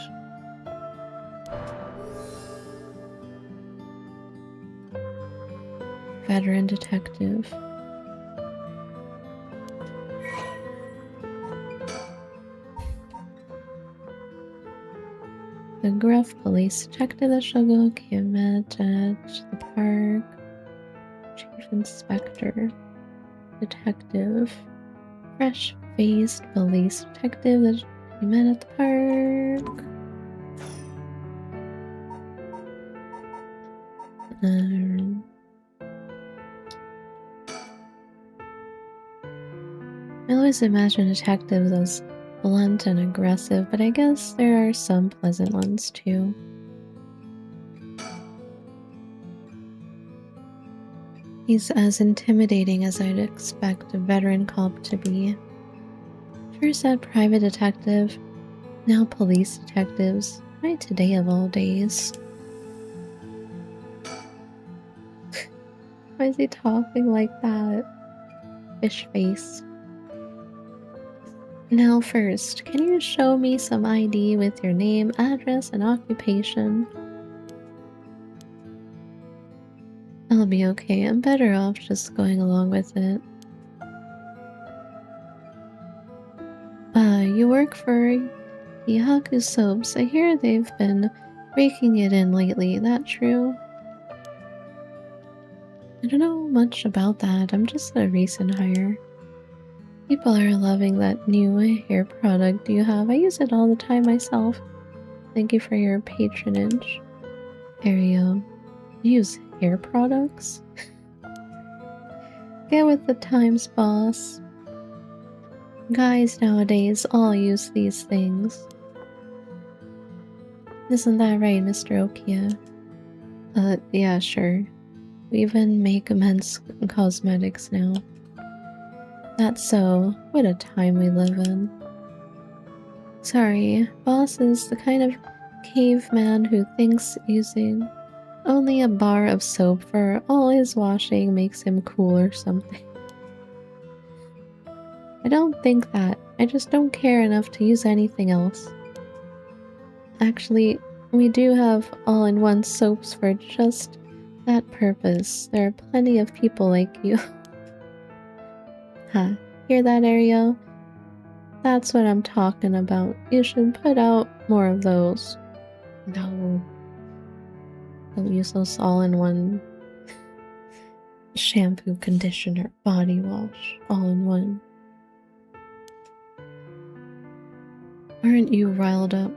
veteran detective. The gruff police detective that shall go met at the park. Chief inspector. Detective. Fresh-faced police detective that we met at the park. I always imagine detectives as blunt and aggressive, but I guess there are some pleasant ones too. He's as intimidating as I'd expect a veteran cop to be. First at private detective, now police detectives. Why today of all days? Why is he talking like that? Fish face. Now first, can you show me some ID with your name, address, and occupation? I'll be okay. I'm better off just going along with it. You work for Yahaku Soaps. I hear they've been breaking it in lately. That true? I don't know much about that. I'm just a recent hire. People are loving that new hair product you have. I use it all the time myself. Thank you for your patronage. Ario, you use hair products? Get with the times, boss. Guys nowadays all use these things. Isn't that right, Mr. Okia? Yeah, sure. We even make men's cosmetics now. That's so. What a time we live in. Sorry, boss is the kind of caveman who thinks using only a bar of soap for all his washing makes him cool or something. I don't think that. I just don't care enough to use anything else. Actually, we do have all-in-one soaps for just that purpose. There are plenty of people like you. Huh. Hear that, Ario? That's what I'm talking about. You should put out more of those. No. Don't use those all-in-one shampoo, conditioner, body wash, all-in-one. Aren't you riled up?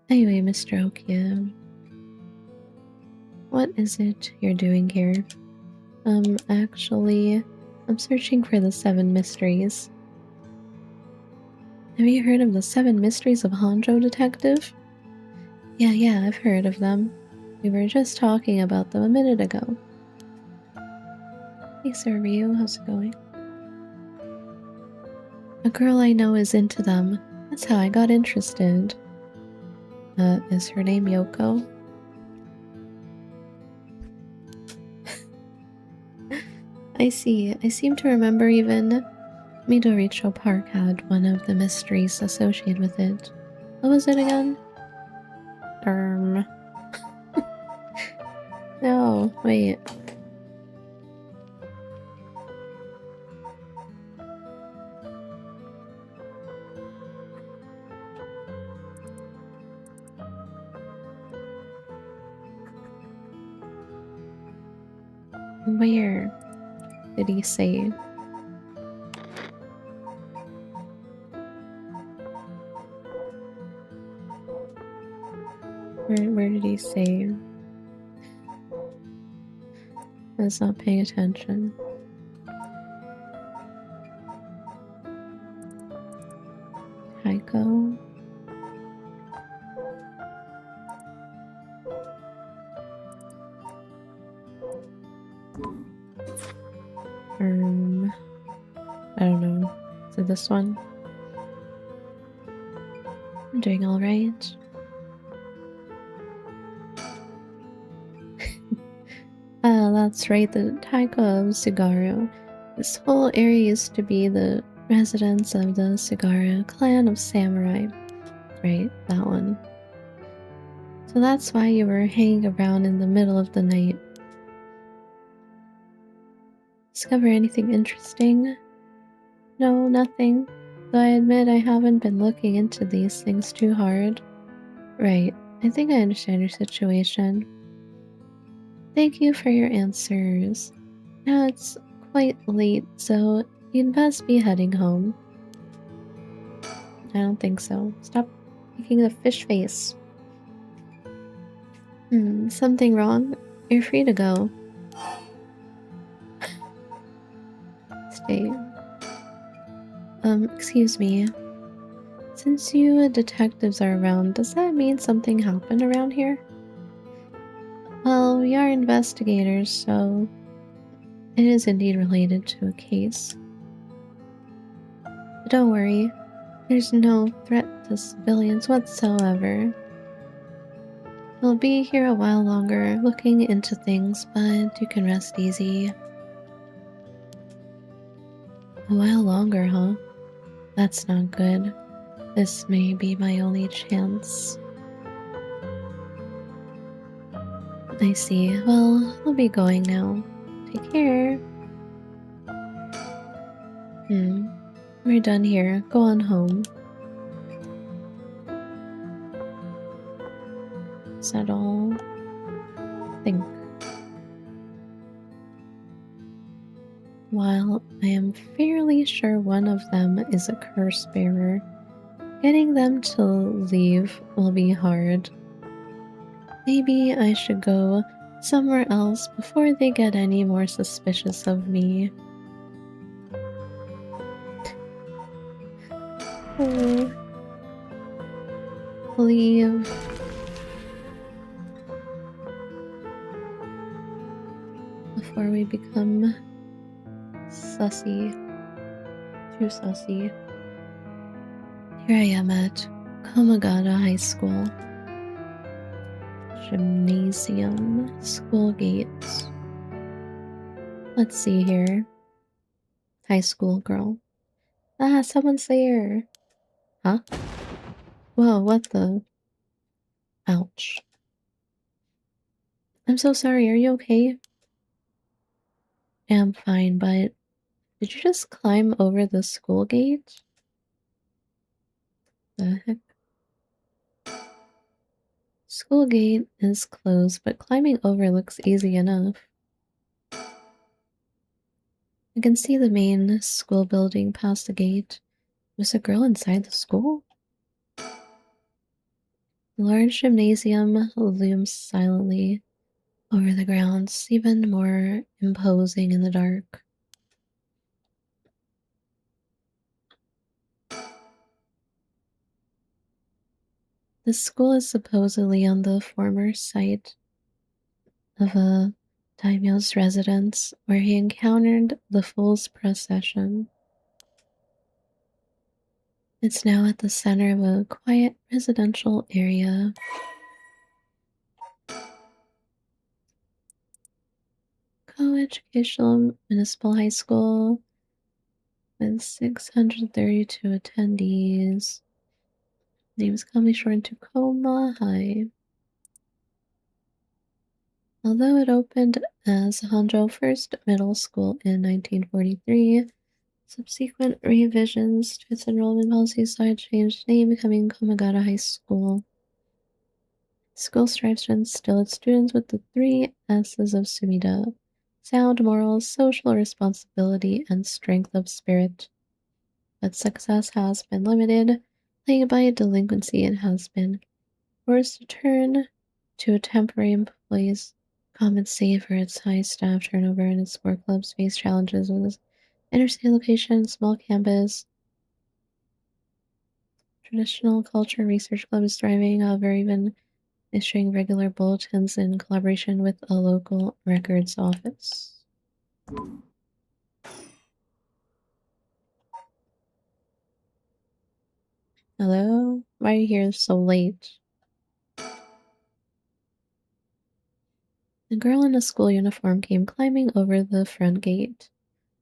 Anyway, Mr. Okia, what is it you're doing here? Actually, I'm searching for the 7 mysteries. Have you heard of the 7 mysteries of Honjo, detective? Yeah, I've heard of them. We were just talking about them a minute ago. Hey, Sir Ryu, how's it going? A girl I know is into them. That's how I got interested. Is her name Yoko? I see. I seem to remember even Midoricho Park had one of the mysteries associated with it. What was it again? No, wait. Where did he say? Where did he say? I was not paying attention. Taiko? I don't know. Is it this one? I'm doing alright. That's right, the Taiko of Sugaro. This whole area used to be the residence of the Sugara clan of samurai. Right, that one. So that's why you were hanging around in the middle of the night. Discover anything interesting? No, nothing. Though I admit I haven't been looking into these things too hard. Right. I think I understand your situation. Thank you for your answers. Now it's quite late, so you'd best be heading home. I don't think so. Stop making the fish face. Something wrong? You're free to go. Stay. Excuse me. Since you detectives are around, does that mean something happened around here? Well, we are investigators, so it is indeed related to a case. But don't worry, there's no threat to civilians whatsoever. We'll be here a while longer looking into things, but you can rest easy. A while longer, huh? That's not good. This may be my only chance. I see. Well, I'll be going now. Take care. We're done here. Go on home. Is that all? Think. While I am fairly sure one of them is a curse bearer, getting them to leave will be hard. Maybe I should go somewhere else before they get any more suspicious of me. Oh, leave. Before we become sussy. Too sussy. Here I am at Komagata High School. Gymnasium. School gates. Let's see here. High school girl. Ah, someone's there. Huh? Whoa, what the? Ouch. I'm so sorry, are you okay? Yeah, I'm fine, but did you just climb over the school gate? The heck? School gate is closed, but climbing over looks easy enough. I can see the main school building past the gate. Was a girl inside the school? The large gymnasium looms silently over the grounds, even more imposing in the dark. The school is supposedly on the former site of a daimyo's residence where he encountered the fool's procession. It's now at the center of a quiet residential area. Co-educational municipal high school with 632 attendees. Name is commonly shortened to Koma High. Although it opened as Honjo First Middle School in 1943, subsequent revisions to its enrollment policy saw it change name, becoming Komagata High School. The school strives to instill its students with the three S's of Sumida: sound morals, social responsibility, and strength of spirit. But success has been limited, plagued by delinquency, and has been forced to turn to temporary employees. Compensate for its high staff turnover, and its sport clubs face challenges with its interstate location, small campus. Traditional culture research club is thriving, however, even issuing regular bulletins in collaboration with a local records office. Hello? Why are you here so late? A girl in a school uniform came climbing over the front gate.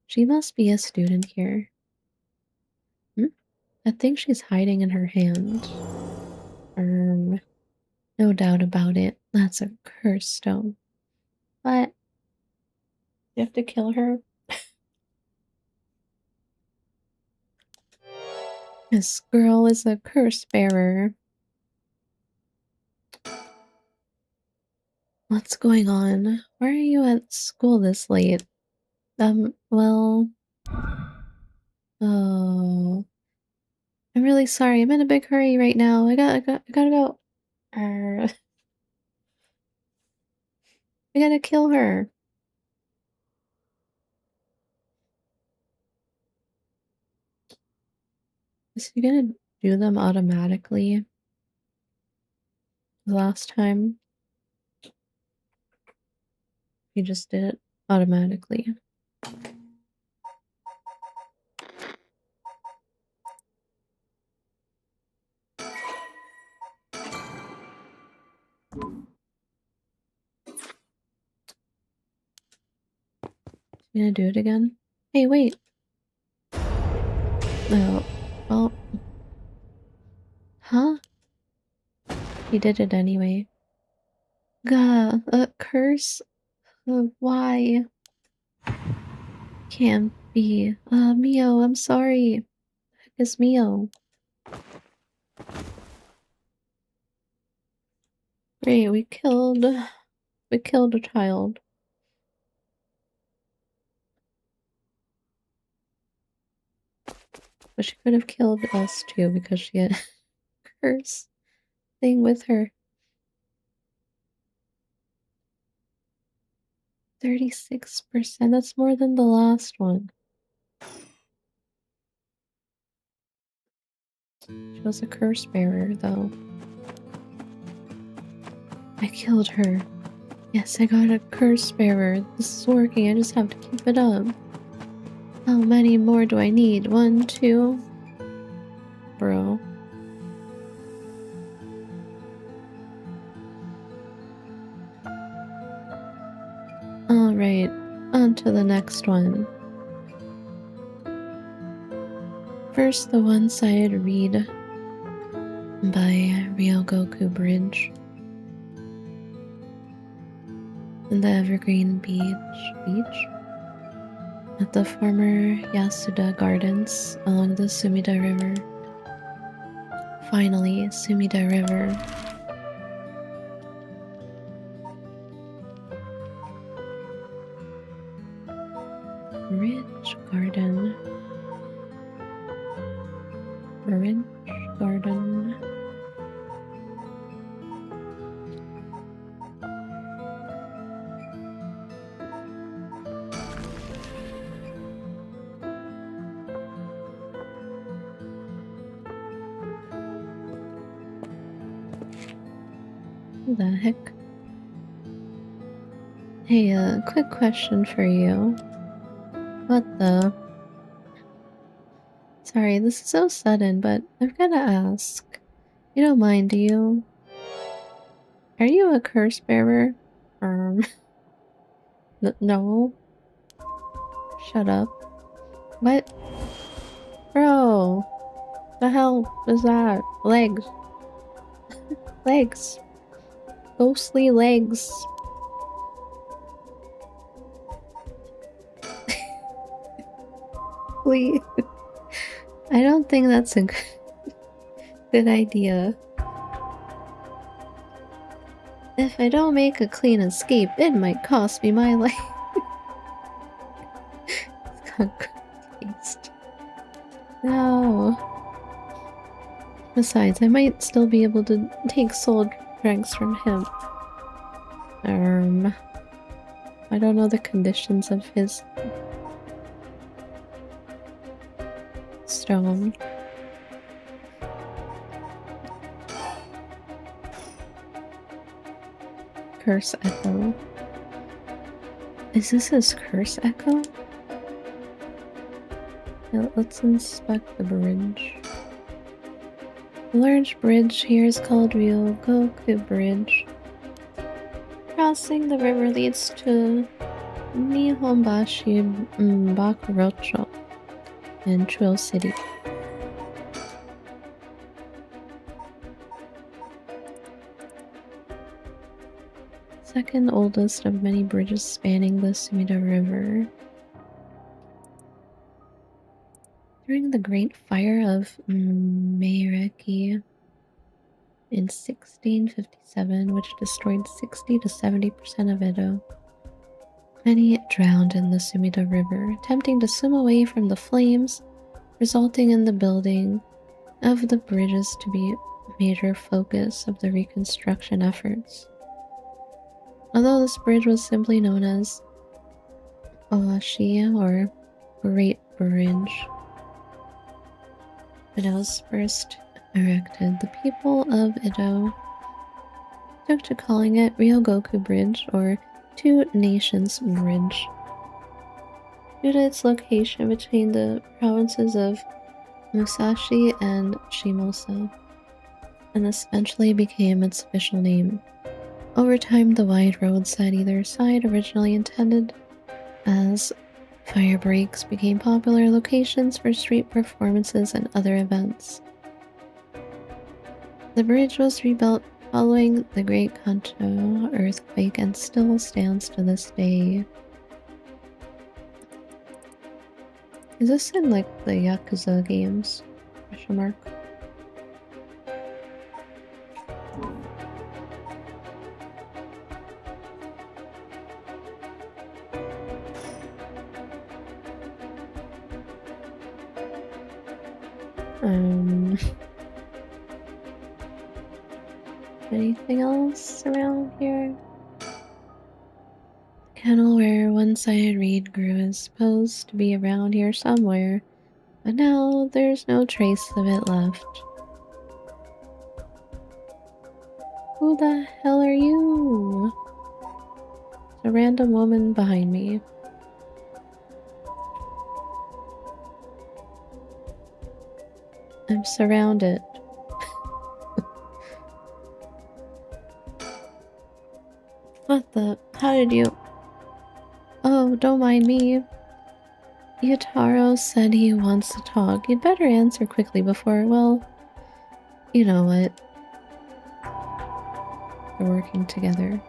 She must be a student here. I think she's hiding in her hand. No No doubt about it. That's a curse stone. But you have to kill her. This girl is a curse bearer. What's going on? Why are you at school this late? Well... Oh... I'm really sorry. I'm in a big hurry right now. I gotta go. I gotta kill her. Is he gonna do them automatically? The last time he just did it automatically. You gonna do it again? Hey, wait. No. Well. Huh? He did it anyway. Gah, a curse? Why? Can't be. Mio, I'm sorry. It's Mio. Great, we killed a child. But she could have killed us too because she had a curse thing with her. 36%, that's more than the last one. She was a curse bearer, though. I killed her. Yes, I got a curse bearer. This is working, I just have to keep it up. How many more do I need? 1, 2? Bro. Alright, on to the next one. First, the one-sided read by Ryogoku Bridge. In the Evergreen Beach? At the former Yasuda Gardens along the Sumida River. Finally, Sumida River. Ridge Garden. Ridge Garden. What the heck? Hey, quick question for you. What the? Sorry, this is so sudden, but I've gotta ask. You don't mind, do you? Are you a curse bearer? No. Shut up. What? Bro! The hell is that? Legs. Legs. Ghostly legs. Please. I don't think that's a good idea. If I don't make a clean escape, it might cost me my life. It's got good taste. No. Besides, I might still be able to take soul dregs from him. I don't know the conditions of his stone. Curse Echo. Is this his curse echo? Yeah, let's inspect the bridge. The large bridge here is called Ryogoku Bridge. Crossing the river leads to Nihonbashi Bakurocho in Trill City. second oldest of many bridges spanning the Sumida River. During the Great Fire of Meireki in 1657, which destroyed 60 to 70% of Edo, many drowned in the Sumida River, attempting to swim away from the flames, resulting in the building of the bridges to be a major focus of the reconstruction efforts. Although this bridge was simply known as Owashi or Great Bridge, when it was first erected, the people of Edo took to calling it Ryogoku Bridge or Two Nations Bridge, due to its location between the provinces of Musashi and Shimosa, and this eventually became its official name. Over time, the wide roads at either side, originally intended as fire breaks, became popular locations for street performances and other events. The bridge was rebuilt following the Great Kanto earthquake and still stands to this day. Is this in like the Yakuza games? Question mark. Anything else around here? The kennel where once I had read grew is supposed to be around here somewhere, but now there's no trace of it left. Who the hell are you? It's a random woman behind me. I'm surrounded. What the? How did you? Oh, don't mind me. Yutaro said he wants to talk. You'd better answer quickly before, well, you know what. They're working together.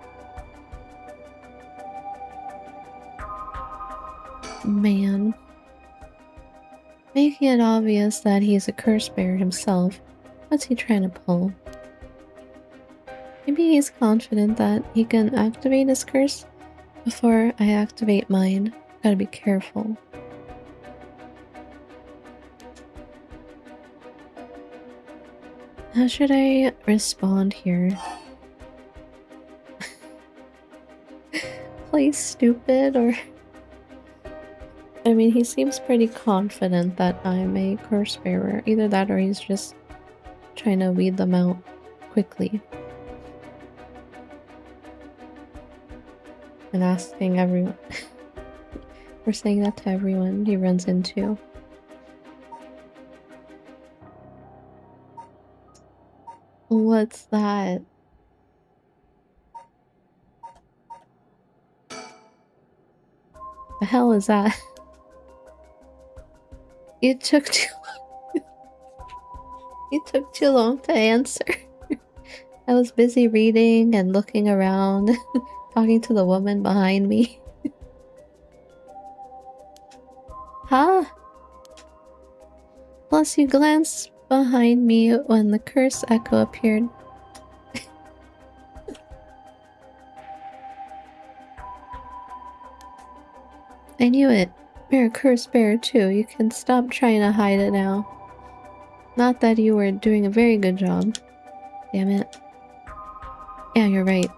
Man. Making it obvious that he's a curse bearer himself. What's he trying to pull? Maybe he's confident that he can activate his curse before I activate mine. Gotta be careful. How should I respond here? Play stupid or... I mean, he seems pretty confident that I'm a curse bearer. Either that or he's just trying to weed them out quickly. And asking everyone. We're saying that to everyone he runs into. What's that? The hell is that? You took too long. You took too long to answer. I was busy reading and looking around, talking to the woman behind me. Huh? Plus, you glanced behind me when the curse echo appeared. I knew it. You're a curse bearer too. You can stop trying to hide it now. Not that you were doing a very good job. Damn it. Yeah, you're right.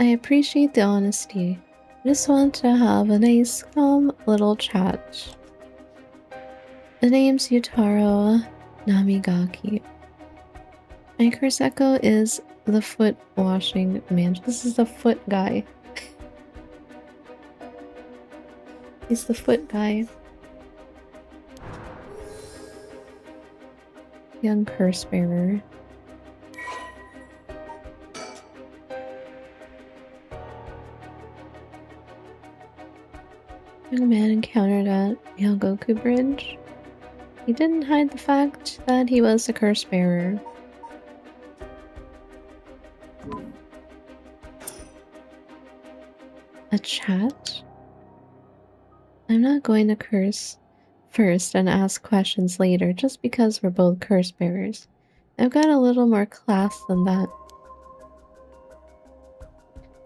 I appreciate the honesty. I just want to have a nice, calm little chat. The name's Yutaro Namigaki. My curse echo is the foot washing man. This is the foot guy. He's the foot guy. Young curse bearer. Young man encountered at Ryogoku Bridge. He didn't hide the fact that he was a curse bearer. chat. I'm not going to curse first and ask questions later just because we're both curse bearers. I've got a little more class than that.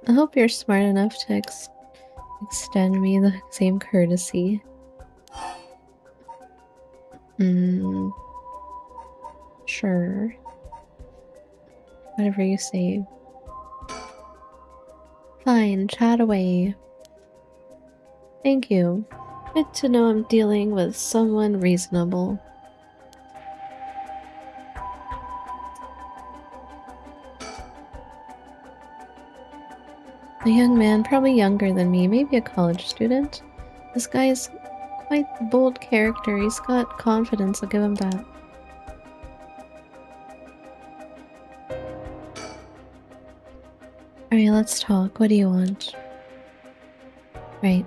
I hope you're smart enough to extend me the same courtesy. Sure. Whatever you say. Fine, chat away. Thank you. Good to know I'm dealing with someone reasonable. A young man, probably younger than me, maybe a college student. This guy is quite the bold character. He's got confidence, I'll give him that. Alright, let's talk. What do you want? Right.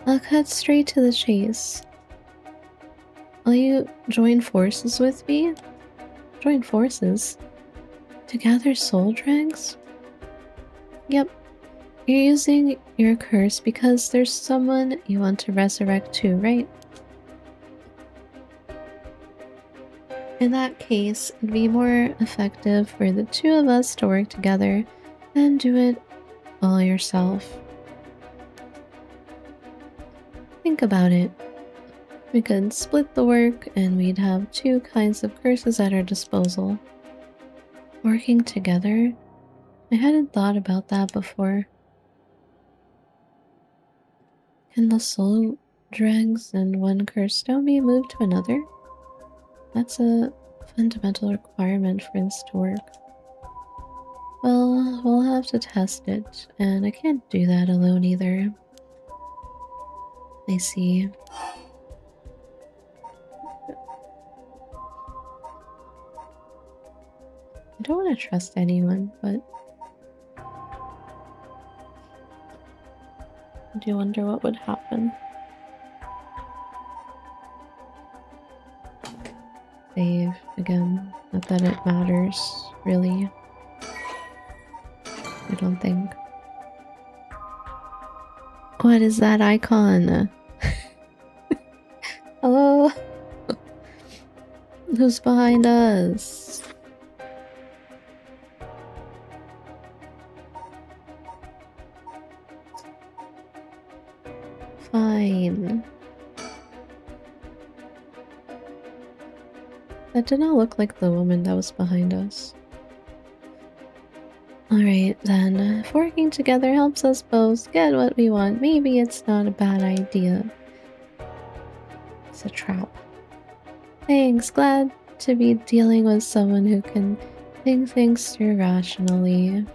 I'll cut straight to the chase. Will you join forces with me? Join forces? To gather soul dregs? Yep. You're using your curse because there's someone you want to resurrect too, right? In that case, it'd be more effective for the two of us to work together than do it all yourself. Think about it. We could split the work and we'd have two kinds of curses at our disposal. Working together? I hadn't thought about that before. Can the soul dregs in one curse stone be moved to another? That's a fundamental requirement for this to work. Well, we'll have to test it, and I can't do that alone either. I see. I don't want to trust anyone, but I do wonder what would happen. Save again. Not that it matters, really. I don't think. What is that icon? Hello? Who's behind us? Fine. That did not look like the woman that was behind us. Alright then, if working together helps us both get what we want, maybe it's not a bad idea. It's a trap. Thanks, glad to be dealing with someone who can think things through rationally.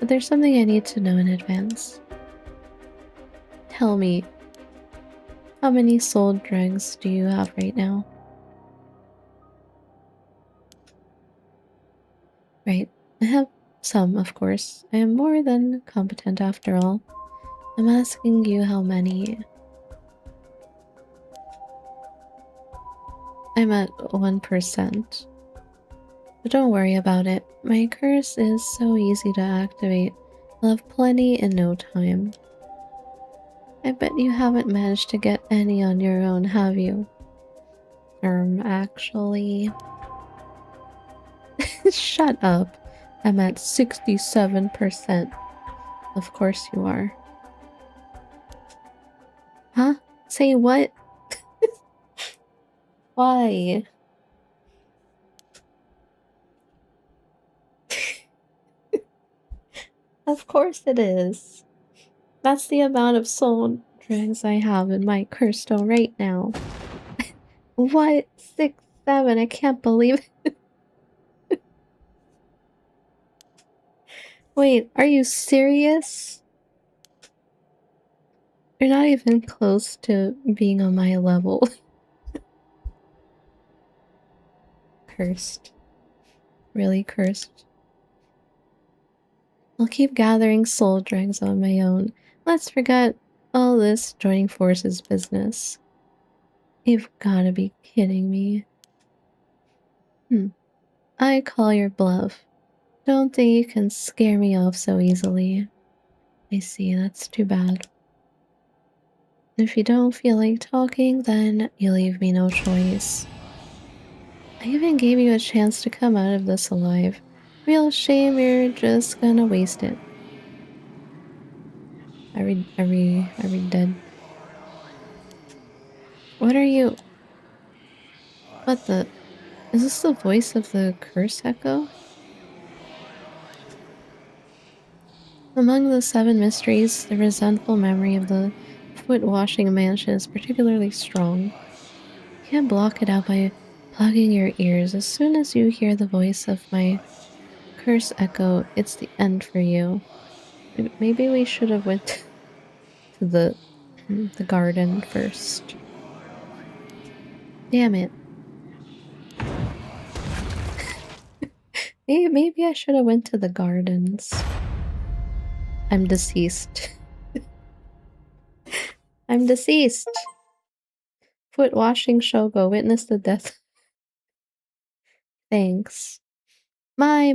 But there's something I need to know in advance. Tell me, how many soul dregs do you have right now? Right, I have some, of course. I am more than competent after all. I'm asking you how many. I'm at 1%. But don't worry about it. My curse is so easy to activate. I'll have plenty in no time. I bet you haven't managed to get any on your own, have you? Actually... Shut up. I'm at 67%. Of course you are. Huh? Say what? Why? Of course it is. That's the amount of soul dregs I have in my curse stone right now. What? 6, 7? I can't believe it. Wait, are you serious? You're not even close to being on my level. Cursed. Really cursed. I'll keep gathering soul dregs on my own. Let's forget all this joining forces business. You've gotta be kidding me. I call your bluff. Don't think you can scare me off so easily. I see, that's too bad. If you don't feel like talking, then you leave me no choice. I even gave you a chance to come out of this alive. Real shame you're just gonna waste it. Are we dead? What are you? What the? Is this the voice of the curse echo? Among the seven mysteries, the resentful memory of the foot-washing mansion is particularly strong. You can't block it out by plugging your ears. As soon as you hear the voice of my curse echo, it's the end for you. Maybe we should have went to the garden first. Damn it. Maybe I should have went to the gardens. I'm deceased. I'm deceased. Foot washing Shogo witnessed the death. Thanks. My,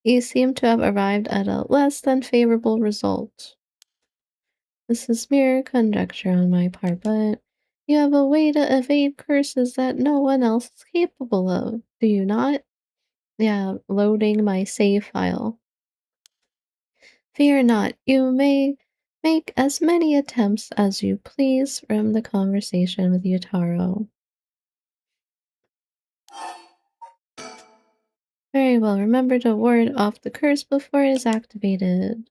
you seem to have arrived at a less than favorable result. This is mere conjecture on my part, but you have a way to evade curses that no one else is capable of, do you not? Yeah, loading my save file. Fear not, you may make as many attempts as you please from the conversation with Yutaro. Very well, remember to ward off the curse before it is activated.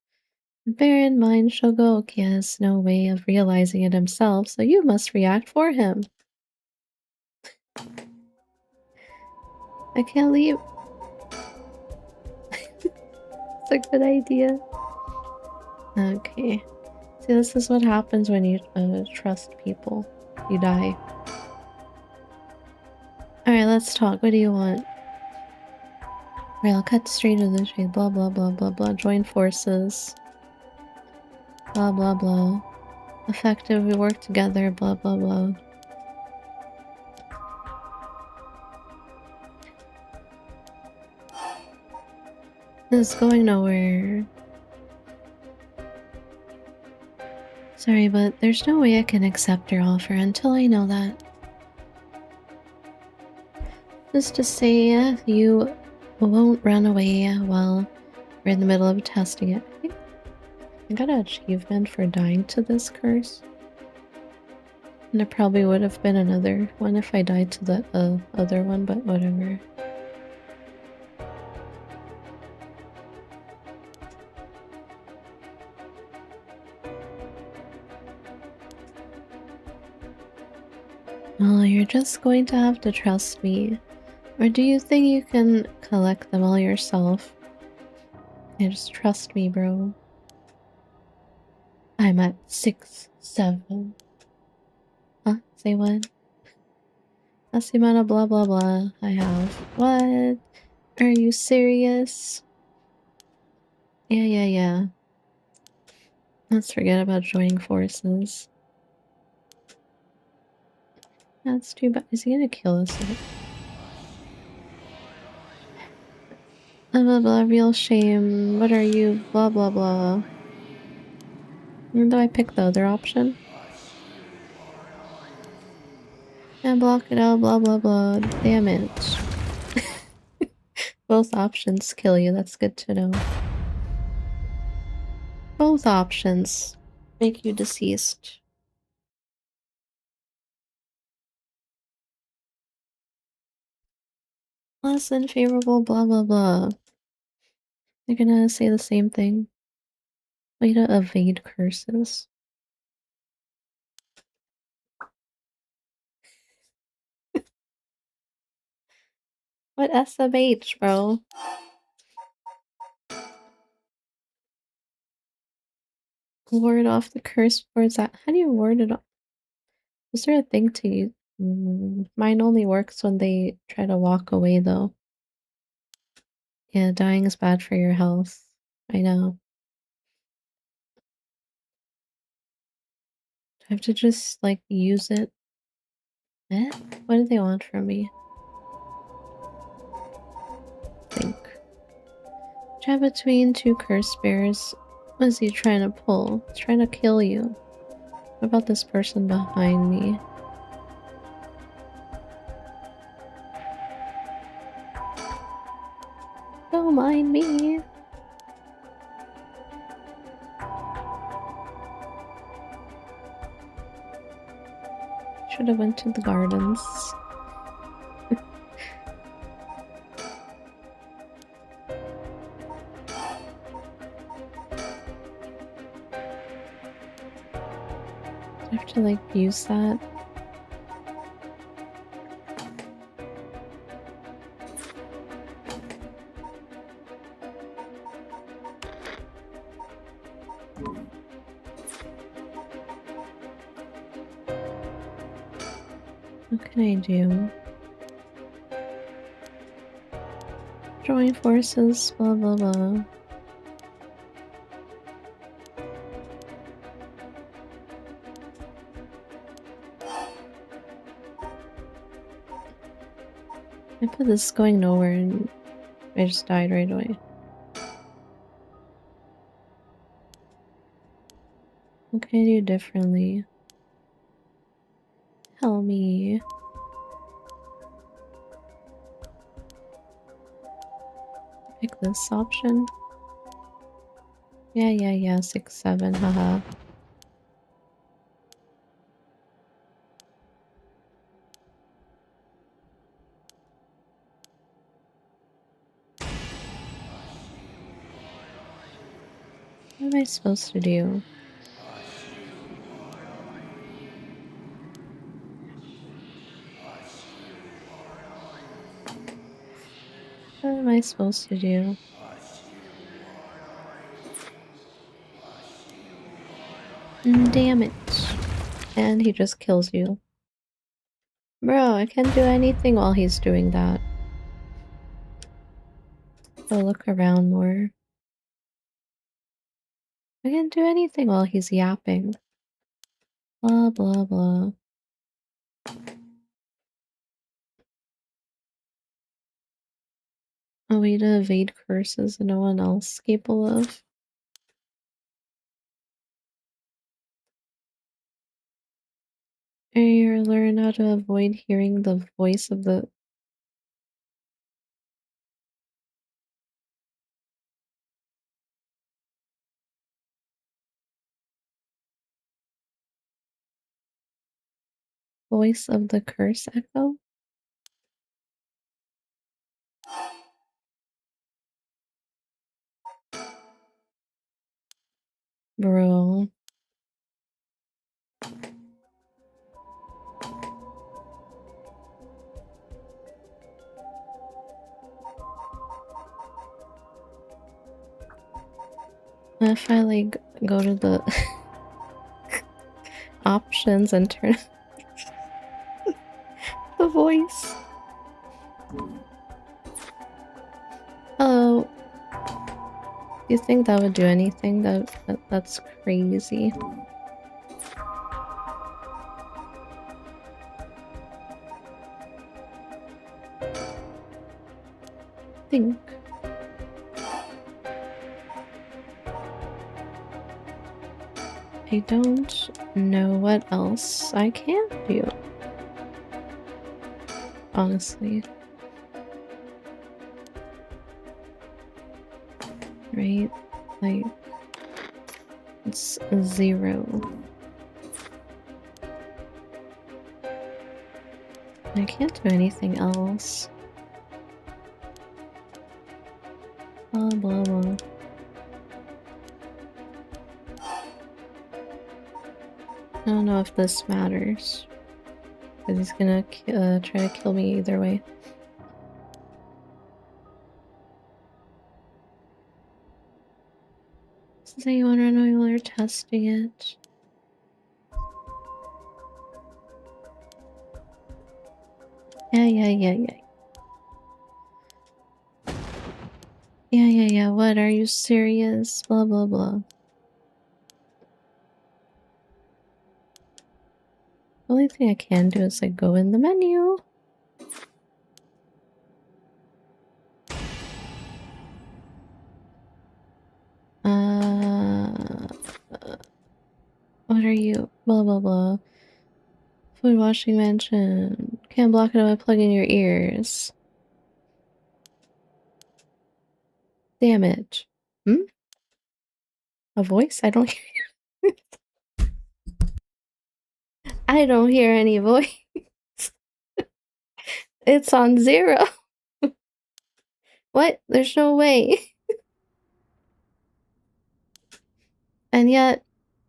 Bear in mind, Shogoki has no way of realizing it himself, so you must react for him. I can't leave. It's a good idea. Okay. See, this is what happens when you trust people. You die. Alright, let's talk. What do you want? Alright, I'll cut straight to the chase. Blah, blah, blah, blah, blah. Join forces. Blah, blah, blah. Effective, we work together. Blah, blah, blah. This is going nowhere. Sorry, but there's no way I can accept your offer until I know that. Just to say, you won't run away while we're in the middle of testing it. I think I got an achievement for dying to this curse. And there probably would have been another one if I died to the other one, but whatever. Well, you're just going to have to trust me. Or do you think you can collect them all yourself? Yeah, just trust me, bro. I'm at 6, 7. Huh? Say what? That's the amount of blah blah blah I have. What? Are you serious? Yeah. Let's forget about joining forces. That's too bad. Is he gonna kill us? Blah blah blah, real shame. What are you? Blah blah blah. Do I pick the other option? And block it out, blah blah blah. Damn it. Both options kill you, that's good to know. Both options make you deceased. Less than favorable, blah blah blah. They're gonna say the same thing. Way to evade curses. What SMH, bro? Ward off the curse words. That how do you ward it off? Is there a thing to use? Mine only works when they try to walk away, though. Yeah, dying is bad for your health. I know. Do I have to just, like, use it? Eh? What do they want from me? Think. Jab between two curse bears. What is he trying to pull? He's trying to kill you. What about this person behind me? Don't mind me. Should have went to the gardens. I have to like use that. What can I do? Join forces, blah blah blah. I put this going nowhere and I just died right away. What can I do differently? Tell me. Pick this option. Yeah, 6, 7, haha. What am I supposed to do? What am I supposed to do? Damn it. And he just kills you. Bro, I can't do anything while he's doing that. Go look around more. I can't do anything while he's yapping. Blah blah blah. A way to evade curses that no one else is capable of. Or learn how to avoid hearing the voice of the curse echo. Bro. If I like go to the options and turn the voice. Oh, you think that would do anything? That's crazy. Think. I don't know what else I can do. Honestly. Right? Like, it's 0. I can't do anything else. Blah blah blah. I don't know if this matters. Because he's gonna try to kill me either way. Does anyone know while they're testing it? Yeah. Yeah. What? Are you serious? Blah blah blah. The only thing I can do is like go in the menu. What are you? Blah blah blah. Food washing mansion. Can't block it by plugging your ears. Damage. Hmm? A voice? I don't hear. I don't hear any voice. It's on 0. What? There's no way. And yet,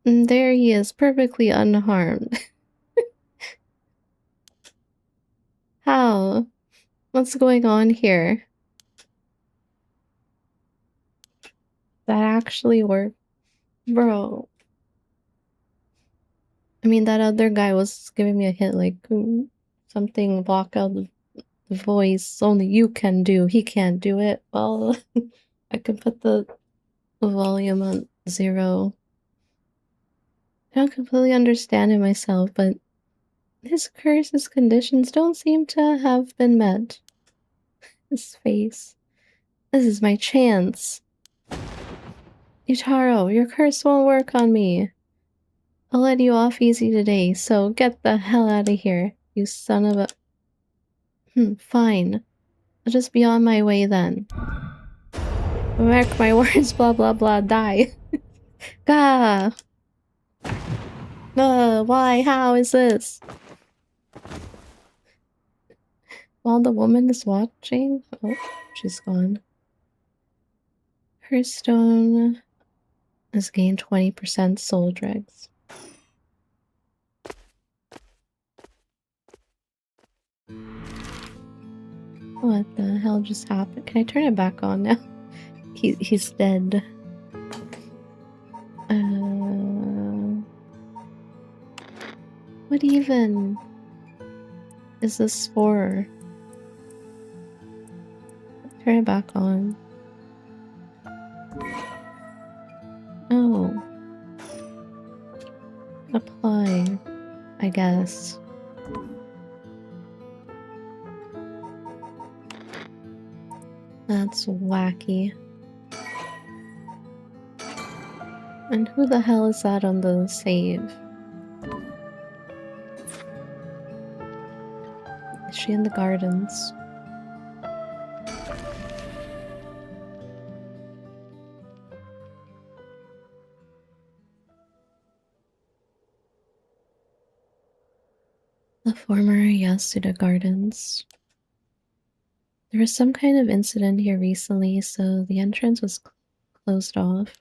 there he is, perfectly unharmed. How? What's going on here? That actually worked? Bro. I mean, that other guy was giving me a hint, like, something block out the voice. Only you can do. He can't do it. Well, I can put the volume on 0. I don't completely understand it myself, but his curse's conditions don't seem to have been met. His face. This is my chance. Utaro, your curse won't work on me. I'll let you off easy today, so get the hell out of here, you son of a... fine. I'll just be on my way then. Mark my words, blah blah blah, die. Gah! Why? How is this? While the woman is watching... Oh, she's gone. Her stone has gained 20% soul dregs. What the hell just happened? Can I turn it back on now? He's dead. What even is this for? Turn it back on. Oh. Apply, I guess. That's wacky. And who the hell is that on the save? Is she in the gardens? The former Yasuda Gardens. There was some kind of incident here recently, so the entrance was closed off.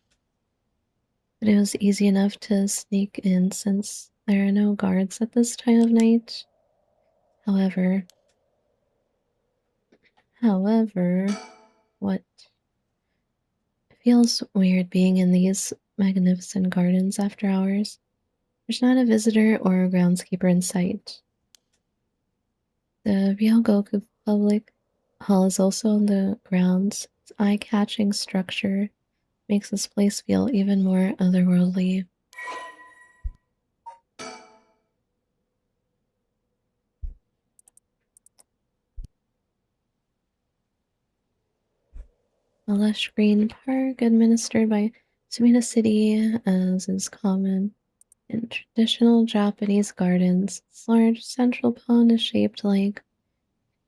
But it was easy enough to sneak in since there are no guards at this time of night. However, what? It feels weird being in these magnificent gardens after hours. There's not a visitor or a groundskeeper in sight. The Ryogoku Public Hall is also on the grounds. Its eye-catching structure makes this place feel even more otherworldly. A lush green park administered by Sumida City, as is common in traditional Japanese gardens. Its large central pond is shaped like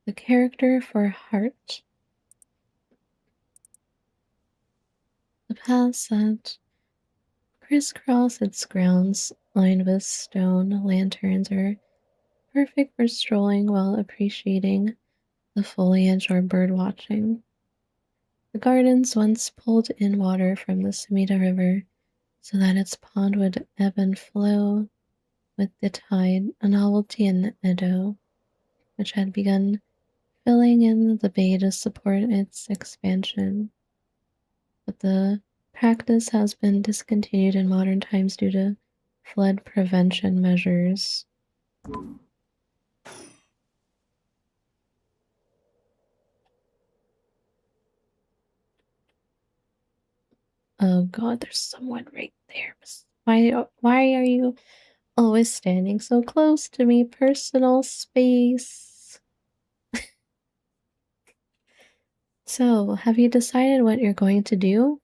the character for a heart. The paths that crisscross its grounds, lined with stone lanterns, are perfect for strolling while appreciating the foliage or bird watching. The gardens once pulled in water from the Sumida River so that its pond would ebb and flow with the tide, a novelty in Edo, which had begun filling in the bay to support its expansion. But the practice has been discontinued in modern times due to flood prevention measures. Oh god, there's someone right there. Why are you always standing so close to me? Personal space. So, have you decided what you're going to do?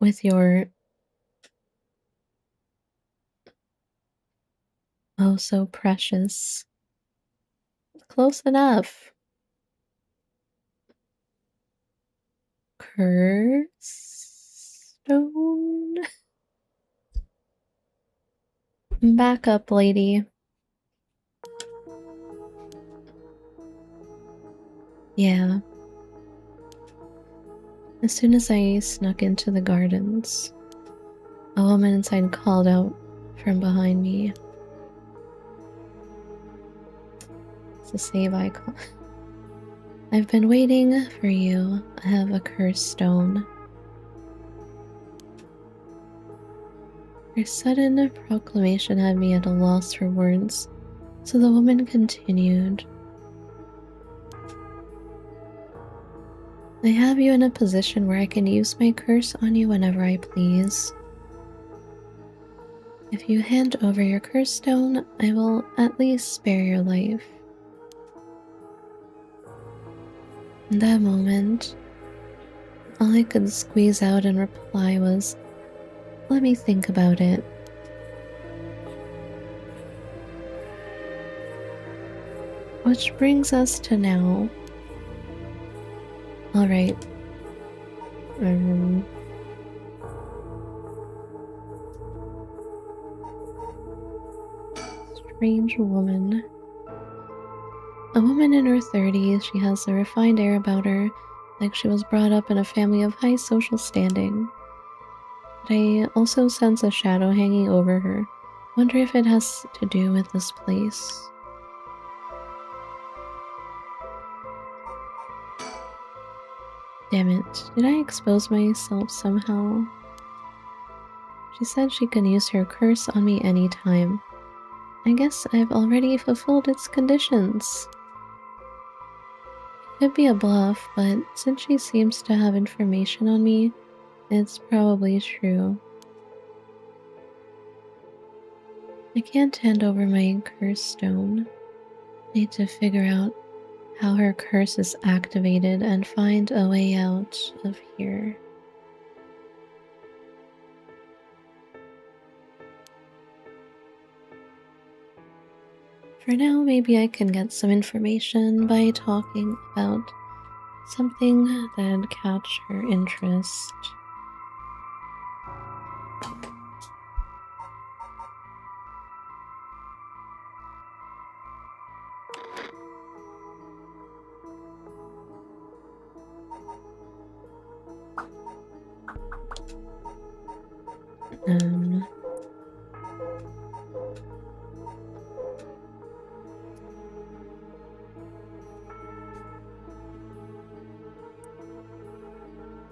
with your oh so precious. Close enough. Curse stone? Back up, lady. Yeah. As soon as I snuck into the gardens, a woman inside called out from behind me. It's a save icon. I've been waiting for you. I have a cursed stone. Her sudden proclamation had me at a loss for words, so the woman continued. I have you in a position where I can use my curse on you whenever I please. If you hand over your curse stone, I will at least spare your life. In that moment, all I could squeeze out in reply was, "Let me think about it." Which brings us to now. Alright. Strange woman. A woman in her 30s, she has a refined air about her, like she was brought up in a family of high social standing. But I also sense a shadow hanging over her. Wonder if it has to do with this place. Damn it, did I expose myself somehow? She said she can use her curse on me anytime. I guess I've already fulfilled its conditions. It could be a bluff, but since she seems to have information on me, it's probably true. I can't hand over my curse stone. Need to figure out how her curse is activated and find a way out of here. For now, maybe I can get some information by talking about something that'd catch her interest.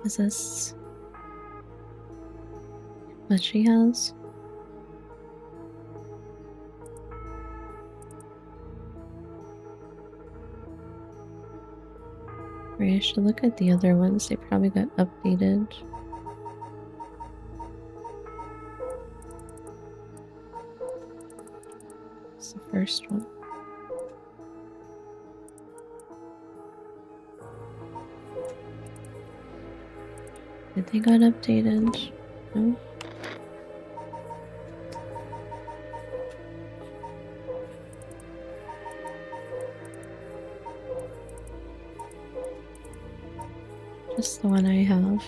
Is this what she has? Or I should look at the other ones, they probably got updated. It's the first one. Did they got updated? No? Just the one I have.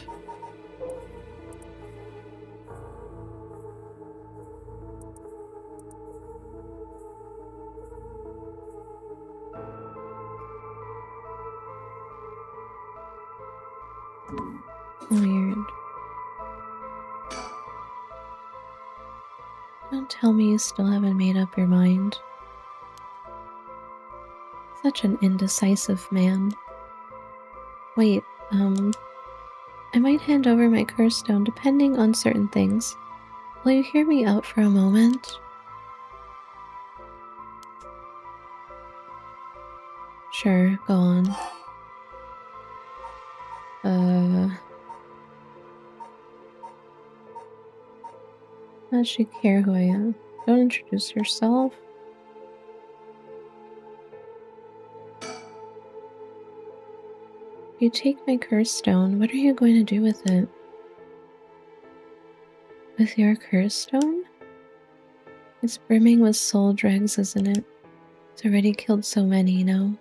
Weird. Don't tell me you still haven't made up your mind. Such an indecisive man. Wait, I might hand over my curse stone depending on certain things. Will you hear me out for a moment? Sure, go on. Not she care who I am. Don't introduce yourself. If you take my curse stone, what are you going to do with it? With your curse stone? It's brimming with soul dregs, isn't it? It's already killed so many, you know?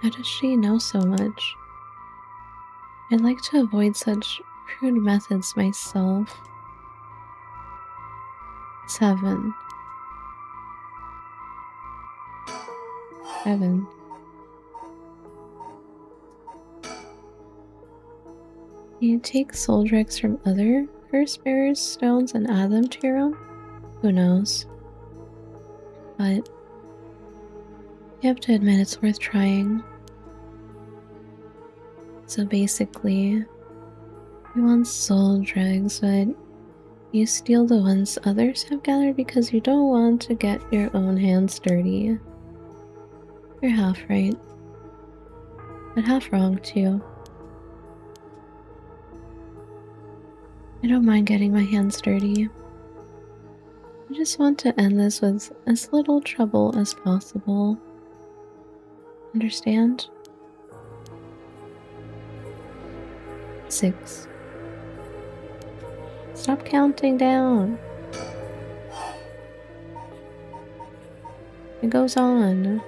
How does she know so much? I'd like to avoid such crude methods myself. 7. 7. You take soul dregs from other curse bearers' stones and add them to your own? Who knows? But you have to admit it's worth trying. So basically, you want soul dregs, but you steal the ones others have gathered because you don't want to get your own hands dirty. You're half right, but half wrong too. I don't mind getting my hands dirty. I just want to end this with as little trouble as possible. Understand? 6. Stop counting down. It goes on.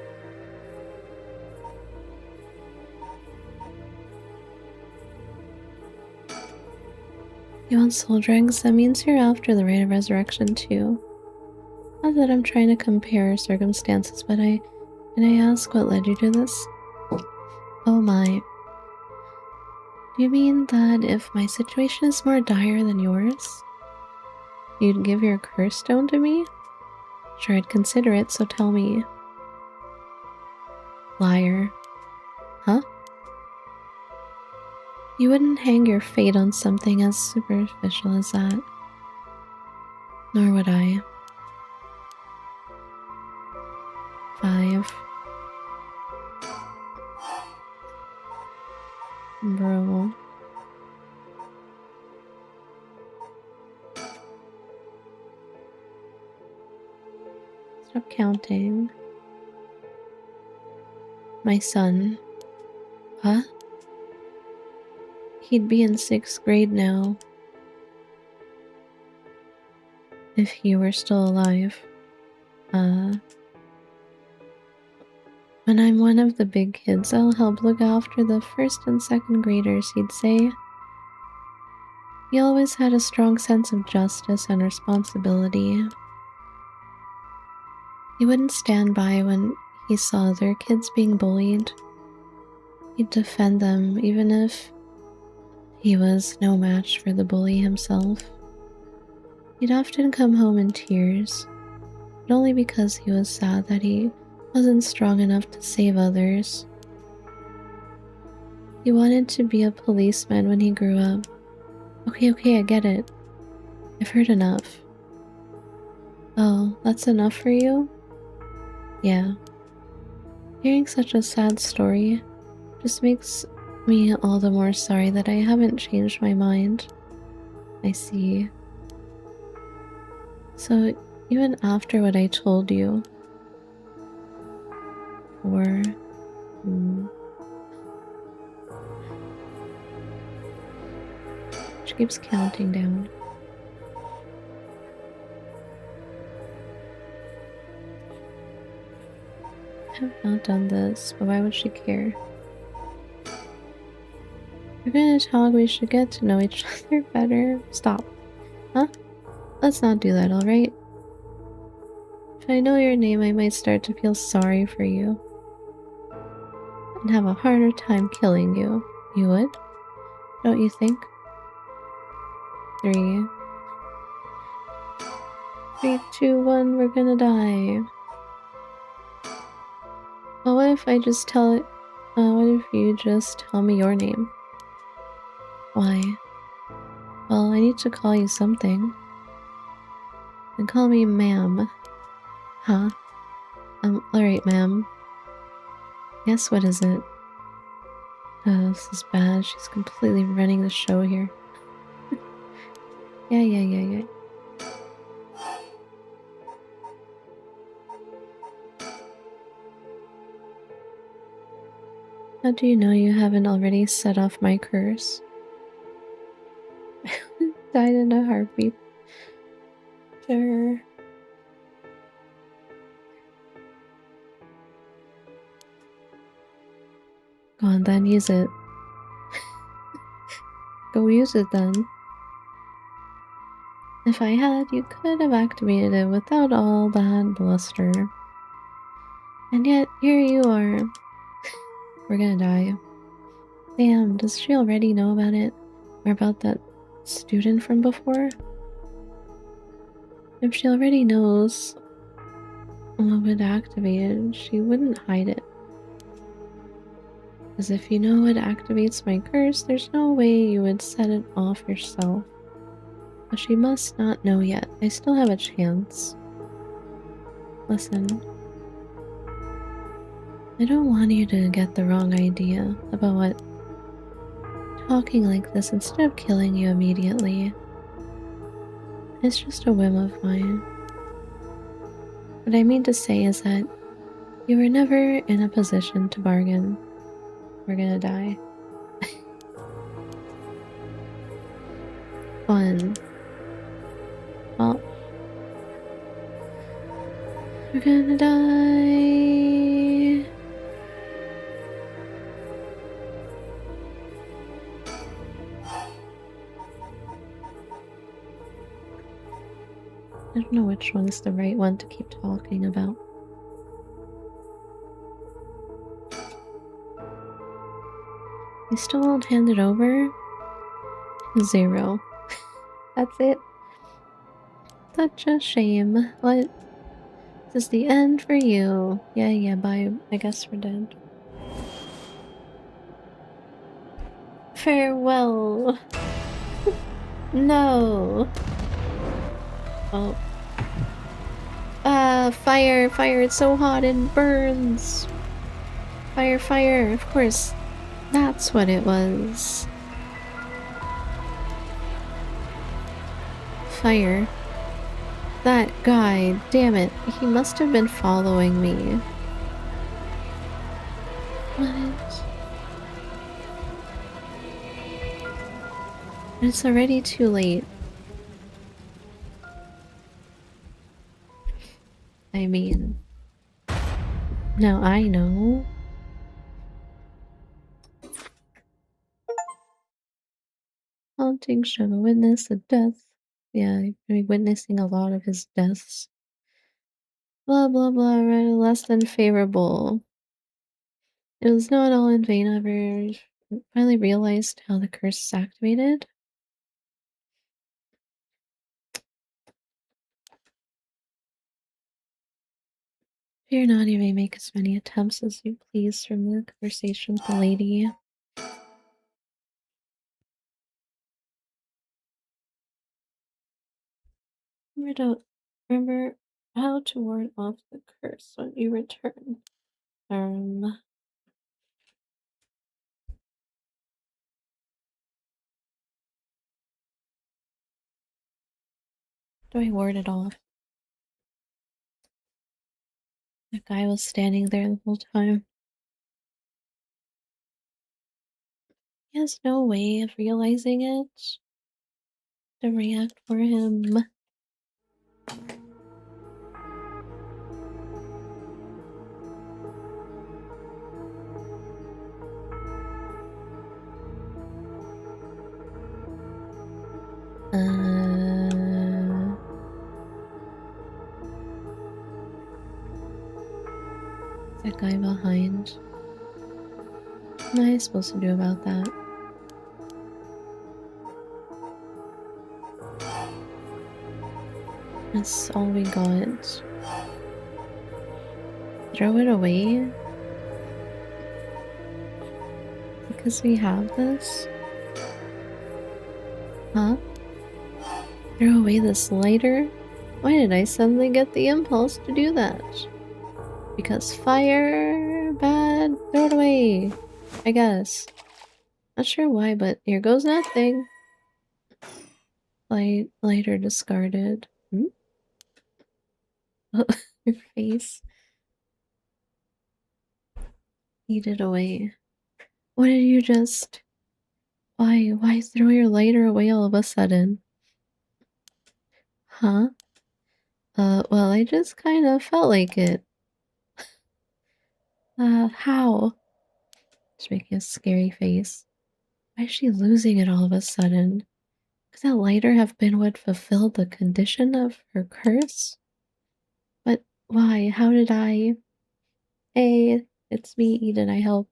You want soul dregs? That means you're after the rite of resurrection too. Not that I'm trying to compare circumstances, but can I ask what led you to this? Oh my. Do you mean that if my situation is more dire than yours, you'd give your curse stone to me? Sure, I'd consider it, so tell me. Liar. Huh? You wouldn't hang your fate on something as superficial as that. Nor would I. 5. Bro. Stop counting. My son. Huh? He'd be in 6th grade now. If he were still alive. When I'm one of the big kids, I'll help look after the 1st and 2nd graders, he'd say. He always had a strong sense of justice and responsibility. He wouldn't stand by when he saw other kids being bullied. He'd defend them even if he was no match for the bully himself. He'd often come home in tears, but only because he was sad that he wasn't strong enough to save others. He wanted to be a policeman when he grew up. Okay, I get it. I've heard enough. Oh, that's enough for you? Yeah. Hearing such a sad story just makes me all the more sorry that I haven't changed my mind. I see. So, even after what I told you, or she keeps counting down. I have not done this, but why would she care? If we're gonna talk, we should get to know each other better. Stop. Huh? Let's not do that, alright? If I know your name, I might start to feel sorry for you. And have a harder time killing you. You would? Don't you think? 3. 3, 2, 1, we're gonna die. Well, what if I just tell it? What if you just tell me your name? Why? Well, I need to call you something. Then call me ma'am. Huh? Alright, ma'am. Yes, what is it? This is bad. She's completely running the show here. Yeah. How do you know you haven't already set off my curse? Died in a heartbeat. Sure. Go on then, use it. Go use it then. If I had, you could have activated it without all that bluster. And yet, here you are. We're gonna die. Damn, does she already know about it? Or about that student from before? If she already knows what would activate it, she wouldn't hide it. Because if you know what activates my curse, there's no way you would set it off yourself. But she must not know yet. I still have a chance. Listen. I don't want you to get the wrong idea about what talking like this instead of killing you immediately. It's just a whim of mine. What I mean to say is that you were never in a position to bargain. We're gonna die. Fun. Well, we're gonna die. I don't know which one's the right one to keep talking about. You still won't hand it over? 0. That's it. Such a shame. What? This is the end for you. Yeah, bye. I guess we're dead. Farewell. No. Oh. Fire, fire, it's so hot it burns. Fire, fire, of course. That's what it was. Fire. That guy, damn it. He must have been following me. What? It's already too late. I mean, now I know. Haunting show a witness a death. Yeah, I've been witnessing a lot of his deaths. Blah blah blah, right? Less than favorable. It was not all in vain, ever finally realized how the curse is activated. Fear not, you may make as many attempts as you please from the conversation with the lady. Remember how to ward off the curse when you return. Do I ward it off? That guy was standing there the whole time. He has no way of realizing it. To react for him. That guy behind. What am I supposed to do about that? That's all we got. Throw it away? Because we have this? Huh? Throw away this lighter? Why did I suddenly get the impulse to do that? Because fire? Bad? Throw it away. I guess. Not sure why, but here goes nothing. Lighter discarded. Your face. Eat it away. What did you just... Why throw your lighter away all of a sudden? Huh? Well, I just kind of felt like it. How? She's making a scary face. Why is she losing it all of a sudden? Could that lighter have been what fulfilled the condition of her curse? But why? How did I? Hey, it's me, Eden. I help.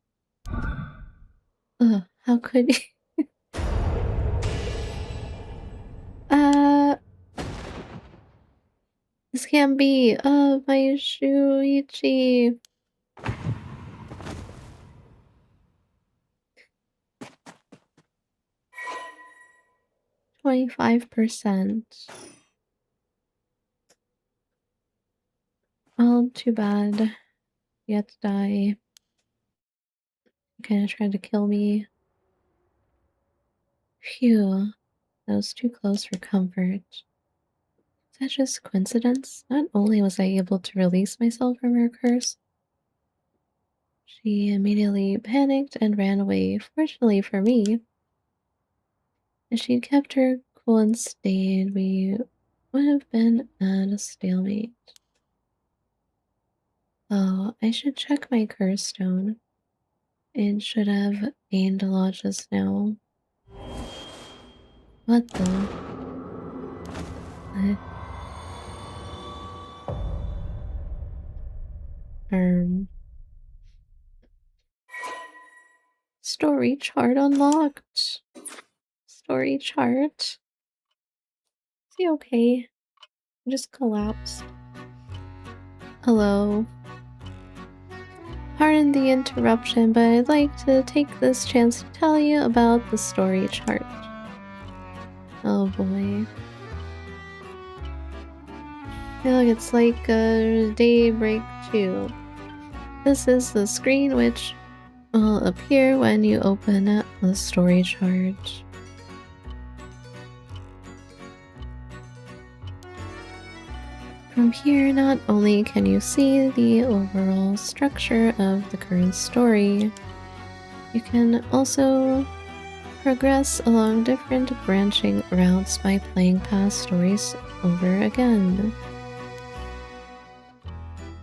Ugh, how could you? Uh, this can't be. My Shuichi. 25%. Oh, too bad. You had to die. You kinda tried to kill me. Phew. That was too close for comfort. Is that just coincidence? Not only was I able to release myself from her curse, she immediately panicked and ran away. Fortunately for me, if she'd kept her cool and stayed, we would have been at a stalemate. Oh, I should check my curse stone. It should have gained a lot just now. What the? Uh, Um, story chart unlocked. Story chart. Is he okay? I just collapsed. Hello. Pardon the interruption, but I'd like to take this chance to tell you about the story chart. Oh boy. Look, it's like Daybreak 2. This is the screen which will appear when you open up the story chart. From here, not only can you see the overall structure of the current story, you can also progress along different branching routes by playing past stories over again.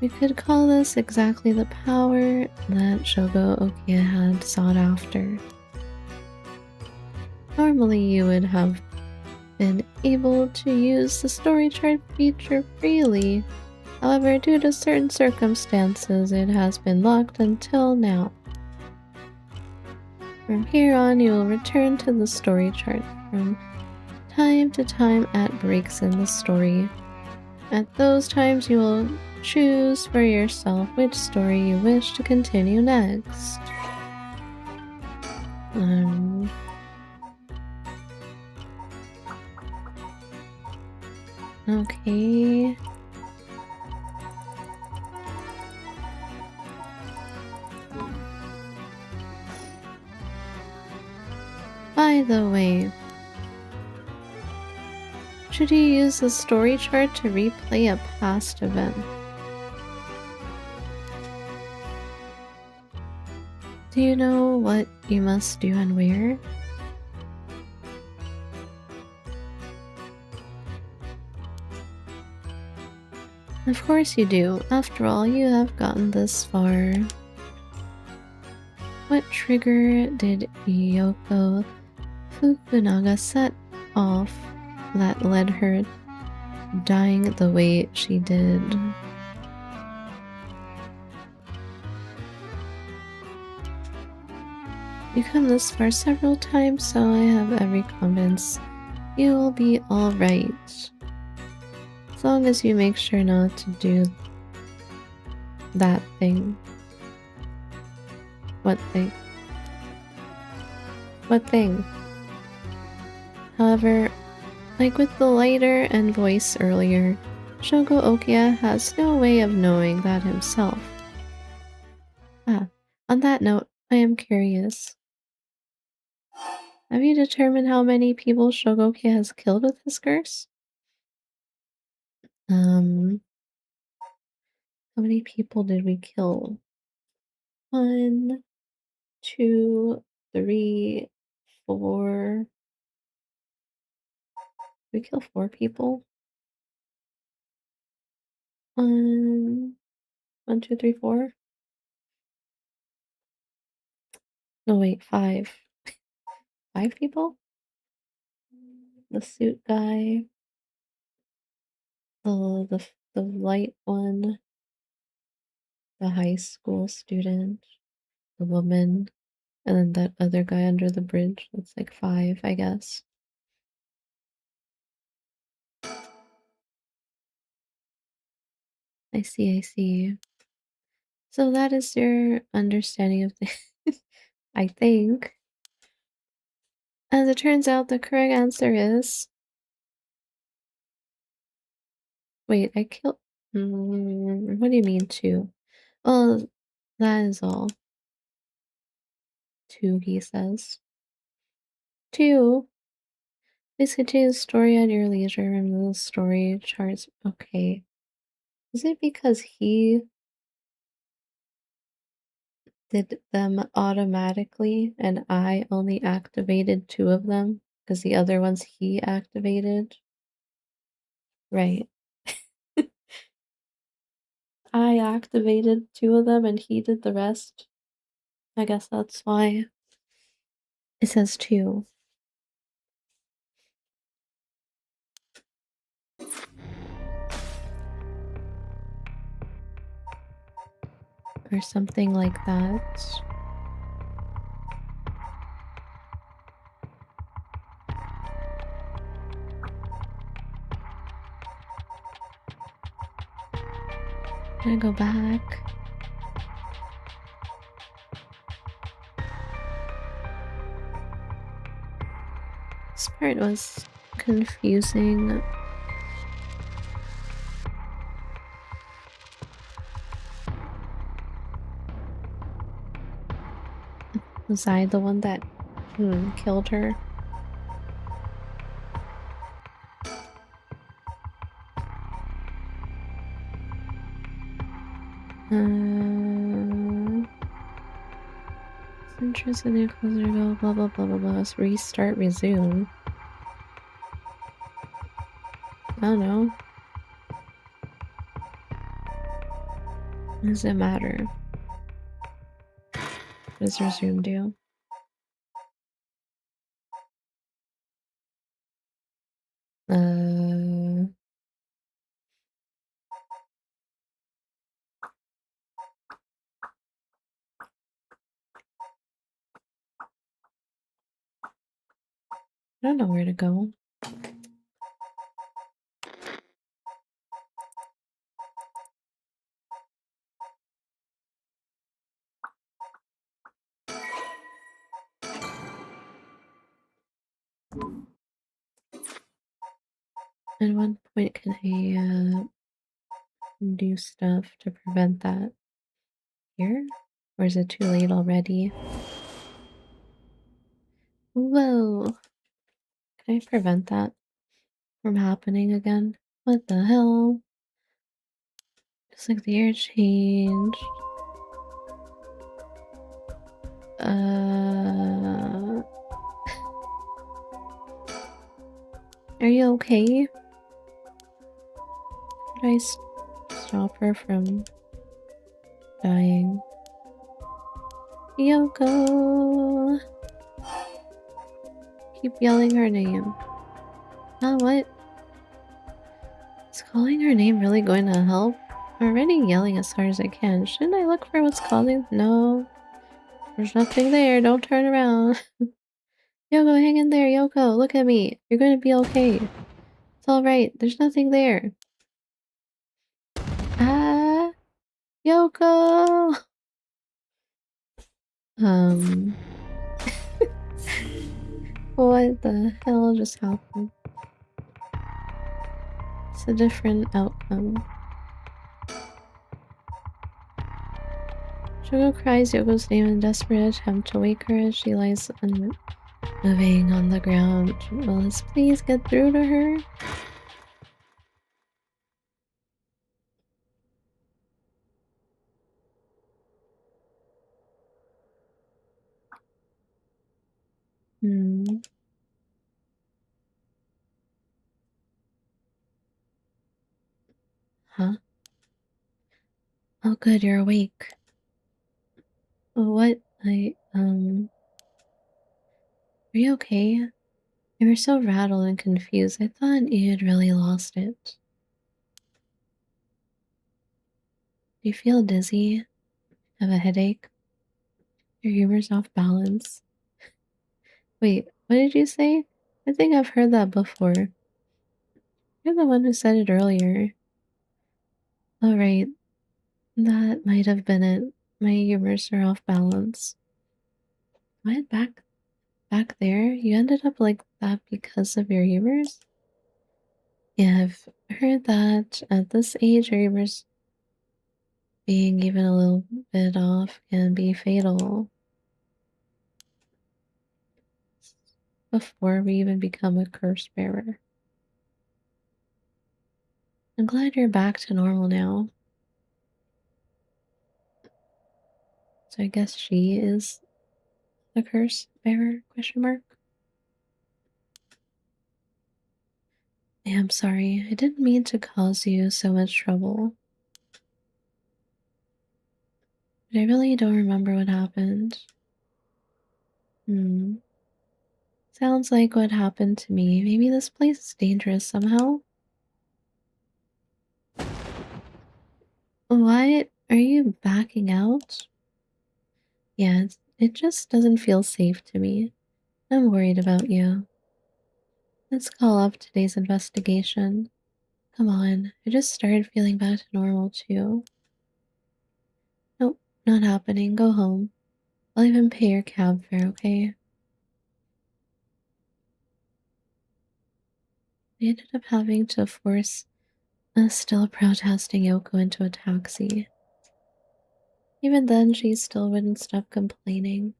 We could call this exactly the power that Shogo Okia had sought after. Normally, you would have been able to use the story chart feature freely. However, due to certain circumstances, it has been locked until now. From here on, you will return to the story chart from time to time at breaks in the story. At those times, you will choose for yourself which story you wish to continue next. Okay. By the way, should you use the story chart to replay a past event? Do you know what you must do and where? Of course you do. After all, you have gotten this far. What trigger did Yoko Fukunaga set off that led her dying the way she did? You come this far several times, so I have every confidence you will be alright. As long as you make sure not to do that thing. What thing? What thing? However, like with the lighter and voice earlier, Shogo Okia has no way of knowing that himself. On that note, I am curious. Have you determined how many people Shogo Okia has killed with his curse? How many people did we kill? 1, 2, 3, 4. Did we kill 4 people? One, 2, 3, 4. No, wait, 5. 5 people? The suit guy, the light one, the high school student, the woman, and then that other guy under the bridge. That's like 5, I guess. I see, I see. So that is your understanding of things, I think. As it turns out, the correct answer is... Wait, I killed... what do you mean 2? Well, that is all. 2, he says. 2? Please continue the story at your leisure. Remove the story charts. Okay. Is it because he did them automatically and I only activated 2 of them? Because the other ones he activated? Right. I activated 2 of them and he did the rest. I guess that's why it says 2. Or something like that. I'm gonna go back. This part was confusing. Was I the one that killed her? Interested in closer go, blah blah blah blah blah. Let's restart, resume. I don't know. What does it matter? What does resume do? I don't know where to go. At what point can I do stuff to prevent that? Here? Or is it too late already? Whoa! Can I prevent that from happening again? What the hell? Just like the air changed. Are you okay? Should I stop her from dying? Yoko! Keep yelling her name. Oh, what? Is calling her name really going to help? I'm already yelling as hard as I can. Shouldn't I look for what's calling? No. There's nothing there. Don't turn around. Yoko, hang in there. Yoko, look at me. You're going to be okay. It's alright. There's nothing there. Ah! Yoko! What the hell just happened? It's a different outcome. Shoko cries Yoko's name in a desperate attempt to wake her as she lies unmoving on the ground. Will this please get through to her? Huh? Oh good, you're awake. What? Are you okay? You were so rattled and confused. I thought you had really lost it. Do you feel dizzy? Have a headache? Your humor's off balance? Wait, what did you say? I think I've heard that before. You're the one who said it earlier. Oh right, that might have been it. My humors are off balance. What? Back there? You ended up like that because of your humors? Yeah, I've heard that at this age, your humors being even a little bit off can be fatal before we even become a curse bearer. I'm glad you're back to normal now. So I guess she is the curse bearer? Question mark. Yeah, I'm sorry. I didn't mean to cause you so much trouble. But I really don't remember what happened. Hmm. Sounds like what happened to me. Maybe this place is dangerous somehow? What? Are you backing out? Yeah, it just doesn't feel safe to me. I'm worried about you. Let's call off today's investigation. Come on, I just started feeling back to normal too. Nope, not happening. Go home. I'll even pay your cab fare, okay? I ended up having to force a still protesting Yoko into a taxi. Even then, she still wouldn't stop complaining.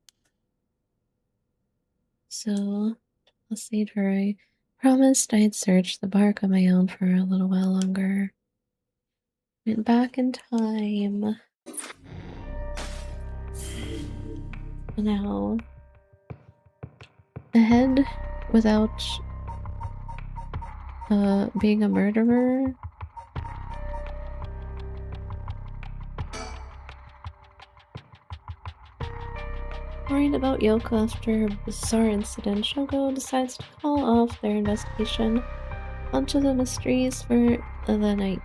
So, I'll say to her, I promised I'd search the park on my own for a little while longer. Went back in time. Now, ahead without being a murderer. Worried about Yoko after her bizarre incident, Shogo decides to call off their investigation onto the mysteries for the night.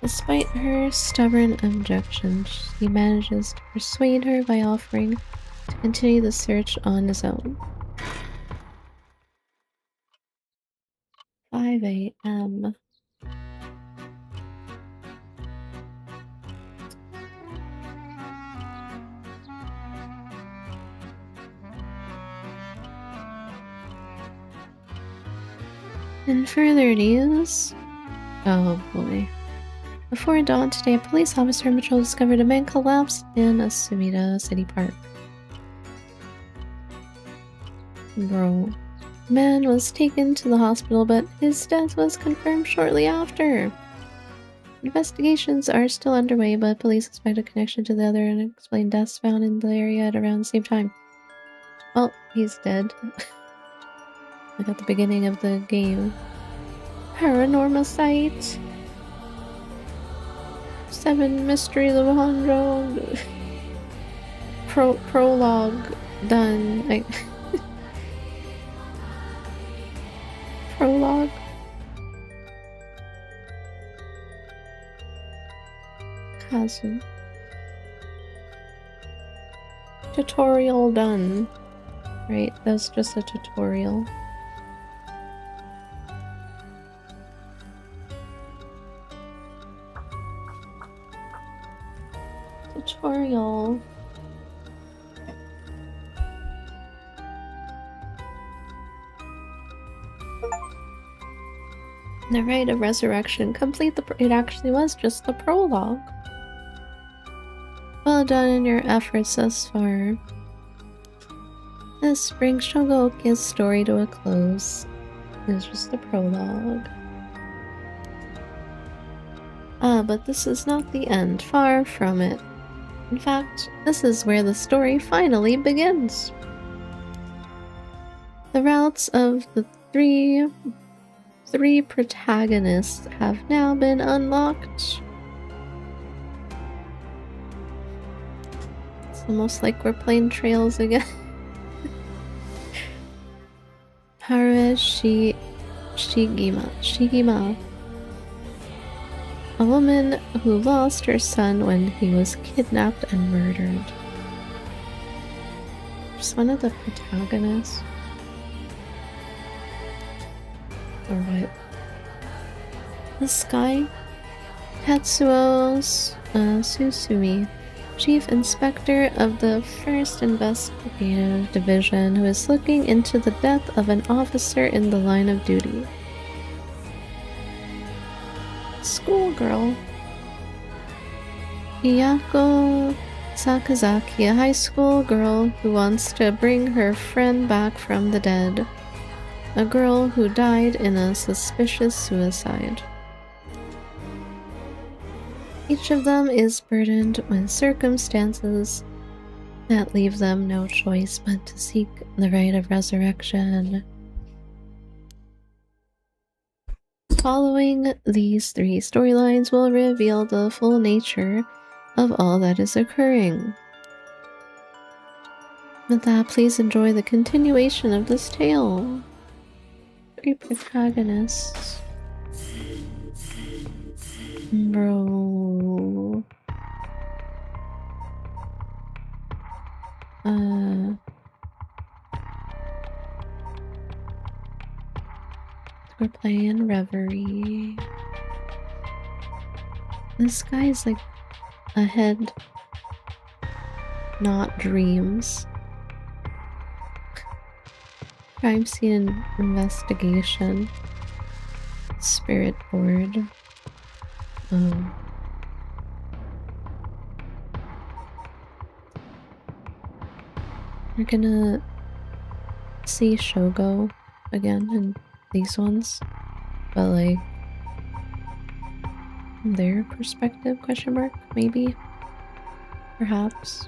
Despite her stubborn objections, he manages to persuade her by offering to continue the search on his own. 5 a.m. In further news, oh boy. Before dawn today, a police officer in patrol discovered a man collapsed in a Sumida City Park. Bro. The man was taken to the hospital, but his death was confirmed shortly after. Investigations are still underway, but police suspect a connection to the other unexplained deaths found in the area at around the same time. Well, he's dead. Like at the beginning of the game. Paranormasight. 7 Mysteries of Honjo. Prologue done. Prologue. Cousin. Tutorial done. Right, that's just a tutorial. Tutorial. The Rite of Resurrection. Complete the. It actually was just the prologue. Well done in your efforts thus far. This brings Shogoki's story to a close. It's just the prologue. But this is not the end. Far from it. In fact, this is where the story finally begins. The routes of the three protagonists have now been unlocked. almost like we're playing Trails again. Shigima. A woman who lost her son when he was kidnapped and murdered. Just one of the protagonists. Or what? The Sky? Tatsuo Susumi, Chief Inspector of the 1st Investigative Division, who is looking into the death of an officer in the line of duty. Schoolgirl. Hiyako Sakazaki, a high school girl who wants to bring her friend back from the dead. A girl who died in a suspicious suicide. Each of them is burdened with circumstances that leave them no choice but to seek the right of resurrection. Following these 3 storylines will reveal the full nature of all that is occurring. With that, please enjoy the continuation of this tale. 3 protagonists. Bro. We're playing Reverie. This guy's like ahead, not dreams. Crime scene investigation. Spirit board. We're gonna see Shogo again in these ones, but like from their perspective, question mark, maybe, perhaps.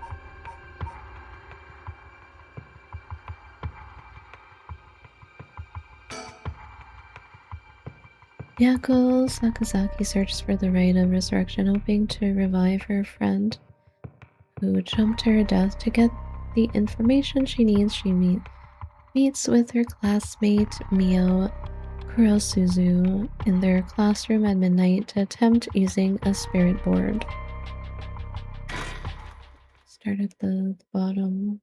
Yako Sakazaki searches for the right of resurrection, hoping to revive her friend who jumped to her death. To get the information she needs, she meets with her classmate Mio Kurosuzu in their classroom at midnight to attempt using a spirit board. Start at the bottom.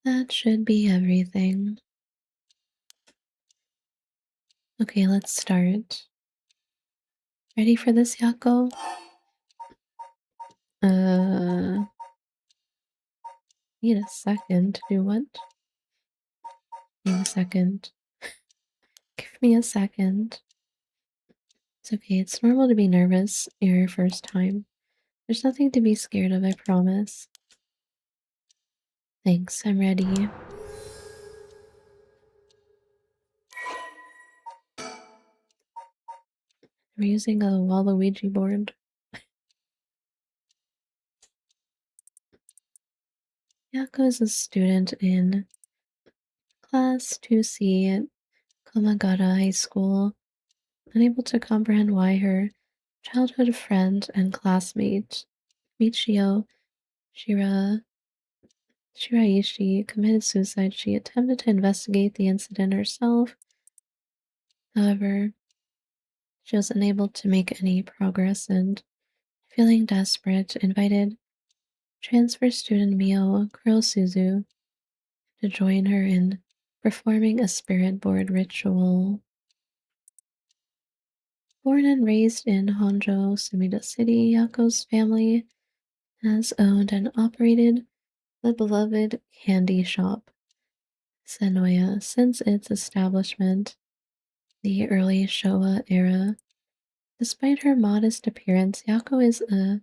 That should be everything. Okay, let's start. Ready for this, Yako? Need a second to do what? Need a second. Give me a second. It's okay, it's normal to be nervous your first time. There's nothing to be scared of, I promise. Thanks, I'm ready. We're using a Waluigi board. Yako is a student in Class 2C at Komagata High School, unable to comprehend why her childhood friend and classmate, Michio Shiraishi, committed suicide. She attempted to investigate the incident herself. However, she was unable to make any progress and, feeling desperate, invited transfer student Mio Kurosuzu to join her in performing a spirit board ritual. Born and raised in Honjo, Sumida City, Yako's family has owned and operated the beloved candy shop, Senoya, since its establishment in the early Showa era. Despite her modest appearance, Yako is a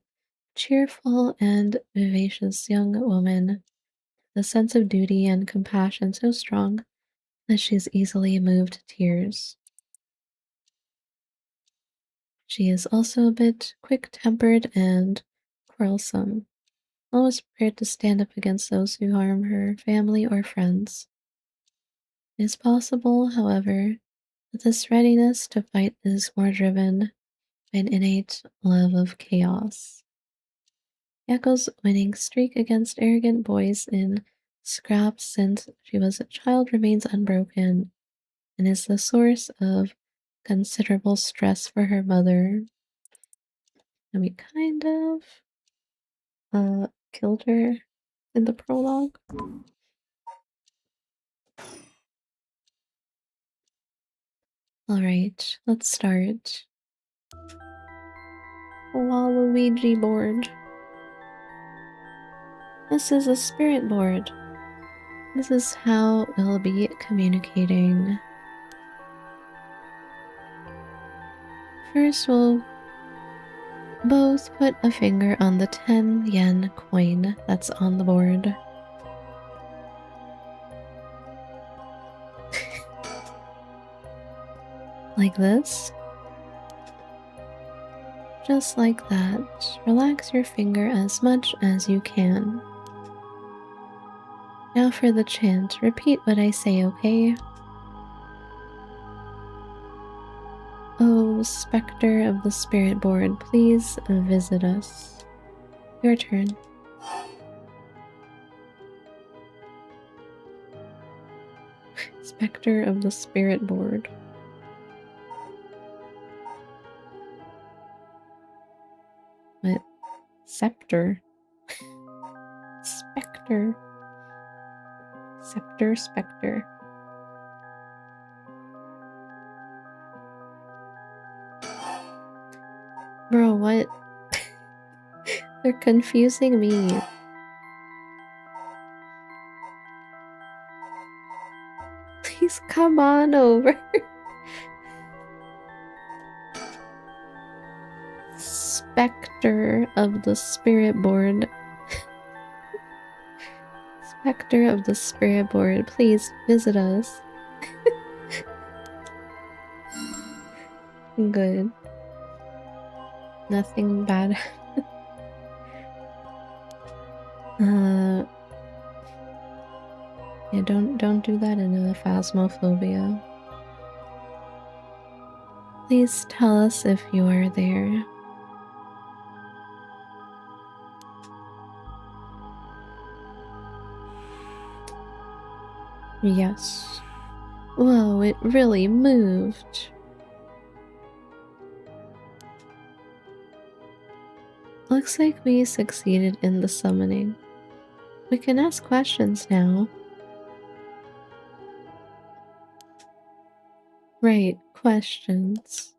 cheerful and vivacious young woman, with a sense of duty and compassion so strong that she is easily moved to tears. She is also a bit quick-tempered and quarrelsome, always prepared to stand up against those who harm her family or friends. It is possible, however, that this readiness to fight is more driven by an innate love of chaos. Yakko's winning streak against arrogant boys in scraps since she was a child remains unbroken and is the source of considerable stress for her mother. And we kind of killed her in the prologue. Alright, let's start. Waluigi board. This is a spirit board. This is how we'll be communicating. First, we'll both put a finger on the 10 yen coin that's on the board. Like this. Just like that. Relax your finger as much as you can. Now for the chant. Repeat what I say, okay? Oh, specter of the spirit board, please visit us. Your turn. Specter of the spirit board. What? Scepter? Specter. Scepter, specter. Bro, what? They're confusing me. Please come on over. Specter of the spirit board. Specter of the spirit board, please visit us. Good. Nothing bad. Yeah, don't do that in a phasmophobia. Please tell us if you are there. Yes. Whoa, it really moved. Looks like we succeeded in the summoning. We can ask questions now. Right, questions.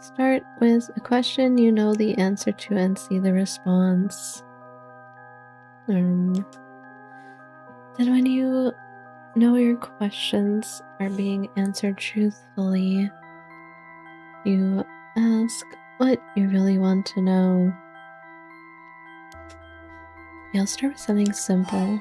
Start with a question you know the answer to and see the response. Then when you know your questions are being answered truthfully, you ask what you really want to know. Yeah, I'll start with something simple.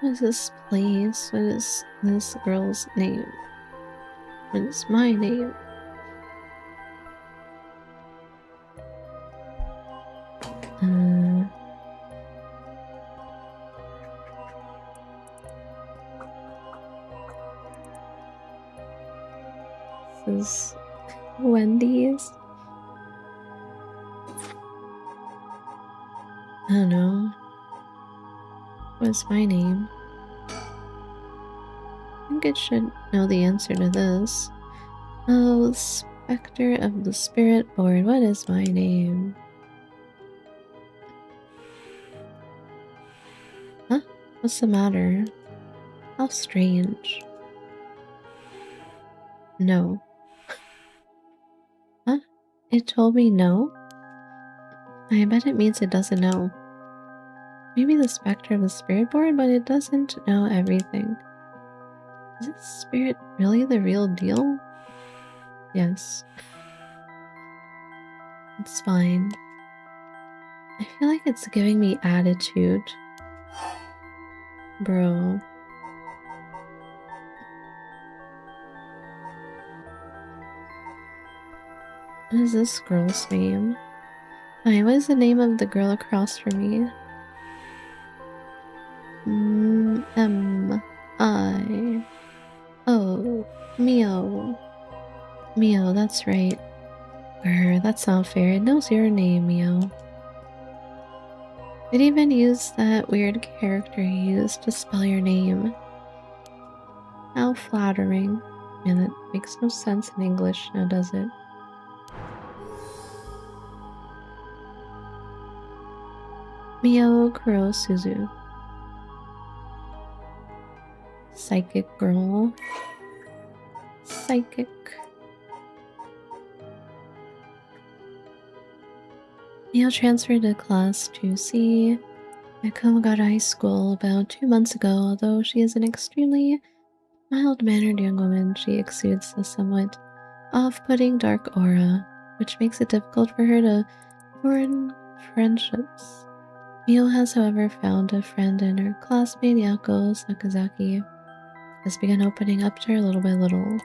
What is this place? What is this girl's name? What is my name? This is Wendy's. I don't know. What's my name? I think it should know the answer to this. Oh, Spectre of the Spirit Board. What is my name? Huh? What's the matter? How strange. No. Huh? It told me no? I bet it means it doesn't know. Maybe the Spectre of the Spirit Board, but it doesn't know everything. Is this spirit really the real deal? Yes. It's fine. I feel like it's giving me attitude. Bro. What is this girl's name? Hi, what is the name of the girl across from me? M-I-O. Mio. Mio, that's right. That's not fair. It knows your name, Mio. It even used that weird character you used to spell your name. How flattering. Man, that makes no sense in English now, does it? Mio Kurosuzu. Psychic girl. Psychic. Mio transferred to class 2C at Komagata High School about 2 months ago. Although she is an extremely mild-mannered young woman, she exudes a somewhat off-putting dark aura, which makes it difficult for her to form friendships. Mio has, however, found a friend in her classmate Yako Sakazaki, has begun opening up to her little by little.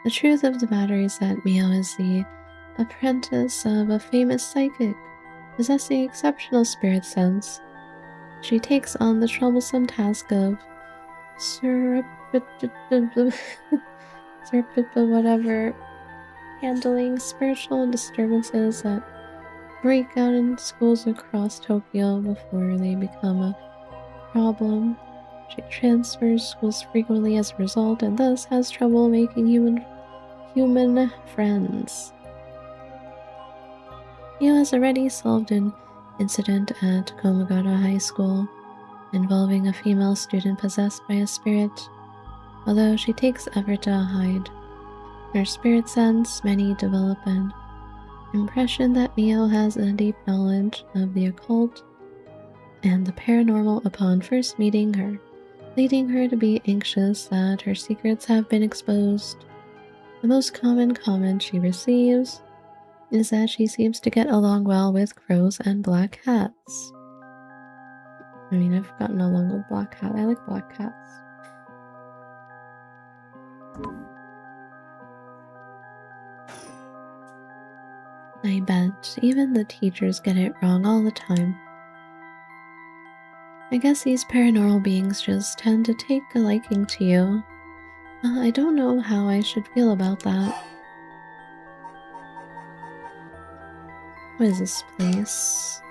The truth of the matter is that Mio is the apprentice of a famous psychic, possessing exceptional spirit sense. She takes on the troublesome task of whatever, handling spiritual disturbances that break out in schools across Tokyo before they become a problem. She transfers schools frequently as a result, and thus has trouble making human friends. Mio has already solved an incident at Komagata High School involving a female student possessed by a spirit. Although she takes effort to hide her spirit sense, many develop an impression that Mio has a deep knowledge of the occult and the paranormal upon first meeting her, leading her to be anxious that her secrets have been exposed. The most common comment she receives is that she seems to get along well with crows and black cats. I mean, I've gotten along with black cat. I like black cats. I bet even the teachers get it wrong all the time. I guess these paranormal beings just tend to take a liking to you. I don't know how I should feel about that. What is this place?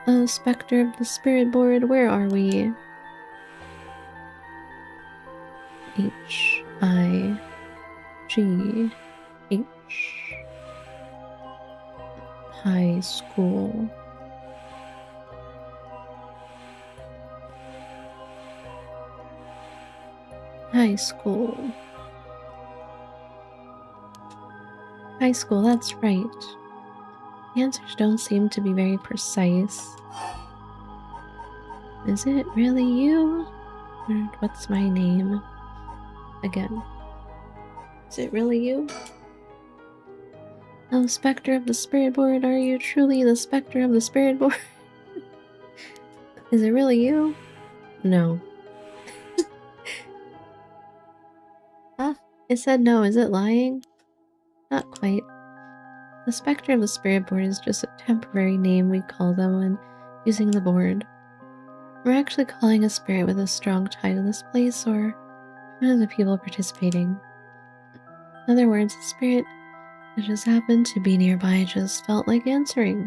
Oh, Spectre of the Spirit Board, where are we? H-I-G-H. High school. High school. High school, that's right. The answers don't seem to be very precise. Is it really you? Or what's my name? Again. Is it really you? Oh, Spectre of the Spirit Board, are you truly the Spectre of the Spirit Board? Is it really you? No. Ah, it said no. Is it lying? Not quite. The Spectre of the Spirit Board is just a temporary name we call them when using the board. We're actually calling a spirit with a strong tie to this place or one of the people participating. In other words, a spirit that just happened to be nearby just felt like answering.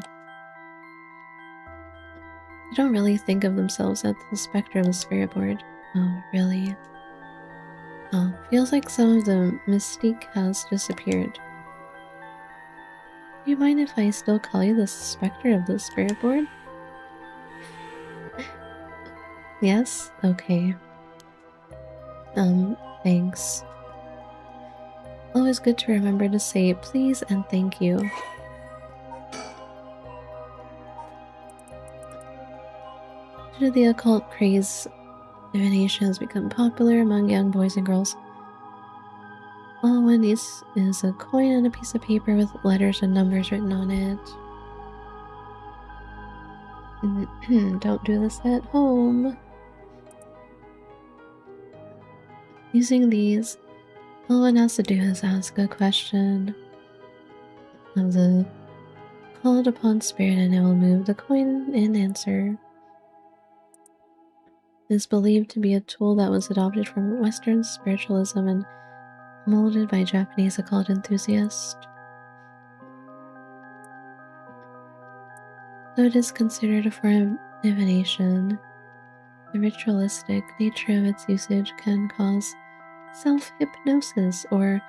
They don't really think of themselves as the Spectre of the Spirit Board. Oh, really? Oh, feels like some of the mystique has disappeared. Do you mind if I still call you the Spectre of the Spirit Board? Yes? Okay. Thanks. Always good to remember to say please and thank you. Due to the occult craze, divination has become popular among young boys and girls. All one needs is a coin and a piece of paper with letters and numbers written on it. Don't do this at home. Using these, all one has to do is ask a question of the called upon spirit and it will move the coin in answer. It is believed to be a tool that was adopted from Western spiritualism and molded by Japanese occult enthusiasts. Though it is considered a form of divination, the ritualistic nature of its usage can cause self-hypnosis or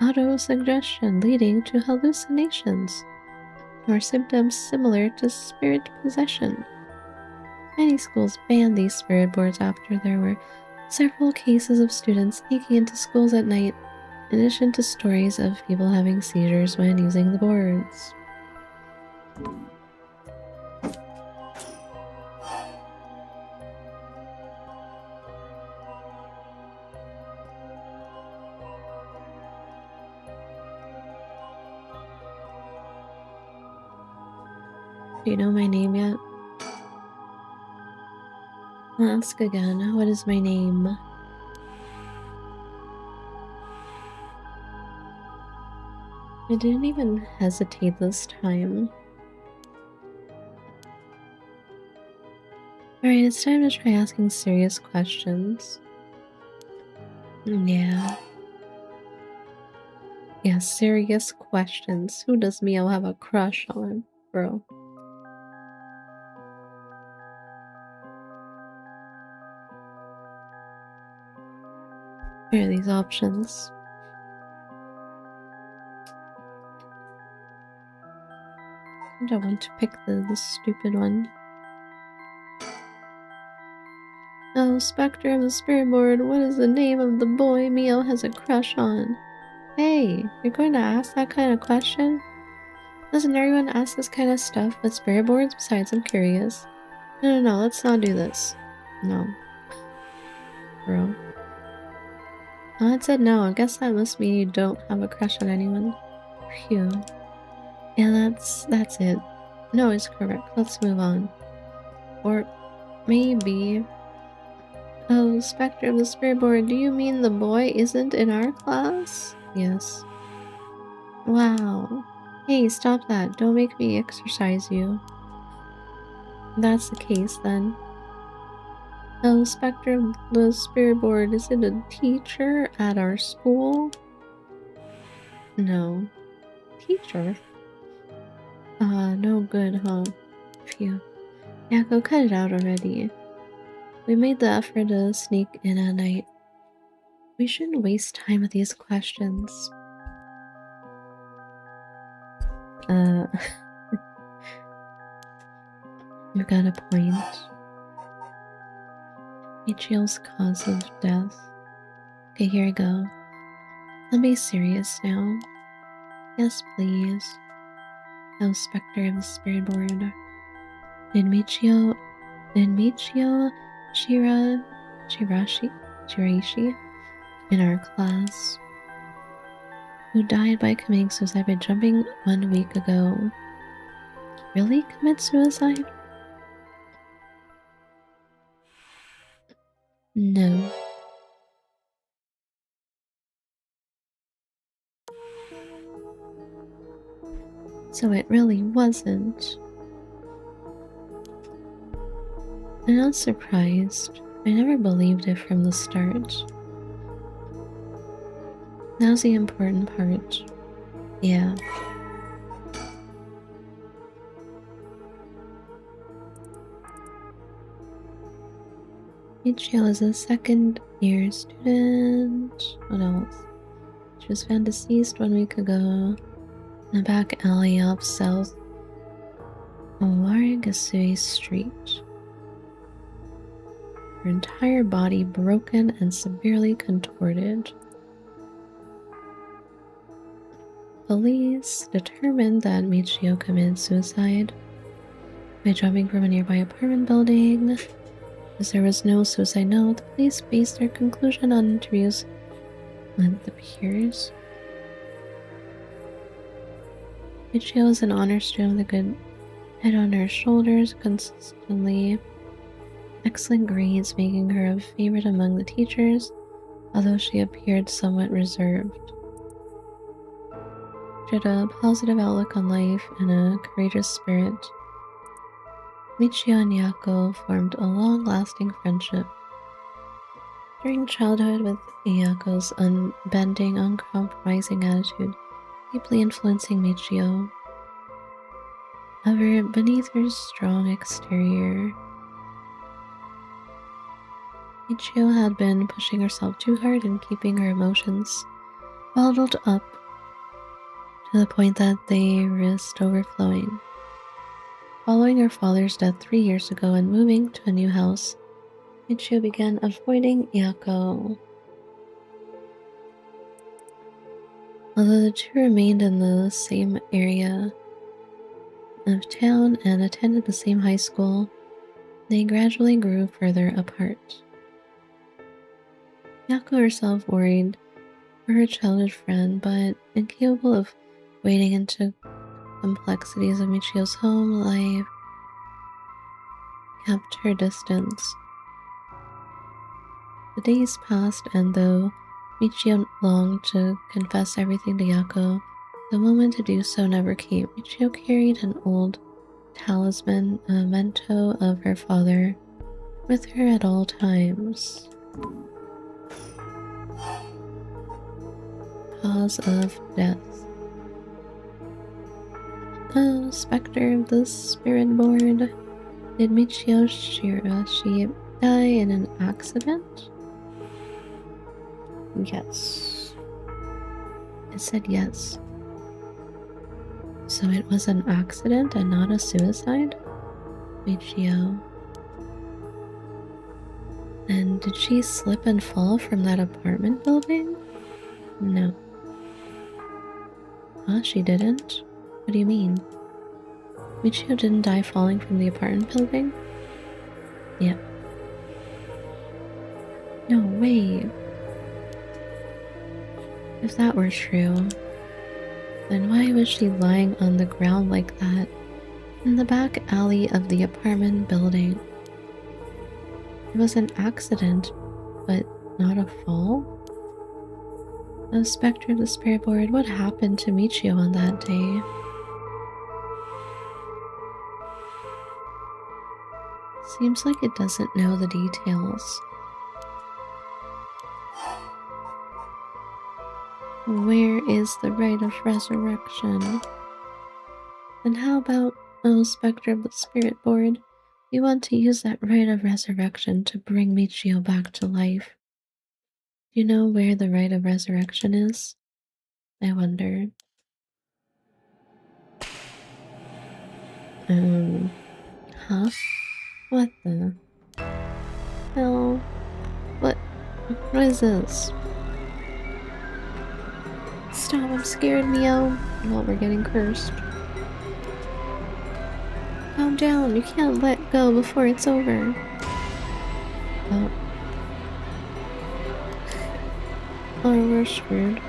auto-suggestion, leading to hallucinations or symptoms similar to spirit possession. Many schools banned these spirit boards after there were several cases of students sneaking into schools at night, in addition to stories of people having seizures when using the boards. Do you know my name yet? I'll ask again. What is my name? I didn't even hesitate this time. Alright, it's time to try asking serious questions. Yeah. Yeah, serious questions. Who does Mio have a crush on, bro? Here are these options. I don't want to pick the stupid one. Oh, Spectre of the Spirit Board, what is the name of the boy Mio has a crush on? Hey, you're going to ask that kind of question? Doesn't everyone ask this kind of stuff with spirit boards? Besides, I'm curious. No, let's not do this. No. Bro. Oh, it said no. I guess that must mean you don't have a crush on anyone. Phew. Yeah, that's it. No, it's correct. Let's move on. Or maybe... Oh, Spectre of the Spirit Board, do you mean the boy isn't in our class? Yes. Wow. Hey, stop that. Don't make me exercise you. If that's the case, then. Oh, Spectre of the Spirit Board, is it a teacher at our school? No. Teacher? No good, huh? Phew. Yeah, go cut it out already. We made the effort to sneak in at night. We shouldn't waste time with these questions. You've got a point. Michio's cause of death. Okay, here we go. I'll be serious now. Yes, please. Oh, Spectre of the Spirit Board. Did Michio Shiraishi in our class, who died by committing suicide by jumping 1 week ago, really commit suicide? No. So it really wasn't. I'm not surprised. I never believed it from the start. Now's the important part. Yeah. Michio is a second-year student. What else? She was found deceased 1 week ago in a back alley off South Warigasui Street. Her entire body broken and severely contorted. Police determined that Michio committed suicide by jumping from a nearby apartment building. As there was no suicide note, the police based their conclusion on interviews with the peers. Michio is an honor student with a good head on her shoulders, consistently excellent grades, making her a favorite among the teachers. although she appeared somewhat reserved. She had a positive outlook on life and a courageous spirit. Michio and Yako formed a long-lasting friendship. During childhood, with Yako's unbending, uncompromising attitude deeply influencing Michio. However, beneath her strong exterior, Michio had been pushing herself too hard and keeping her emotions bottled up to the point that they risked overflowing. Following her father's death 3 years ago and moving to a new house, Michio began avoiding Yako. Although the two remained in the same area of town and attended the same high school, they gradually grew further apart. Yako herself worried for her childhood friend, but incapable of wading into complexities of Michio's home life, kept her distance. The days passed, and though Michio longed to confess everything to Yako, the moment to do so never came. Michio carried an old talisman, a memento of her father, with her at all times. Cause of death. Oh, Spectre of the Spirit Board. Did Michio Shirashi die in an accident? Yes. It said yes. So it was an accident and not a suicide? Michio. And did she slip and fall from that apartment building? No. Huh? She didn't? What do you mean? Michio didn't die falling from the apartment building? Yeah. No way. If that were true, then why was she lying on the ground like that in the back alley of the apartment building? It was an accident, but not a fall? Oh, Spectre of the Spirit Board, what happened to Michio on that day? Seems like it doesn't know the details. Where is the rite of resurrection? And how about, oh, Spectre of the Spirit Board, we want to use that rite of resurrection to bring Michio back to life. Do you know where the rite of resurrection is? I wonder. Huh? What the hell? What is this? Stop, I'm scared, Mio. Well, we're getting cursed. Calm down, you can't let go before it's over. Oh. Oh, we're screwed.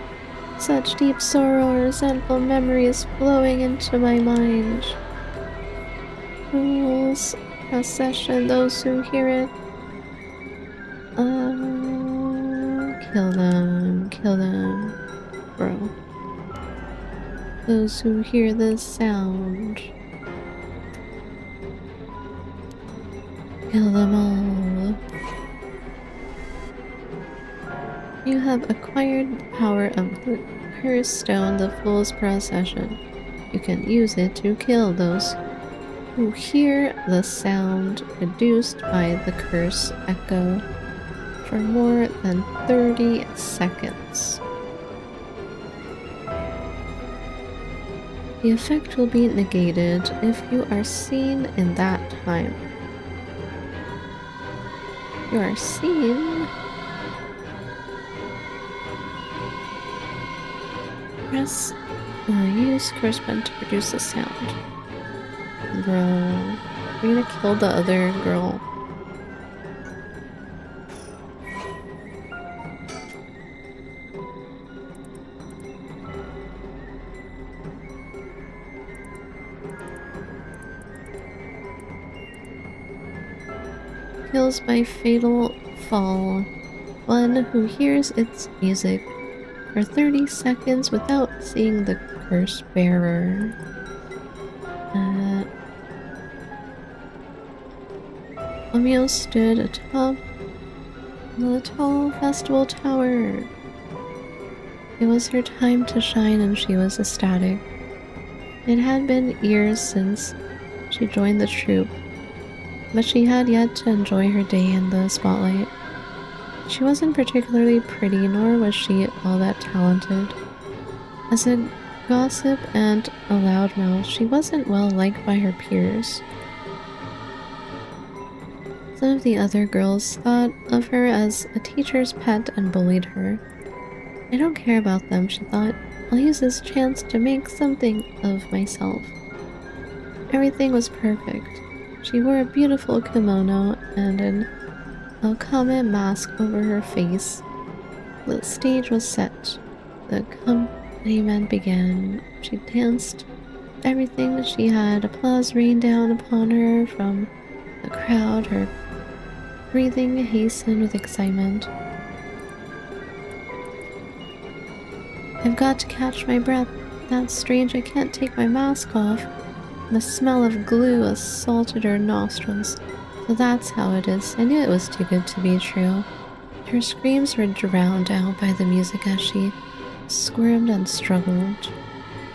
Such deep sorrow and resentful memories flowing into my mind. Fools, procession, those who hear it. Kill them, bro. Those who hear this sound. Kill them all. You have acquired the power of the Curse Stone, the Fool's Procession. You can use it to kill those who hear the sound produced by the curse echo for more than 30 seconds. The effect will be negated if you are seen in that time. You are seen? Press use curse pen to produce a sound. Bro, we're gonna kill the other girl. Kills by fatal fall. one who hears its music for 30 seconds without seeing the curse bearer. Omio stood atop the tall festival tower. It was her time to shine and she was ecstatic. It had been years since she joined the troupe, but she had yet to enjoy her day in the spotlight. She wasn't particularly pretty, nor was she all that talented. As a gossip and a loudmouth, she wasn't well liked by her peers. Some of the other girls thought of her as a teacher's pet and bullied her. I don't care about them, she thought. I'll use this chance to make something of myself. Everything was perfect. She wore a beautiful kimono and an Okame mask over her face. The stage was set. The accompaniment began. She danced everything she had. Applause rained down upon her from the crowd. Her breathing hastened with excitement. I've got to catch my breath. That's strange, I can't take my mask off. The smell of glue assaulted her nostrils. So that's how it is. I knew it was too good to be true. Her screams were drowned out by the music as she squirmed and struggled.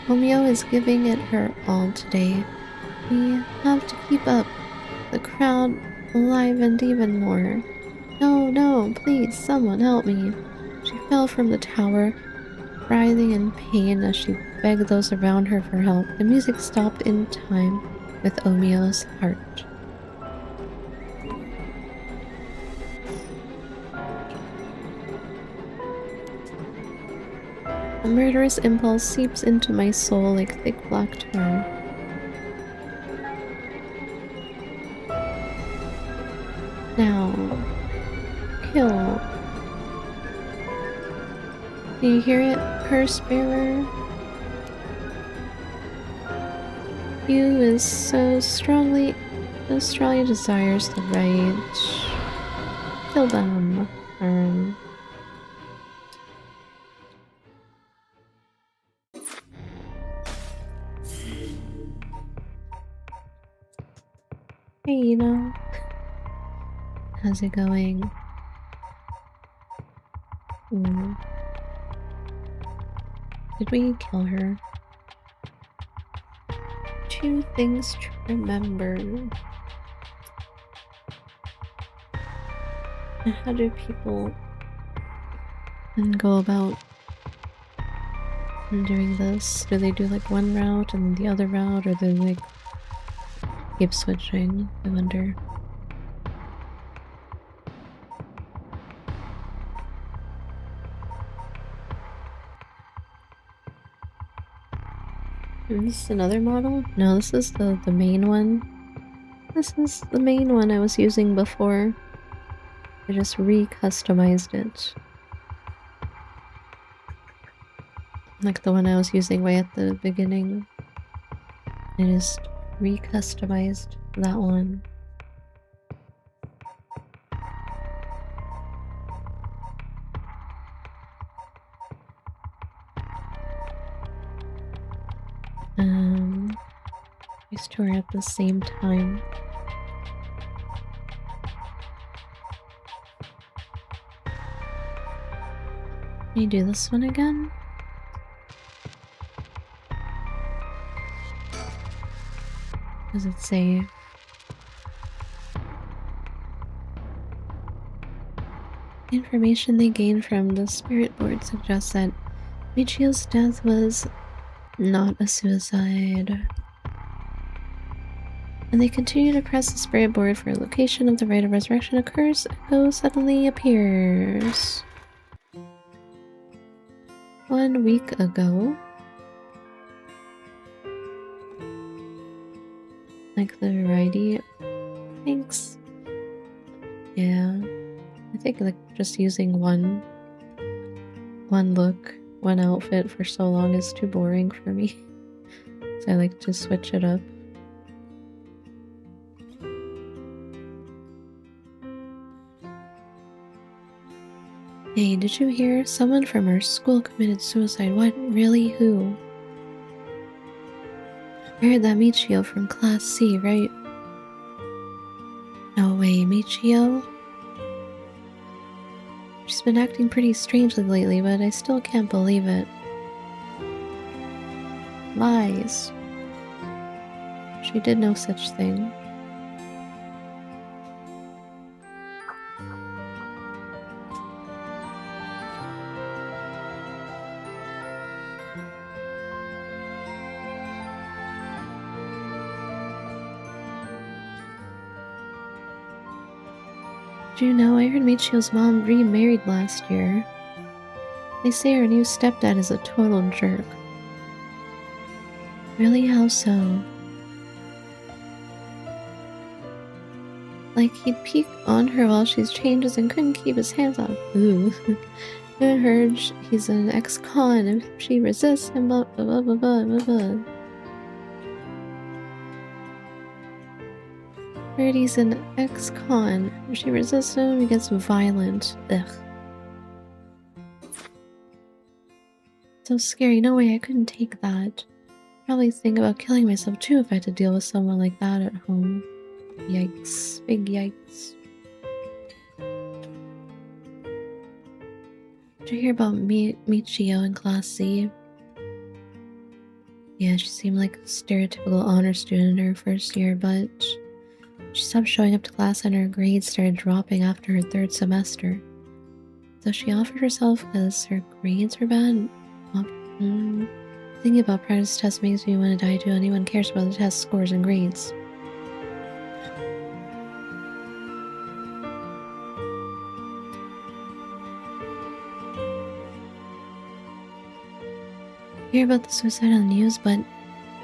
Omio is giving it her all today. We have to keep up. The crowd livened even more. No, no, please, someone help me. She fell from the tower, writhing in pain as she begged those around her for help. The music stopped in time with Omio's heart. A murderous impulse seeps into my soul like thick black tar. Now, kill. Do you hear it, curse bearer? You is so strongly desires the right. Kill them. Hey, you know. How's it going? Did we kill her? 2 things to remember. And how do people go about doing this? Do they do like one route and then the other route, or do they like keep switching? I wonder. Is this another model? No, this is the main one. This is the main one I was using before. I just re-customized it. Like the one I was using way at the beginning. I just re-customized that one. These two are at the same time. Can you do this one again? Does it say? The information they gained from the spirit board suggests that Michio's death was not a suicide. And they continue to press the spirit board for a location of the rite of resurrection occurs, Echo suddenly appears. 1 week ago. Like the variety. Thanks. Yeah. I think like just using one look, one outfit for so long is too boring for me. So I like to switch it up. Hey, did you hear? Someone from our school committed suicide. What? Really? Who? I heard that Michio from Class C, right? No way, Michio? She's been acting pretty strangely lately, but I still can't believe it. Lies. She did no such thing. Did you know I heard Michio's mom remarried last year? They say her new stepdad is a total jerk. Really? How so? Like, he'd peek on her while she's changes and couldn't keep his hands off. Ooh. I heard he's an ex-con. If she resists him, blah blah blah blah blah blah. Heard he's an ex-con. If she resists him, he gets violent. Ugh. So scary. No way, I couldn't take that. Probably think about killing myself too if I had to deal with someone like that at home. Yikes. Big yikes. Did you hear about Michio in Class C? Yeah, she seemed like a stereotypical honor student in her first year, but she stopped showing up to class and her grades started dropping after her third semester. So she offered herself because her grades were bad. Thinking about practice tests makes me want to die too. Anyone cares about the test scores and grades. Hear about the suicide on the news, but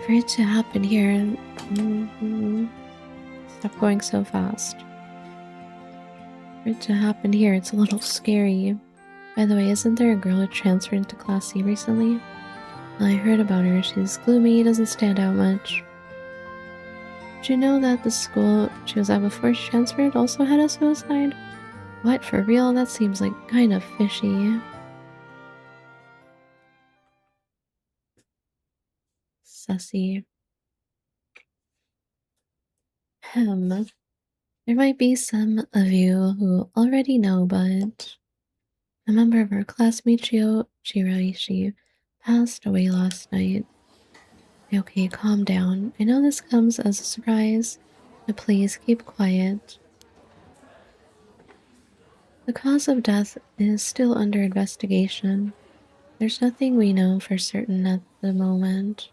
for it to happen here, stop going so fast. For it to happen here, it's a little scary. By the way, isn't there a girl who transferred into Class C recently? I heard about her. She's gloomy, doesn't stand out much. Did you know that the school she was at before she transferred also had a suicide? What, for real? That seems like kind of fishy. Sussy. There might be some of you who already know, but a member of our class, Michio Shiraishi, passed away last night. Okay, calm down. I know this comes as a surprise, but please keep quiet. The cause of death is still under investigation. There's nothing we know for certain at the moment.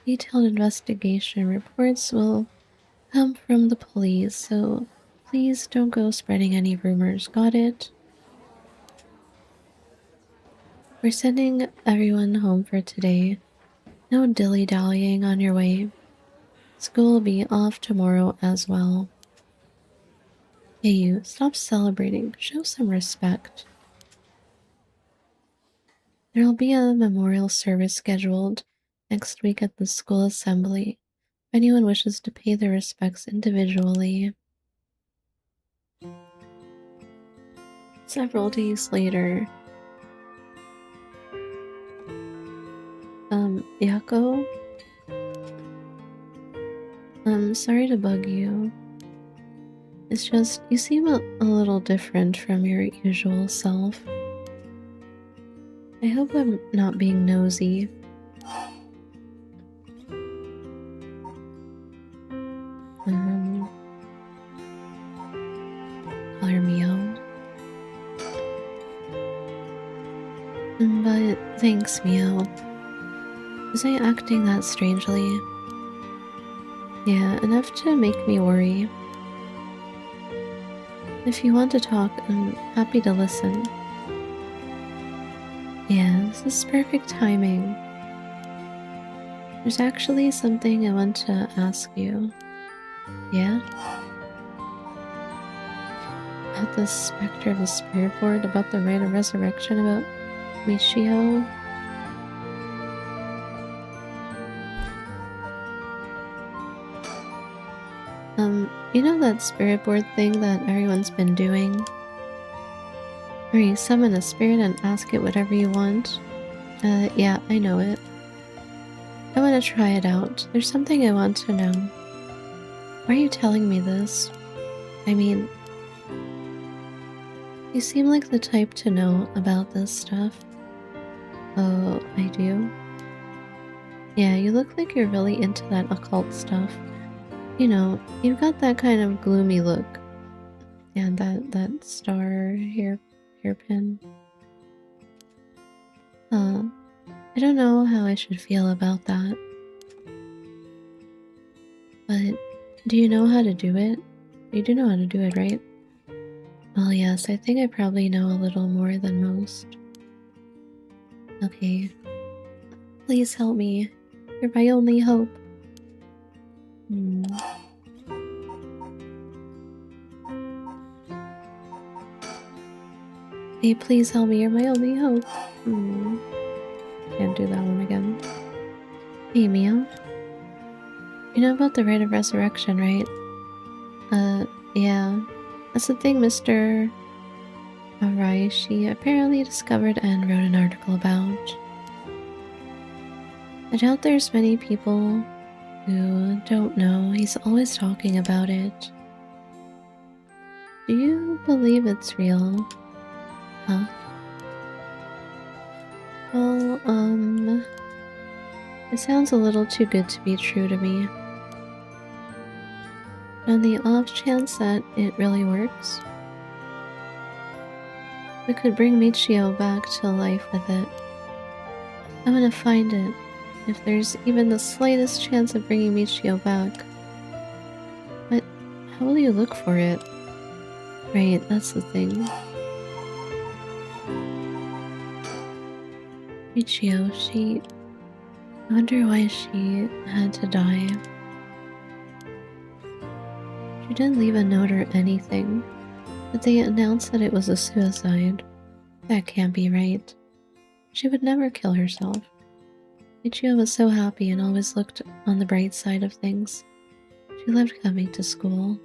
Detailed investigation reports will come from the police, so please don't go spreading any rumors, got it? We're sending everyone home for today. No dilly-dallying on your way. School will be off tomorrow as well. Hey you, stop celebrating. Show some respect. There'll be a memorial service scheduled next week at the school assembly. If anyone wishes to pay their respects individually. Several days later. Yako? I'm sorry to bug you. It's just, you seem a little different from your usual self. I hope I'm not being nosy. Color Mio. But thanks, Mio. Was I acting that strangely? Yeah, enough to make me worry. If you want to talk, I'm happy to listen. Yeah, this is perfect timing. There's actually something I want to ask you. Yeah? About the specter of the spirit board, about the rite of resurrection, about Michio. You know that spirit board thing that everyone's been doing? Where you summon a spirit and ask it whatever you want. Yeah, I know it. I want to try it out. There's something I want to know. Why are you telling me this? I mean, you seem like the type to know about this stuff. Oh, I do? Yeah, you look like you're really into that occult stuff. You know, you've got that kind of gloomy look. And that star hairpin. I don't know how I should feel about that. But do you know how to do it? You do know how to do it, right? Well, yes, I think I probably know a little more than most. Okay. Please help me. You're my only hope. Hey, please help me. You're my only hope. Can't do that one again. Hey, Mia. You know about the rite of resurrection, right? Yeah. That's the thing Mr. Araishi apparently discovered and wrote an article about. I doubt there's many people who don't know. He's always talking about it. Do you believe it's real? Huh? Well, it sounds a little too good to be true to me. On the off chance that it really works, we could bring Michio back to life with it. I'm gonna find it. If there's even the slightest chance of bringing Michio back. But how will you look for it? Right, that's the thing. Michio, I wonder why she had to die. She didn't leave a note or anything, but they announced that it was a suicide. That can't be right. She would never kill herself. Michio was so happy and always looked on the bright side of things. She loved coming to school.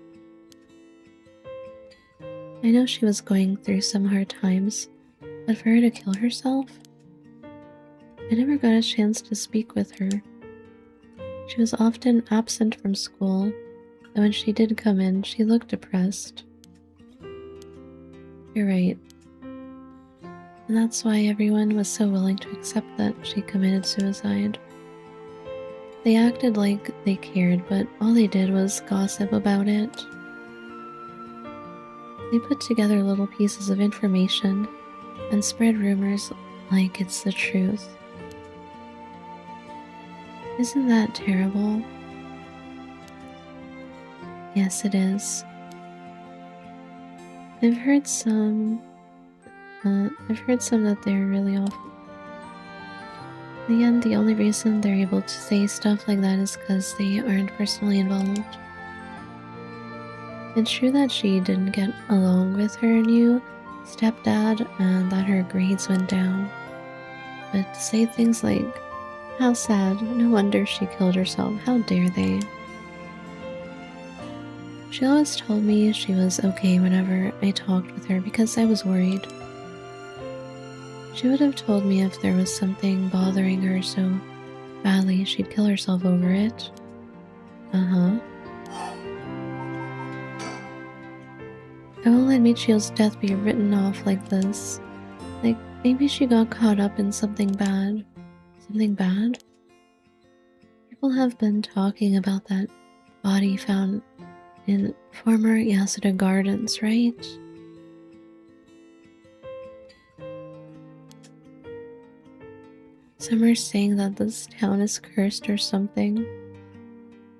I know she was going through some hard times, but for her to kill herself? I never got a chance to speak with her. She was often absent from school, and when she did come in, she looked depressed. You're right. And that's why everyone was so willing to accept that she committed suicide. They acted like they cared, but all they did was gossip about it. They put together little pieces of information and spread rumors like it's the truth. Isn't that terrible? Yes, it is. I've heard some that they're really awful. In the end, the only reason they're able to say stuff like that is because they aren't personally involved. It's true that she didn't get along with her new stepdad and that her grades went down. But to say things like, how sad, no wonder she killed herself, how dare they? She always told me she was okay whenever I talked with her because I was worried. She would have told me if there was something bothering her so badly she'd kill herself over it. I won't let Michio's death be written off like this. Like, maybe she got caught up in something bad. Something bad? People have been talking about that body found in former Yasuda Gardens, right? Some are saying that this town is cursed or something.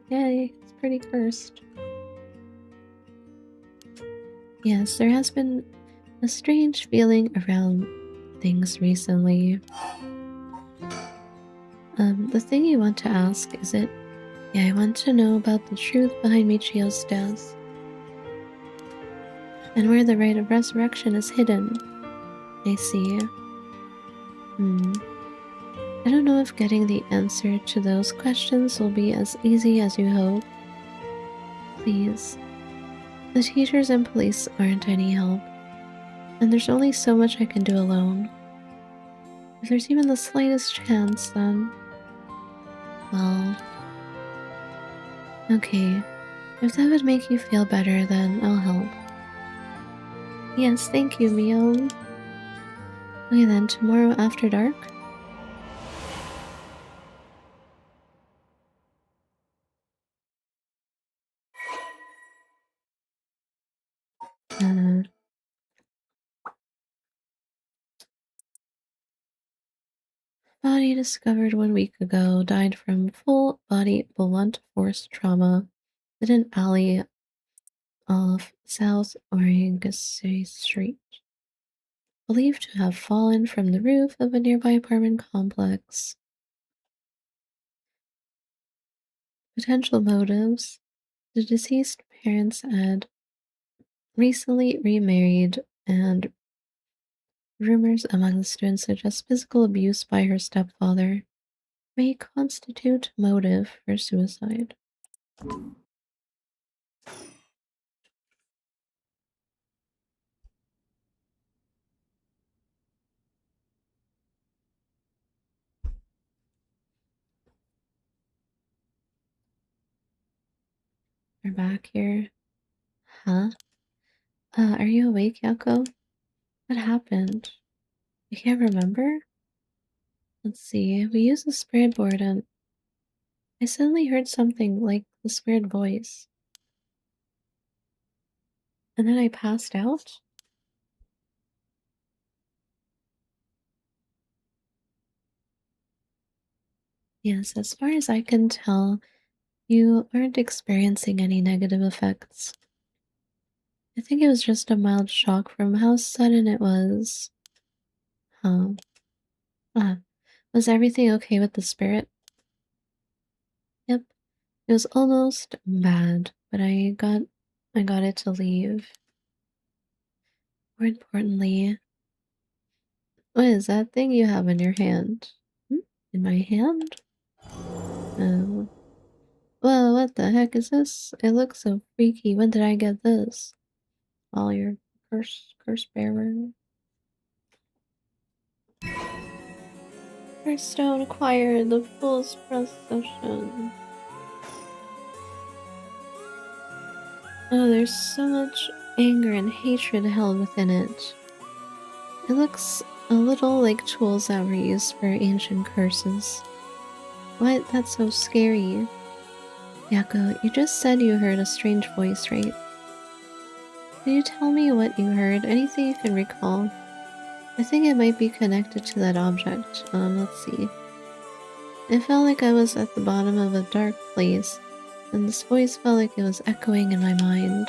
Yay, it's pretty cursed. Yes, there has been a strange feeling around things recently. The thing you want to ask, is it? Yeah, I want to know about the truth behind Michio's death. And where the rite of resurrection is hidden. I see. I don't know if getting the answer to those questions will be as easy as you hope. Please. The teachers and police aren't any help. And there's only so much I can do alone. If there's even the slightest chance, then... well... okay. If that would make you feel better, then I'll help. Yes, thank you, Mio. Okay then, tomorrow after dark? Body discovered 1 week ago, died from full-body blunt force trauma in an alley off South Orangery Street. Believed to have fallen from the roof of a nearby apartment complex. Potential motives. The deceased parents had recently remarried, and rumors among the students suggest physical abuse by her stepfather may constitute motive for suicide. We're back here. Huh? Are you awake, Yako? What happened? I can't remember? Let's see. We used the spirit board and I suddenly heard something like this weird voice. And then I passed out? Yes, as far as I can tell, you aren't experiencing any negative effects. I think it was just a mild shock from how sudden it was. Huh. Ah, was everything okay with the spirit? Yep. It was almost bad, but I got it to leave. More importantly, what is that thing you have in your hand? Hmm? In my hand? Oh. Well, what the heck is this? It looks so freaky. When did I get this? All your curse bearer. Hearthstone acquired the Fool's Procession. Oh, there's so much anger and hatred held within it. It looks a little like tools that were used for ancient curses. What? That's so scary. Yako, you just said you heard a strange voice, right? Can you tell me what you heard? Anything you can recall? I think it might be connected to that object. Let's see. It felt like I was at the bottom of a dark place, and this voice felt like it was echoing in my mind.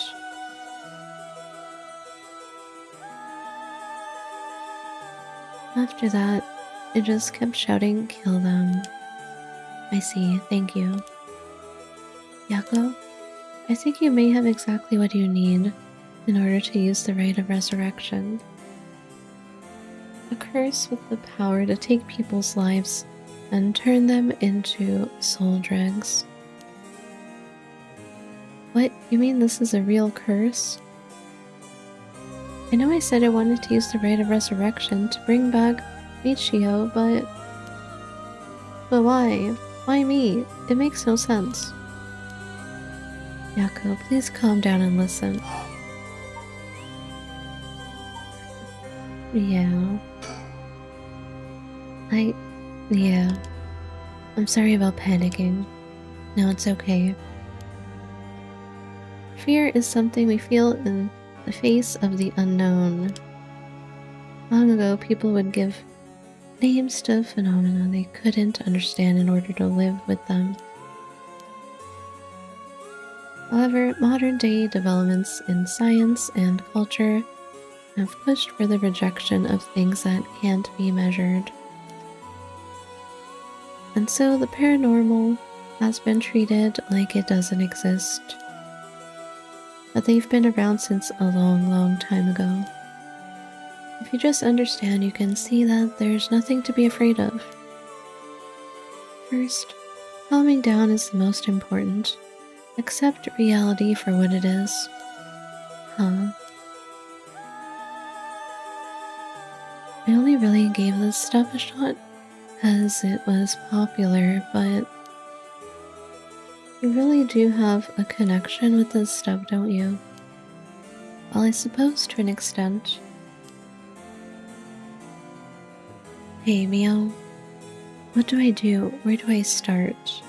After that, it just kept shouting, "Kill them." I see, thank you. Yako, I think you may have exactly what you need in order to use the rite of resurrection. A curse with the power to take people's lives and turn them into soul dregs. What? You mean this is a real curse? I know I said I wanted to use the rite of resurrection to bring back Michio, but... why? Why me? It makes no sense. Yako, please calm down and listen. Yeah. Yeah. I'm sorry about panicking. No, it's okay. Fear is something we feel in the face of the unknown. Long ago, people would give names to phenomena they couldn't understand in order to live with them. However, modern-day developments in science and culture have pushed for the rejection of things that can't be measured. And so the paranormal has been treated like it doesn't exist. But they've been around since a long, long time ago. If you just understand, you can see that there's nothing to be afraid of. First, calming down is the most important. Accept reality for what it is. Huh? really gave this stuff a shot because it was popular, but you really do have a connection with this stuff, don't you? Well, I suppose to an extent. Hey, Mio. What do I do? Where do I start?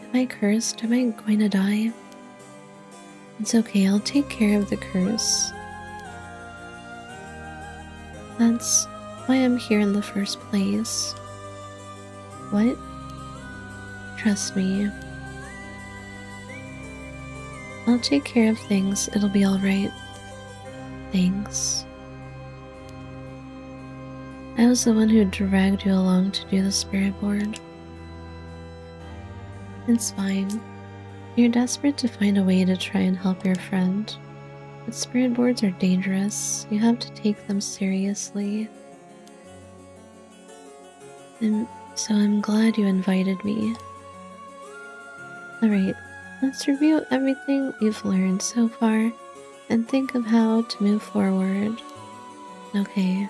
Am I cursed? Am I going to die? It's okay, I'll take care of the curse. That's why I'm here in the first place. What? Trust me. I'll take care of things, it'll be alright. Thanks. I was the one who dragged you along to do the spirit board. It's fine. You're desperate to find a way to try and help your friend. But spirit boards are dangerous. You have to take them seriously. And so I'm glad you invited me. Alright, let's review everything we've learned so far and think of how to move forward. Okay.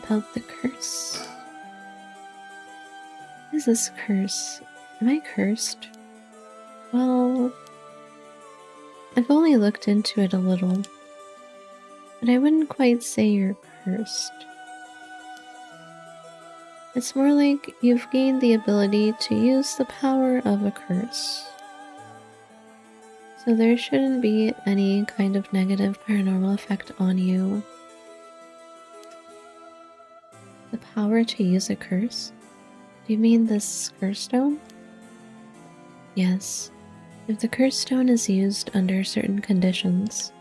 About the curse. What is this curse? Am I cursed? Well, I've only looked into it a little, but I wouldn't quite say you're cursed. It's more like you've gained the ability to use the power of a curse. So there shouldn't be any kind of negative paranormal effect on you. The power to use a curse? Do you mean this curse stone? Yes. If the curse stone is used under certain conditions,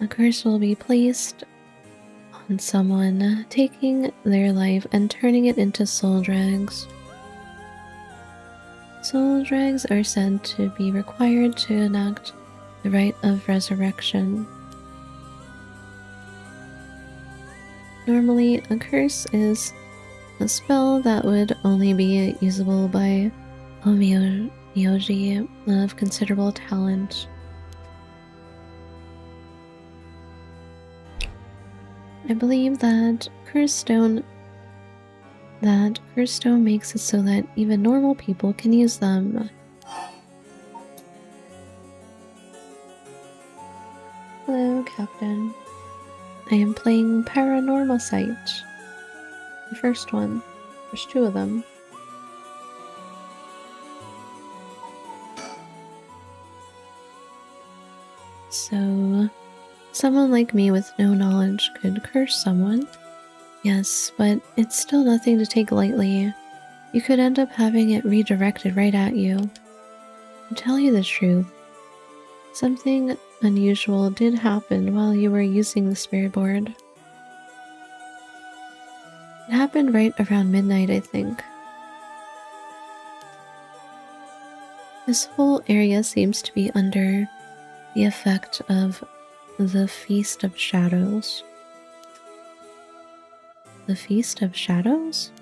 a curse will be placed on someone, taking their life and turning it into soul drags. Soul drags are said to be required to enact the rite of resurrection. Normally, a curse is a spell that would only be usable by a Myoji of considerable talent. I believe that curse stone makes it so that even normal people can use them. Hello, Captain. I am playing Paranormasight. The first one. There's two of them. So, someone like me with no knowledge could curse someone. Yes, but it's still nothing to take lightly. You could end up having it redirected right at you. To tell you the truth, something unusual did happen while you were using the spirit board. It happened right around midnight, I think. This whole area seems to be under the effect of the Feast of Shadows. The Feast of Shadows?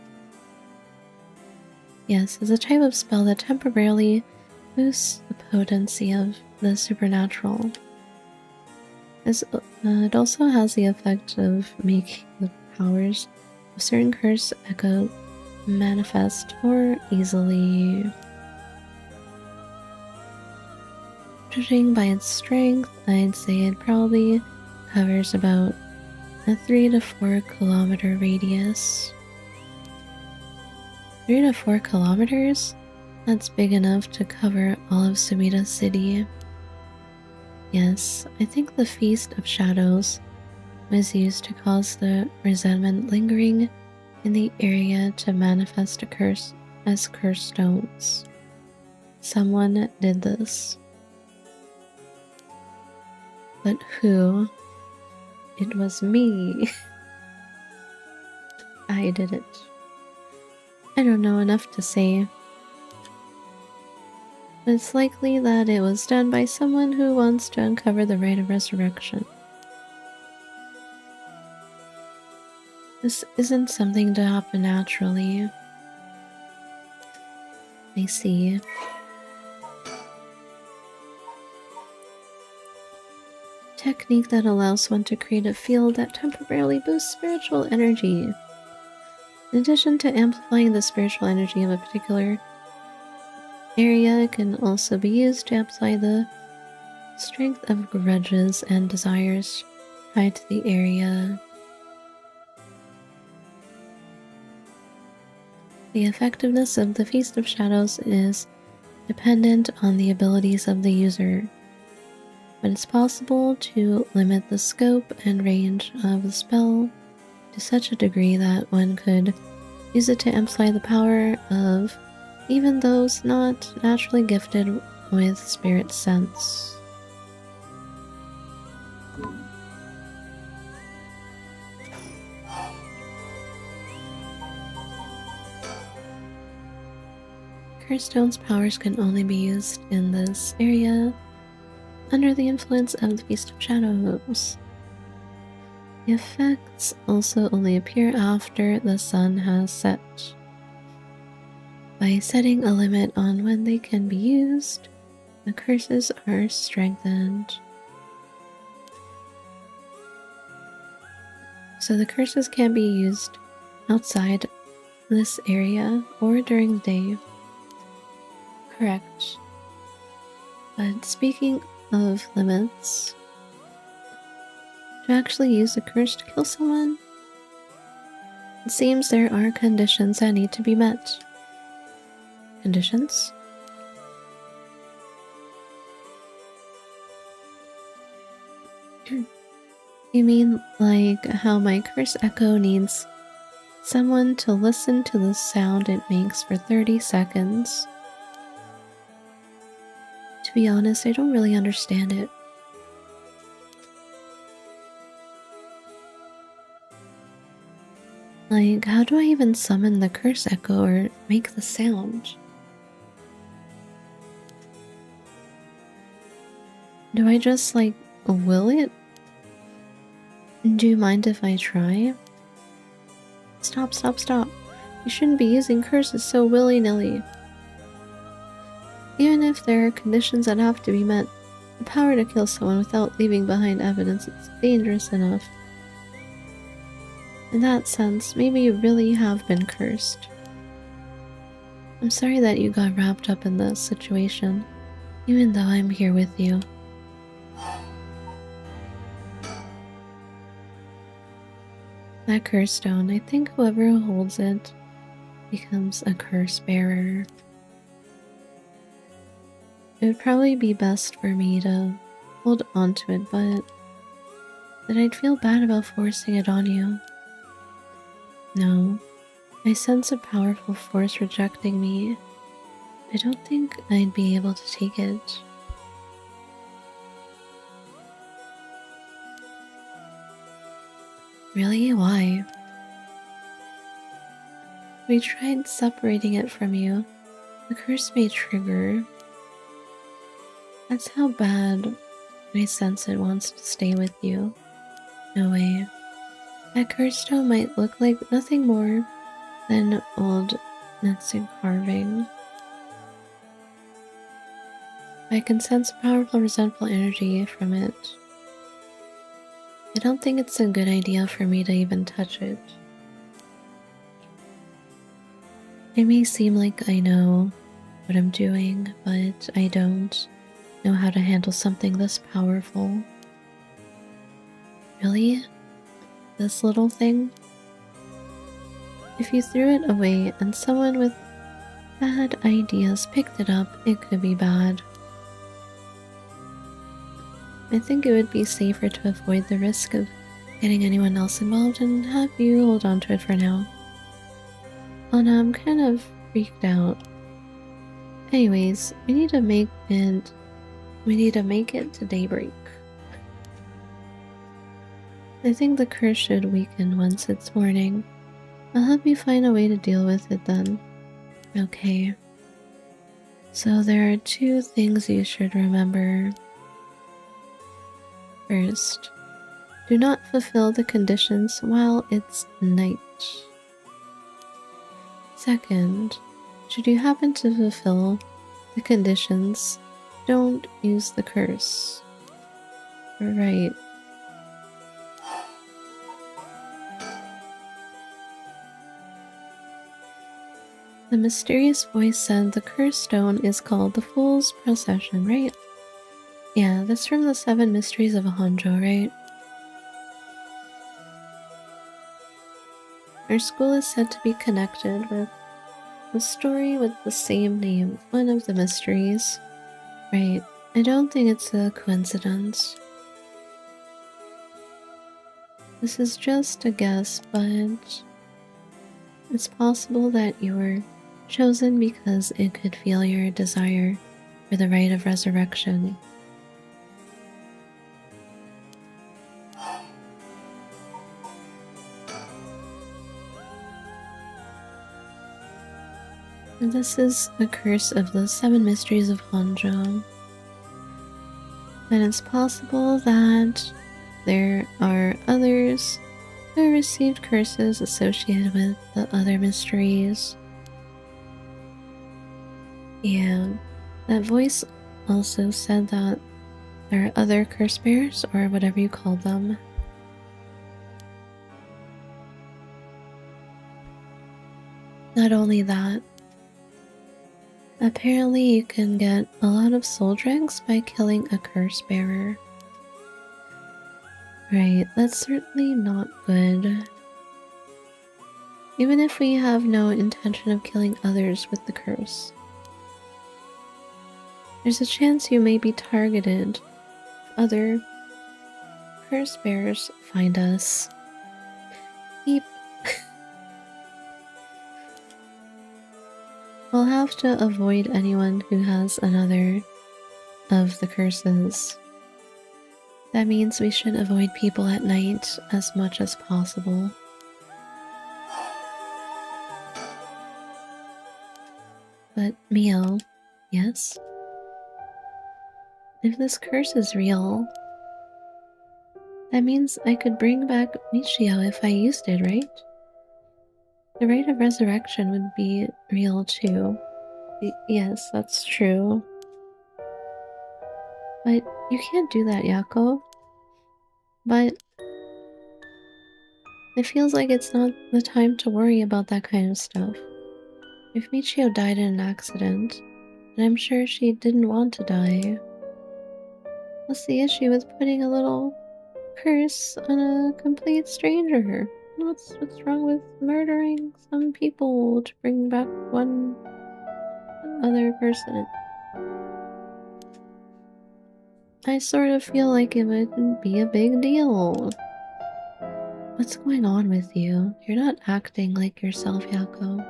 Yes, it's a type of spell that temporarily boosts the potency of the supernatural. It also has the effect of making the powers of certain curse echo manifest more easily. Judging by its strength, I'd say it probably covers about a 3 to 4 kilometer radius. 3 to 4 kilometers? That's big enough to cover all of Sumida City. Yes, I think the Feast of Shadows was used to cause the resentment lingering in the area to manifest a curse as curse stones. Someone did this. But who? It was me. I did it. I don't know enough to say. But it's likely that it was done by someone who wants to uncover the rite of resurrection. This isn't something to happen naturally. I see. technique that allows one to create a field that temporarily boosts spiritual energy. In addition to amplifying the spiritual energy of a particular area, it can also be used to amplify the strength of grudges and desires tied to the area. The effectiveness of the Feast of Shadows is dependent on the abilities of the user, but it's possible to limit the scope and range of the spell to such a degree that one could use it to amplify the power of even those not naturally gifted with spirit sense. Curse Stone's powers can only be used in this area under the influence of the Feast of Shadows. The effects also only appear after the sun has set. By setting a limit on when they can be used, the curses are strengthened. So the curses can be used outside this area or during the day. Correct. But speaking of limits, to actually use a curse to kill someone, it seems there are conditions that need to be met. Conditions? You mean like how my curse echo needs someone to listen to the sound it makes for 30 seconds? To be honest, I don't really understand it. Like, how do I even summon the curse echo or make the sound? Do I just, like, will it? Do you mind if I try? Stop, stop, stop. You shouldn't be using curses so willy-nilly. Even if there are conditions that have to be met, the power to kill someone without leaving behind evidence is dangerous enough. In that sense, maybe you really have been cursed. I'm sorry that you got wrapped up in this situation, even though I'm here with you. That curse stone, I think whoever holds it becomes a curse bearer. It would probably be best for me to hold onto it, but that I'd feel bad about forcing it on you. No, I sense a powerful force rejecting me. I don't think I'd be able to take it. Really? Why? We tried separating it from you. The curse may trigger. That's how bad I sense it wants to stay with you. No way. That curse stone might look like nothing more than old Netsu carving. I can sense powerful resentful energy from it. I don't think it's a good idea for me to even touch it. It may seem like I know what I'm doing, but I don't know how to handle something this powerful. Really? This little thing? If you threw it away and someone with bad ideas picked it up, it could be bad. I think it would be safer to avoid the risk of getting anyone else involved and have you hold on to it for now. Oh no, I'm kind of freaked out. Anyways, we need to make it to daybreak. I think the curse should weaken once it's morning. I'll help you find a way to deal with it then. Okay. So there are 2 things you should remember. First, do not fulfill the conditions while it's night. Second, should you happen to fulfill the conditions, don't use the curse. Right. The mysterious voice said the cursed stone is called the Fool's Procession, right? Yeah, that's from the 7 Mysteries of Honjo, right? Our school is said to be connected with a story with the same name, one of the mysteries. Right. I don't think it's a coincidence. This is just a guess, but it's possible that you were chosen because it could feel your desire for the rite of resurrection. And this is a curse of the 7 Mysteries of Honjo. And it's possible that there are others who received curses associated with the other mysteries. Yeah, that voice also said that there are other curse bearers, or whatever you call them. Not only that, apparently you can get a lot of soul drinks by killing a curse bearer. Right, that's certainly not good. Even if we have no intention of killing others with the curse, there's a chance you may be targeted if other curse bearers find us. Beep. We'll have to avoid anyone who has another of the curses. That means we should avoid people at night as much as possible. But Mio, yes? If this curse is real, that means I could bring back Michio if I used it, right? The rite of resurrection would be real too. Yes, that's true. But you can't do that, Yako. But it feels like it's not the time to worry about that kind of stuff. If Michio died in an accident, and I'm sure she didn't want to die, what's the issue with putting a little curse on a complete stranger? What's wrong with murdering some people to bring back one other person? I sort of feel like it wouldn't be a big deal. What's going on with you? You're not acting like yourself, Yako.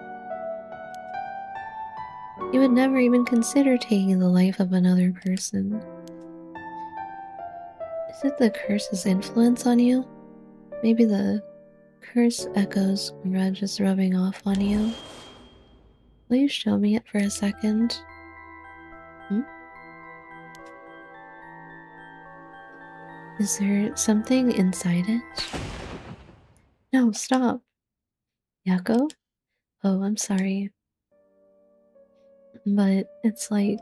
You would never even consider taking the life of another person. Is it the curse's influence on you? Maybe the curse echoes grudge is rubbing off on you. Will you show me it for a second? Hmm? Is there something inside it? No, stop. Yako? Oh, I'm sorry. But it's like...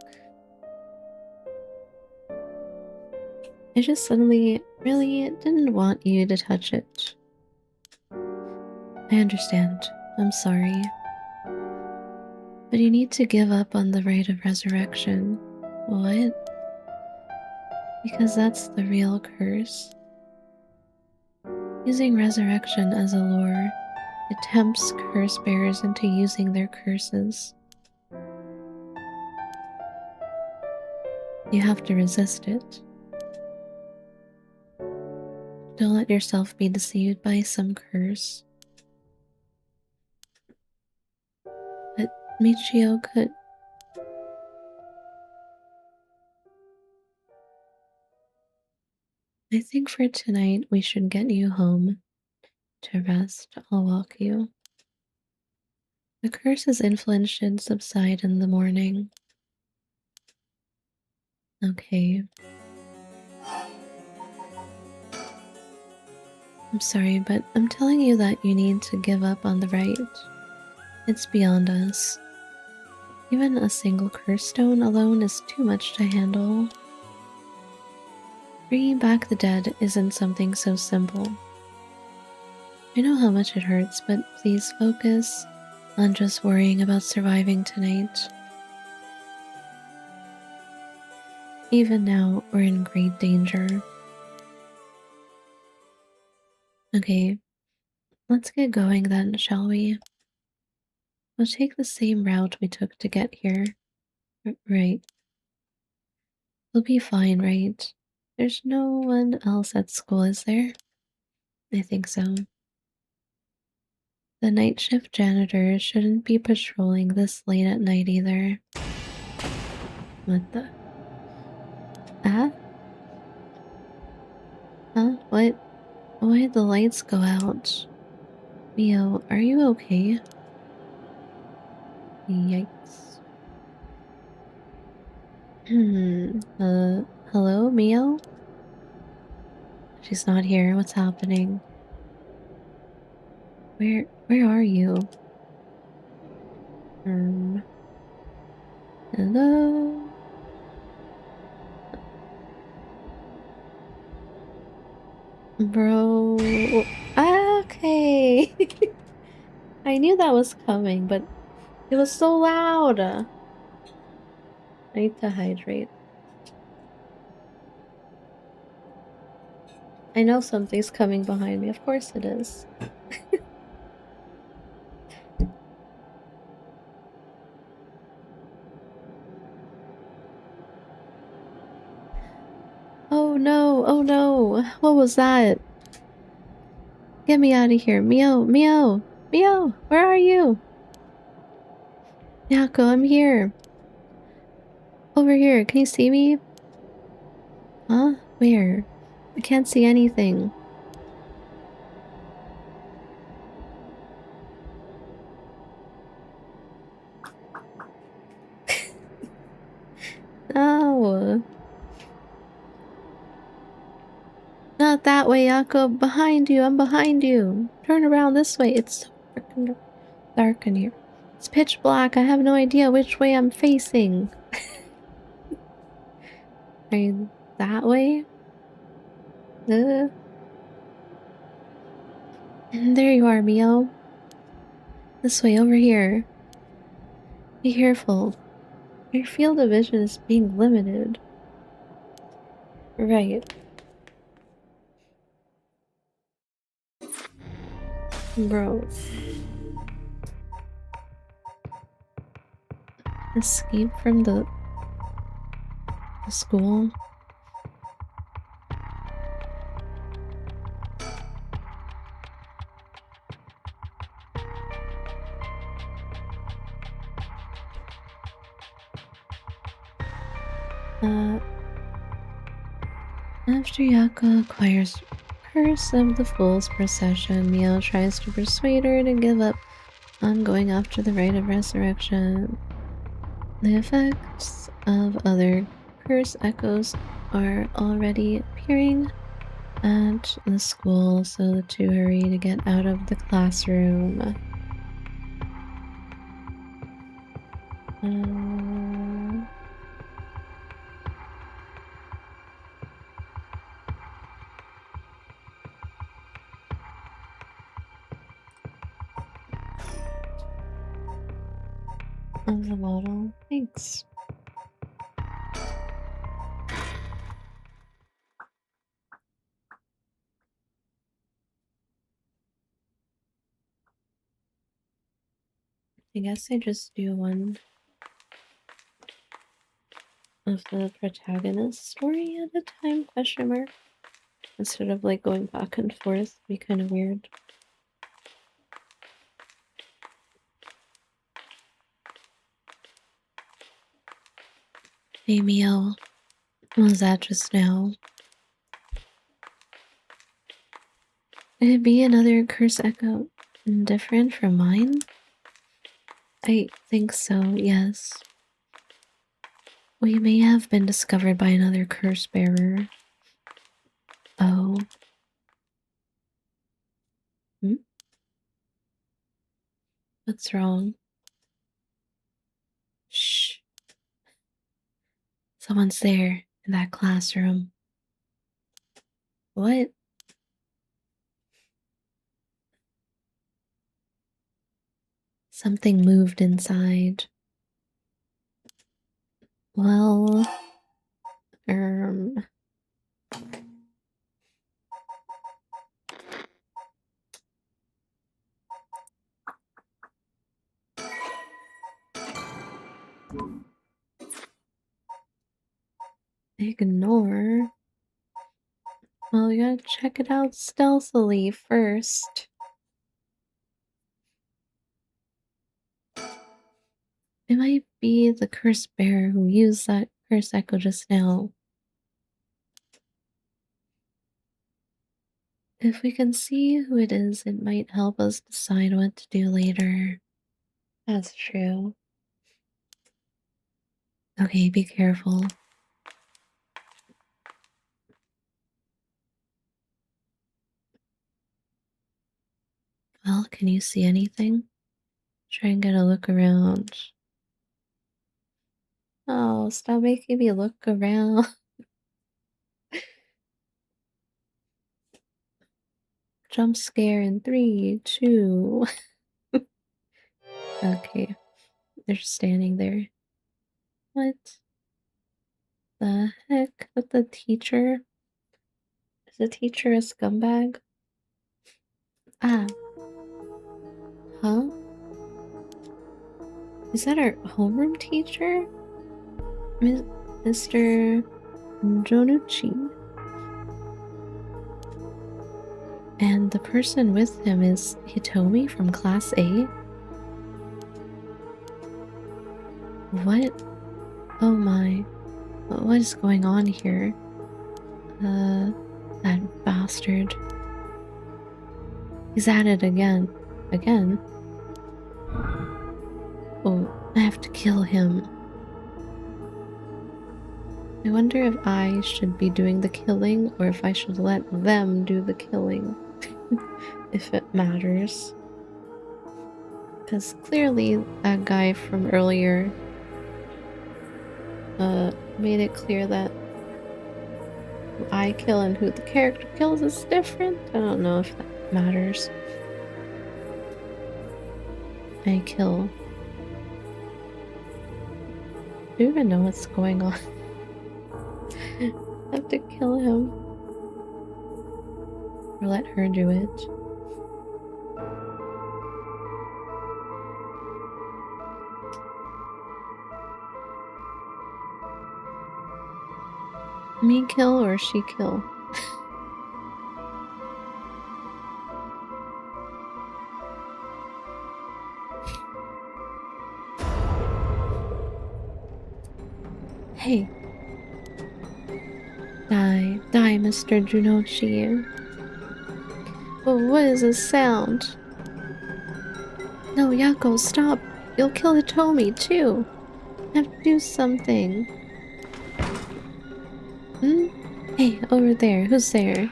I just suddenly really didn't want you to touch it. I understand. I'm sorry. But you need to give up on the rite of resurrection. What? Because that's the real curse. Using resurrection as a lure, it tempts curse bearers into using their curses. You have to resist it. Don't let yourself be deceived by some curse. But Michio could... I think for tonight we should get you home to rest. I'll walk you. The curse's influence should subside in the morning. Okay. I'm sorry, but I'm telling you that you need to give up on the rite. It's beyond us. Even a single curse stone alone is too much to handle. Bringing back the dead isn't something so simple. I know how much it hurts, but please focus on just worrying about surviving tonight. Even now, we're in great danger. Okay, let's get going then, shall we? We'll take the same route we took to get here. Right. We'll be fine, right? There's no one else at school, is there? I think so. The night shift janitor shouldn't be patrolling this late at night either. What the? Ah? Huh? What? Why'd the lights go out? Mio, are you okay? Yikes. Hello, Mio? She's not here. What's happening? Where are you? Um, hello? Bro. Okay. I knew that was coming, but it was so loud. I need to hydrate. I know something's coming behind me. Of course it is. Oh no, oh no. What was that? Get me out of here. Mio, Mio, Mio, where are you? Yako, I'm here. Over here. Can you see me? Huh? Where? I can't see anything. No. Not that way, Yako. Behind you. I'm behind you. Turn around this way. It's so freaking dark in here. It's pitch black. I have no idea which way I'm facing. Are you that way? There you are, Mio. This way, over here. Be careful. Your field of vision is being limited. Right. Bro. Escape from the school? After Yako acquires Curse of the Fool's Procession, Mio tries to persuade her to give up on going after the rite of resurrection. The effects of other curse echoes are already appearing at the school, so the two hurry to get out of the classroom. Of the model. Thanks. I guess I just do one of the protagonist story at a time, question mark. Instead of like going back and forth, be kind of weird. Hey Mio, what was that just now? Could it be another curse echo different from mine? I think so, yes. We may have been discovered by another curse bearer. Oh. Hmm? What's wrong? Shh. Someone's there in that classroom. What? Something moved inside. Well, um... Ignore? Well, we gotta check it out stealthily first. It might be the cursed bear who used that curse echo just now. If we can see who it is, it might help us decide what to do later. That's true. Okay, be careful. Well, can you see anything? Try and get a look around. Oh, stop making me look around. Jump scare in 3, 2. Okay, they're just standing there. What the heck? With the teacher? Is the teacher a scumbag? Ah, huh? Is that our homeroom teacher? Mr. Jonucci. And the person with him is Hitomi from Class A? What? Oh my. What is going on here? That bastard. He's at it again. Again? Oh, I have to kill him. I wonder if I should be doing the killing or if I should let them do the killing. If it matters. Because clearly that guy from earlier made it clear that who I kill and who the character kills is different. I don't know if that matters. I kill. Do you even know what's going on? I have to kill him. Or let her do it. Me kill or she kill? Hey. Die. Die, Mr. Junochi. Oh, what is this sound? No, Yako, stop. You'll kill Hitomi, too. I have to do something. Hmm? Hey, over there. Who's there?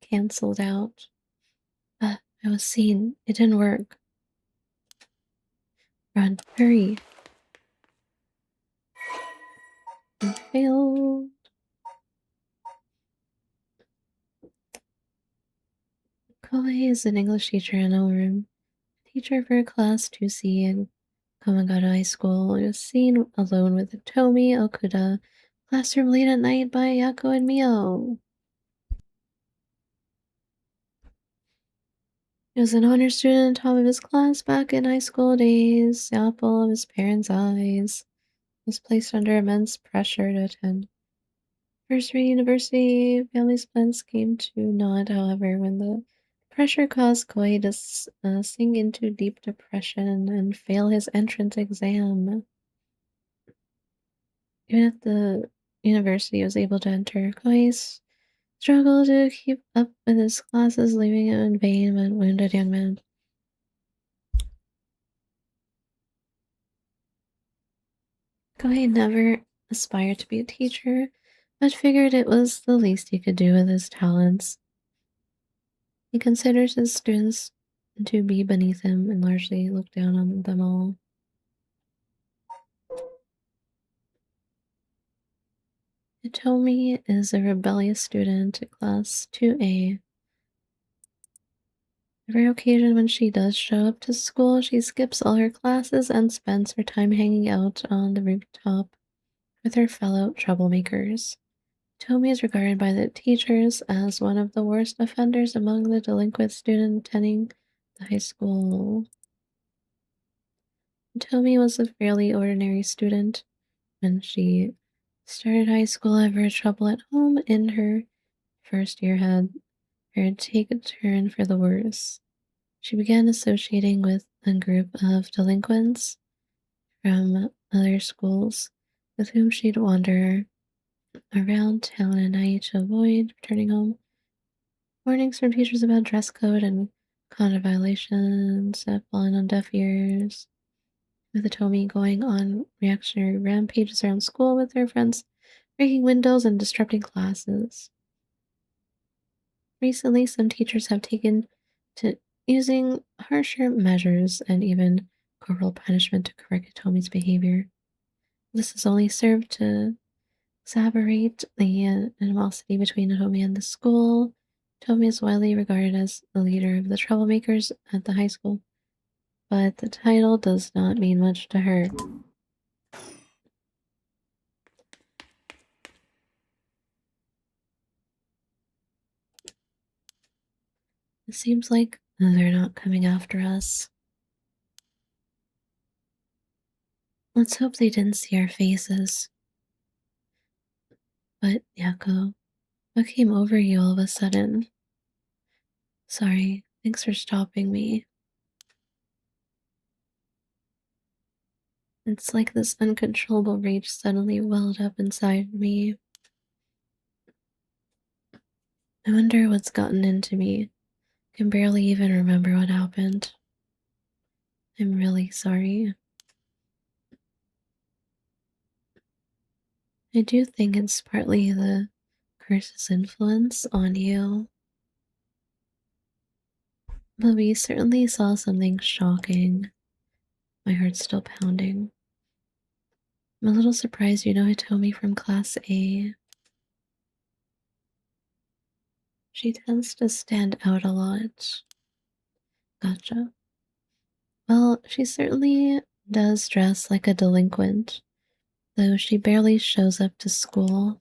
Cancelled out. I was seen. It didn't work. Run. Hurry. It failed. Kohei is an English teacher in our room. Teacher for class 2C in Kamagata High School. He was seen alone with Tomi Okuda. Classroom late at night by Yako and Mio. He was an honor student, top of his class back in high school days. The apple of his parents' eyes. Was placed under immense pressure to attend first year university. Family's plans came to naught, however, when the pressure caused Koi to sink into deep depression and fail his entrance exam. Even at the university, he was able to enter. Koi struggled to keep up with his classes, leaving him in vain, but wounded young man. Koi never aspired to be a teacher, but figured it was the least he could do with his talents. He considers his students to be beneath him and largely looked down on them all. Hitomi is a rebellious student at class 2A. Every occasion when she does show up to school, she skips all her classes and spends her time hanging out on the rooftop with her fellow troublemakers. Hitomi is regarded by the teachers as one of the worst offenders among the delinquent students attending the high school. Hitomi was a fairly ordinary student when she started high school. Ever trouble at home in her first year had her take a turn for the worse. She began associating with a group of delinquents from other schools with whom she'd wander around town at night to avoid returning home. Warnings from teachers about dress code and conduct violations have fallen on deaf ears, with Hitomi going on reactionary rampages around school with her friends, breaking windows and disrupting classes. Recently, some teachers have taken to using harsher measures and even corporal punishment to correct Hitomi's behavior. This has only served to exacerbate the animosity between Hitomi and the school. Hitomi is widely regarded as the leader of the troublemakers at the high school, but the title does not mean much to her. It seems like they're not coming after us. Let's hope they didn't see our faces. But, Yako, what came over you all of a sudden? Sorry, thanks for stopping me. It's like this uncontrollable rage suddenly welled up inside me. I wonder what's gotten into me. I can barely even remember what happened. I'm really sorry. I do think it's partly the curse's influence on you. But we certainly saw something shocking. My heart's still pounding. I'm a little surprised you know Hitomi from Class A. She tends to stand out a lot. Gotcha. Well, she certainly does dress like a delinquent, though she barely shows up to school.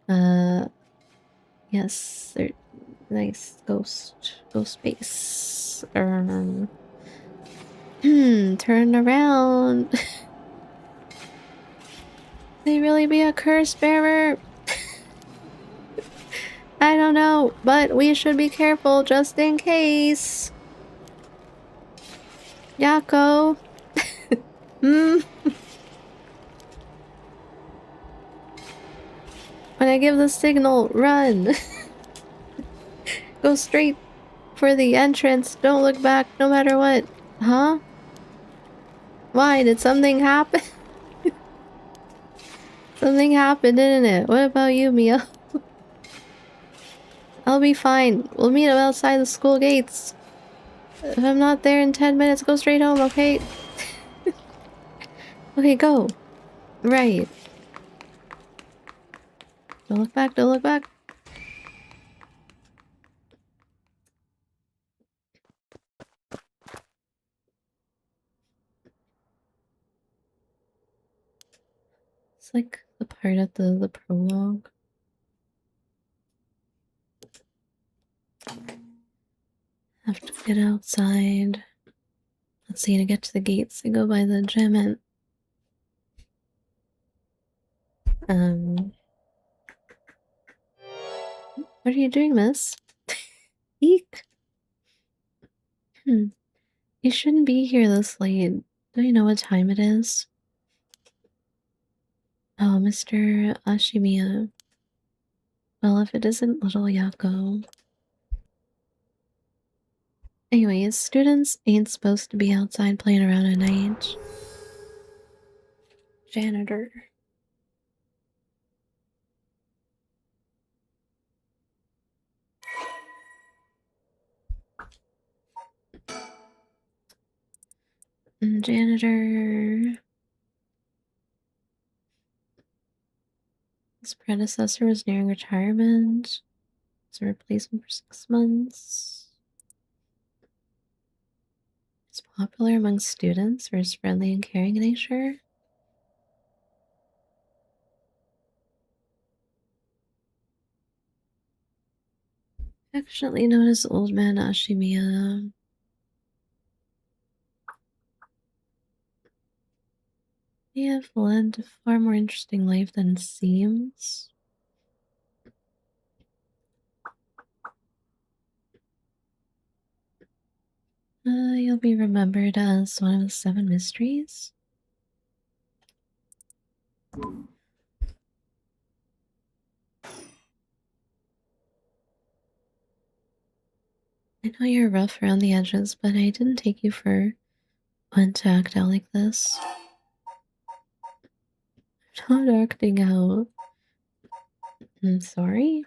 Uh, yes, nice ghost face. Turn around. They really be a curse bearer? I don't know, but we should be careful just in case. Yako. When I give the signal, run. Go straight for the entrance. Don't look back no matter what. Huh? Why? Did something happen? Something happened, didn't it? What about you, Mia? I'll be fine. We'll meet up outside the school gates. If I'm not there in 10 minutes, go straight home, okay? Okay, go. Right. Don't look back, don't look back. It's like the part at the prologue. Have to get outside. Let's see, to get to the gates, I go by the gym and... What are you doing, miss? Eek! You shouldn't be here this late. Do you know what time it is? Oh, Mr. Ashimiya. Well, if it isn't little Yako. Anyways, students ain't supposed to be outside playing around at night. Janitor. Janitor. His predecessor was nearing retirement. As a replacement for 6 months. He's popular among students for his friendly and caring nature. Affectionately known as Old Man Ashimiya. They have led a far more interesting life than it seems. You'll be remembered as one of the 7 mysteries. I know you're rough around the edges, but I didn't take you for one to act out like this. I'm not acting out. I'm sorry.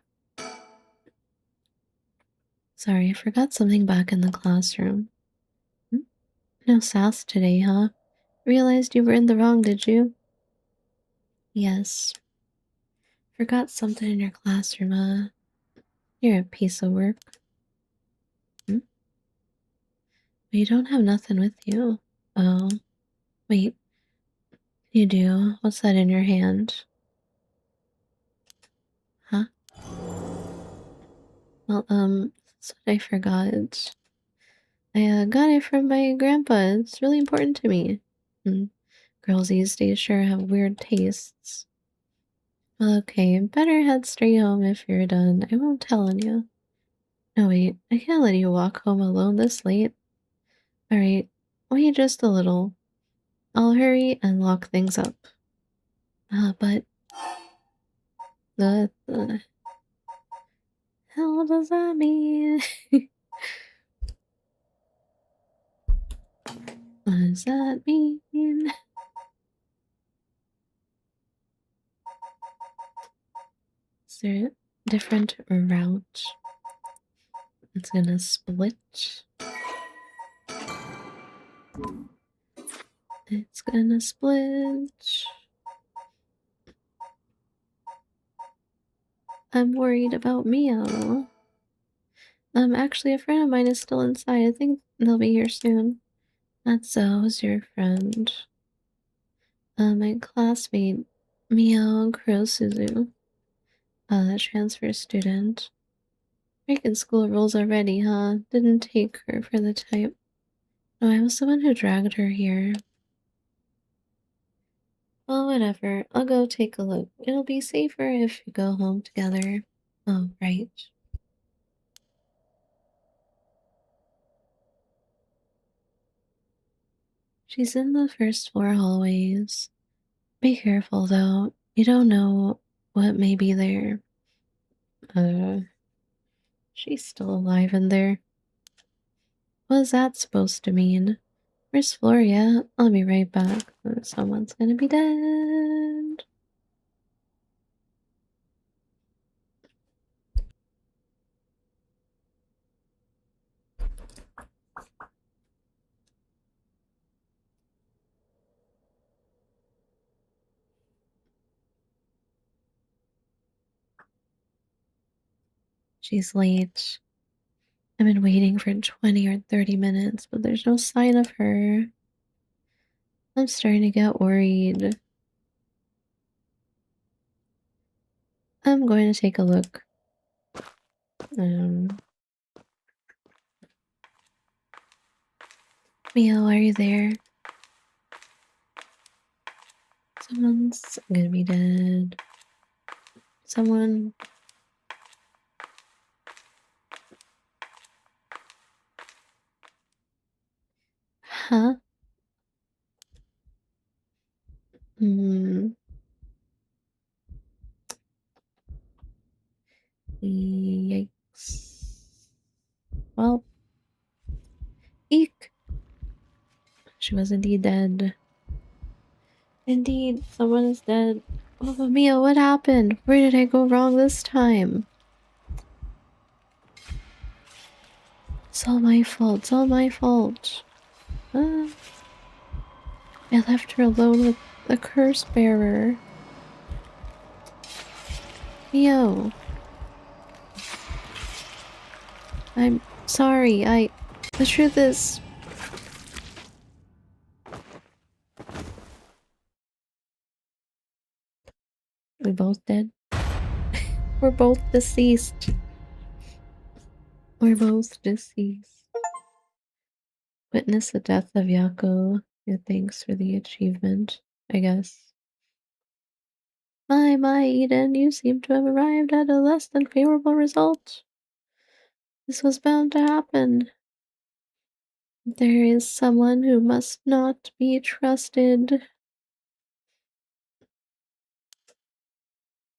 Sorry, I forgot something back in the classroom. No sass today, huh? Realized you were in the wrong, did you? Yes. Forgot something in your classroom, You're a piece of work. But you don't have nothing with you. Oh. Wait. You do. What's that in your hand? Huh? Well, that's what I forgot. I got it from my grandpa. It's really important to me. Hmm. Girls these days sure have weird tastes. Okay, better head straight home if you're done. I won't tell on you. No, wait. I can't let you walk home alone this late. Alright, wait just a little. I'll hurry and lock things up. But the hell does that mean? What does that mean? Is there a different route? It's gonna split. It's gonna split. I'm worried about Mio. Actually, a friend of mine is still inside. I think they'll be here soon. That's who's your friend? My classmate, Mio Kurosuzu. Transfer student. Breaking school rules already, huh? Didn't take her for the type. No, I was the one who dragged her here. Well, whatever. I'll go take a look. It'll be safer if you go home together. Oh, right. She's in the first floor hallways. Be careful, though. You don't know what may be there. She's still alive in there. What's that supposed to mean? First floor, yeah? I'll be right back. Someone's gonna be dead. She's late. I've been waiting for 20 or 30 minutes, but there's no sign of her. I'm starting to get worried. I'm going to take a look. Mio, are you there? Someone's gonna be dead. Someone. Huh? Yikes. Well. Eek! She was indeed dead. Indeed, someone is dead. Oh, Mia, what happened? Where did I go wrong this time? It's all my fault. It's all my fault. I left her alone with the curse bearer. Yo. I'm sorry, the truth is... We both dead? We're both deceased. We're both deceased. Witness the death of Yako. Yeah, thanks for the achievement, I guess. My, Eden, you seem to have arrived at a less than favorable result. This was bound to happen. There is someone who must not be trusted.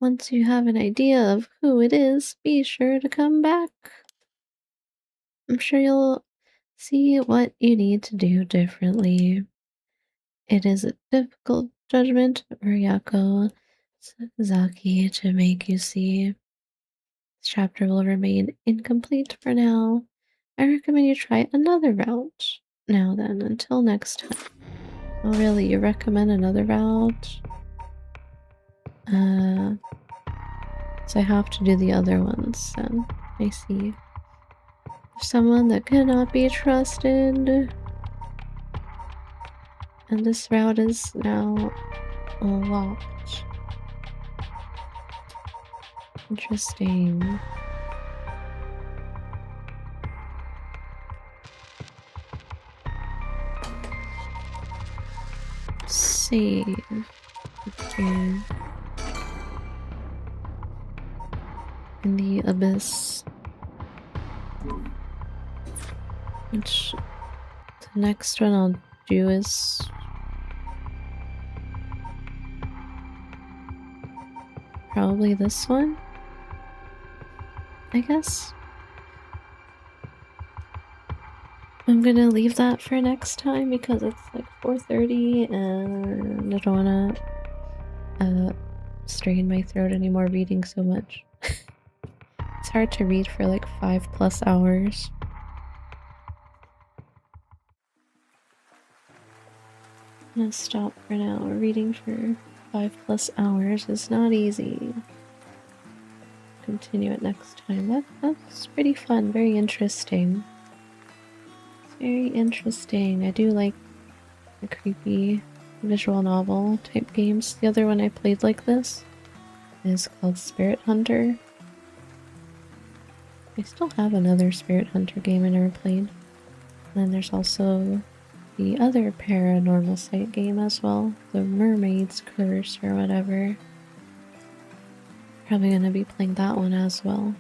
Once you have an idea of who it is, be sure to come back. I'm sure you'll see what you need to do differently. It is a difficult judgment for Yako Sasaki to make, you see. This chapter will remain incomplete for now. I recommend you try another route. Now then, until next time. Oh really, you recommend another route? So I have to do the other ones then. I see. Someone that cannot be trusted. And this route is now locked. Interesting. Save. Okay. In the abyss. Which the next one I'll do is probably this one, I guess. I'm gonna leave that for next time because it's like 4:30 and I don't wanna strain my throat anymore reading so much. It's hard to read for like 5+ hours. I'm gonna stop for now. Reading for 5+ hours is not easy. Continue it next time. That's pretty fun, very interesting. It's very interesting. I do like the creepy visual novel type games. The other one I played like this is called Spirit Hunter. I still have another Spirit Hunter game I never played. And then there's also the other Paranormasight game as well, the Mermaid's Curse or whatever. Probably gonna be playing that one as well.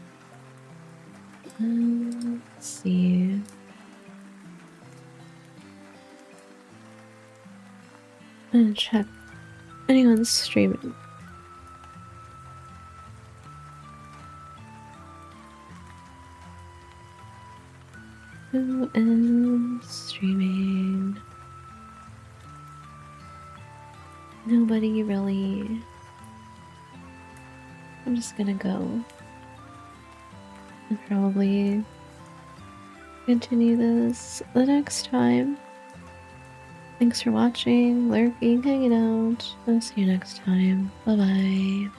Let's see. I'm gonna check anyone's streaming. Who is streaming? Nobody really. I'm just gonna go and probably continue this the next time. Thanks for watching, lurking, hanging out. I'll see you next time. Bye bye.